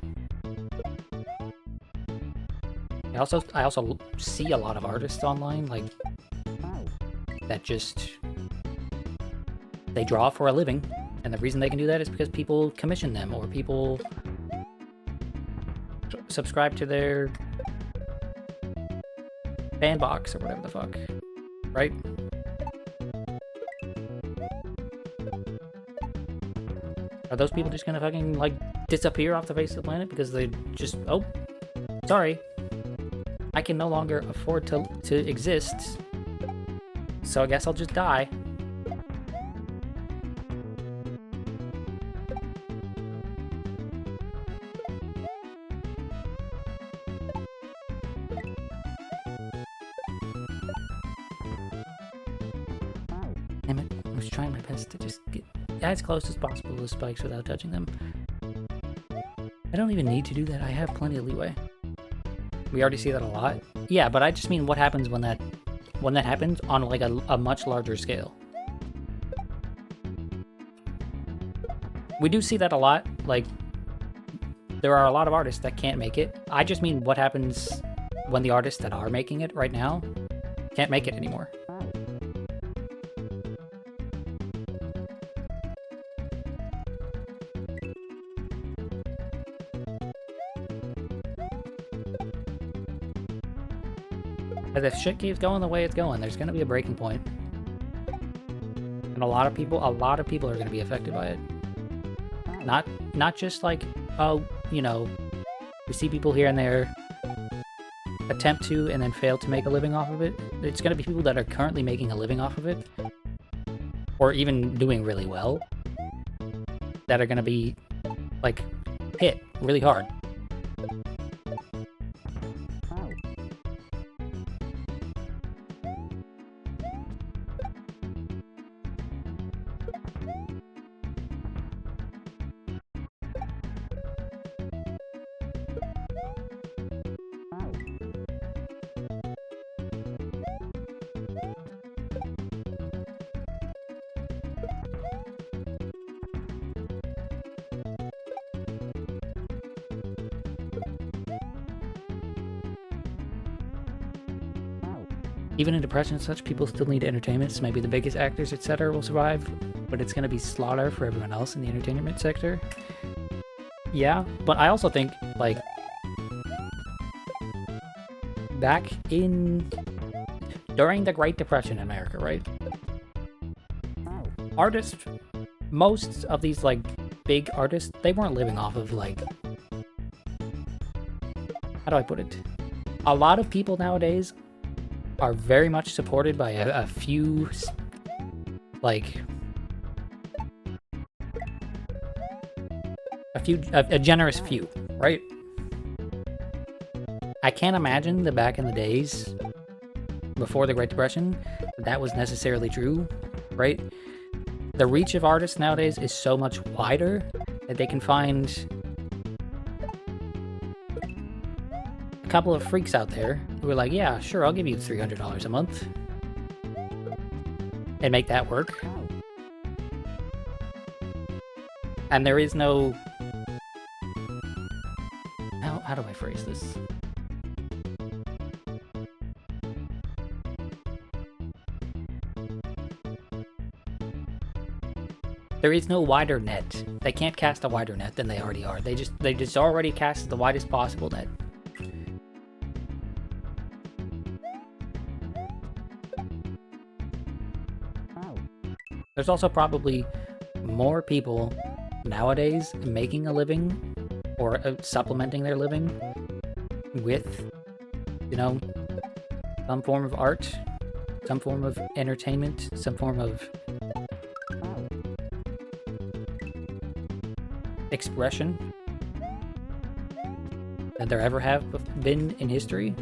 I also see a lot of artists online, like, that just, they draw for a living, and the reason they can do that is because people commission them, or people subscribe to their fan box, or whatever the fuck, right? Are those people just gonna fucking, like, disappear off the face of the planet because they just, oh, sorry, I can no longer afford to exist, so I guess I'll just die. Damn it, I was trying my best to just get as close as possible to the spikes without touching them. I don't even need to do that, I have plenty of leeway. We already see that a lot. Yeah, but I just mean what happens when that happens on, like, a much larger scale. We do see that a lot, like, there are a lot of artists that can't make it. I just mean what happens when the artists that are making it right now can't make it anymore. Because if shit keeps going the way it's going, there's going to be a breaking point. And a lot of people are going to be affected by it. Not just like, oh, you know, we see people here and there attempt to and then fail to make a living off of it. It's going to be people that are currently making a living off of it, or even doing really well, that are going to be, like, hit really hard. Even in depression and such, people still need entertainment, so maybe the biggest actors, etc. will survive, but it's going to be slaughter for everyone else in the entertainment sector. Yeah, but I also think, like, back during the Great Depression in America, right? Artists, most of these, like, big artists, they weren't living off of, like, how do I put it? A lot of people nowadays are very much supported by a few, like, a generous few, right? I can't imagine that back in the days before the Great Depression that was necessarily true, right? The reach of artists nowadays is so much wider that they can find a couple of freaks out there who are like, yeah, sure, I'll give you $300 a month and make that work. And there is no... How do I phrase this? There is no wider net. They can't cast a wider net than they already are. They just already cast the widest possible net. There's also probably more people nowadays making a living or supplementing their living with, you know, some form of art, some form of entertainment, some form of expression than there ever have been in history.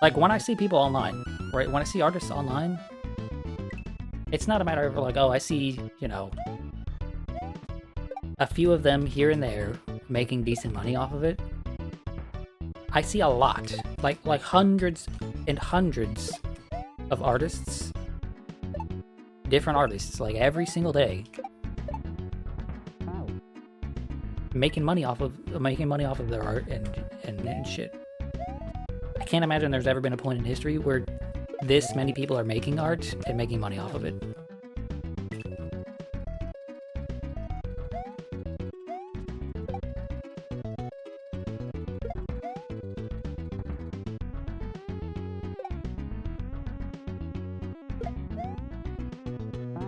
Like, when I see people online, right, when I see artists online, it's not a matter of like, oh, I see, you know, a few of them here and there making decent money off of it. I see a lot, like hundreds and hundreds of artists, different artists, like every single day, making money off of their art and shit. I can't imagine there's ever been a point in history where this many people are making art and making money off of it.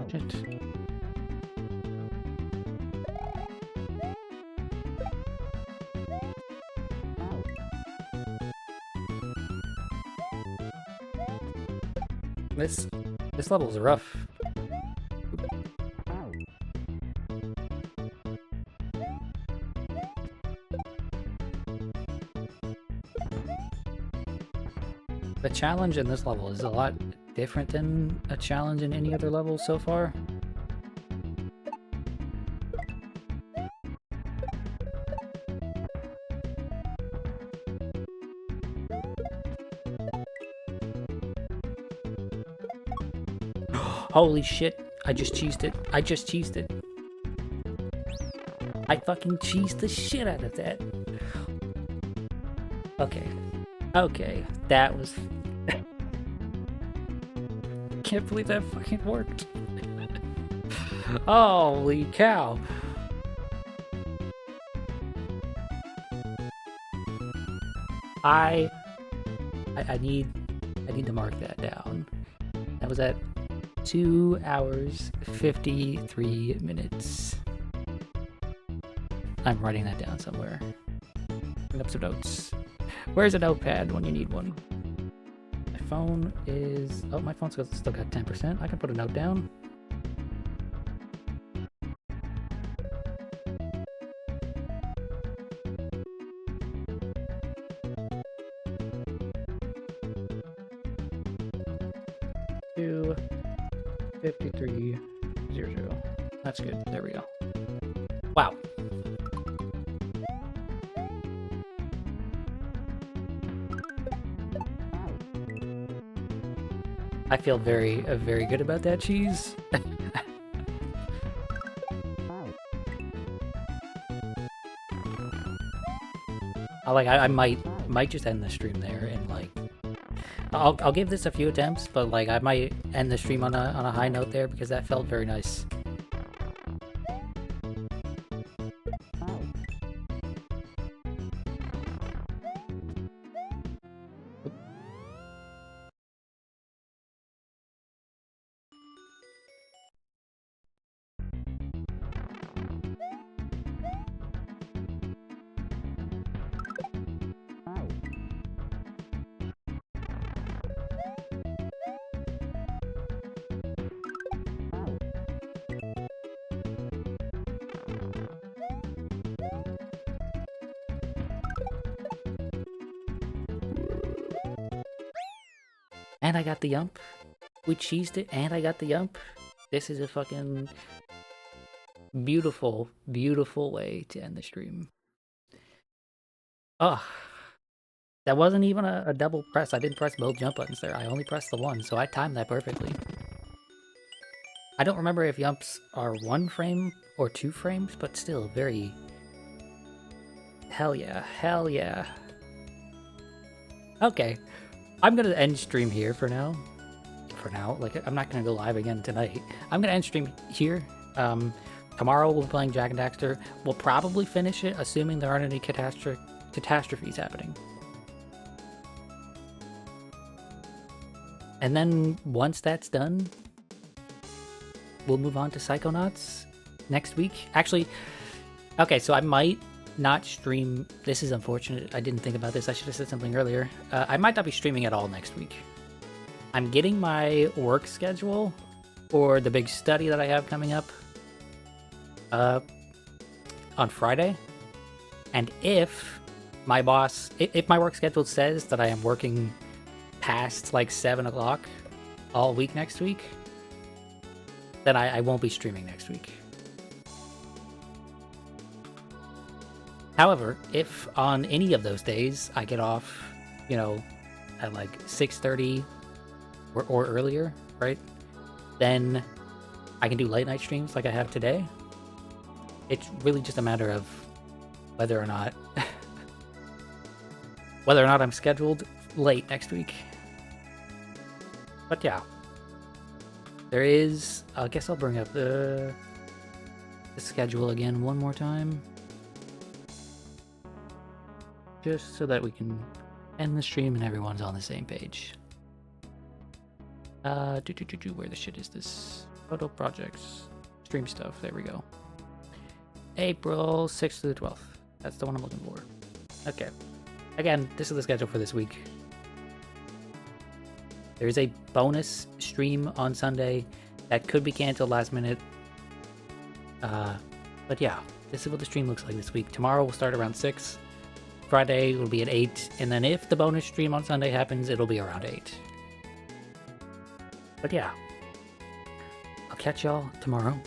Shit. This level's rough. The challenge in this level is a lot different than a challenge in any other level so far. Holy shit, I just cheesed it. I just cheesed it. I fucking cheesed the shit out of that. Okay. Okay, that was... Can't believe that fucking worked. Holy cow. I need to mark that down. That was at 2 hours, 53 minutes. I'm writing that down somewhere. Bring up some notes. Where's a notepad when you need one? My phone is... Oh, my phone's still got 10%. I can put a note down. Two 5300. That's good. There we go. Wow. I feel very good about that cheese. I might just end the stream there and like I'll give this a few attempts, but like I might end the stream on a high note there because that felt very nice. And I got the yump. We cheesed it and I got the yump. This is a fucking beautiful, beautiful way to end the stream. Oh, that wasn't even a double press. I didn't press both jump buttons there. I only pressed the one, so I timed that perfectly. I don't remember if yumps are 1 frame or 2 frames, but still very... Hell yeah, hell yeah. Okay. I'm gonna end stream here for now. Like, I'm not gonna go live again tonight. I'm gonna end stream here. Tomorrow we'll be playing Jak and Daxter. We'll probably finish it, assuming there aren't any catastrophes happening. And then once that's done, we'll move on to Psychonauts next week. Actually, okay, so I might not stream. This is unfortunate. I didn't think about this. I should have said something earlier. I might not be streaming at all next week. I'm getting my work schedule for the big study that I have coming up on Friday. And if my work schedule says that I am working past like 7 o'clock all week next week, then I won't be streaming next week. However, if on any of those days I get off, you know, at like 6:30 or earlier, right? Then I can do late night streams like I have today. It's really just a matter of whether or not whether or not I'm scheduled late next week. But yeah, there is. I guess I'll bring up the schedule again one more time, just so that we can end the stream and everyone's on the same page. Where the shit is this? Photo projects, stream stuff. There we go. April 6th to the 12th. That's the one I'm looking for. Okay. Again, this is the schedule for this week. There is a bonus stream on Sunday that could be canceled last minute. But yeah, this is what the stream looks like this week. Tomorrow will start around 6. Friday will be at 8. And then if the bonus stream on Sunday happens, it'll be around 8. But yeah, I'll catch y'all tomorrow.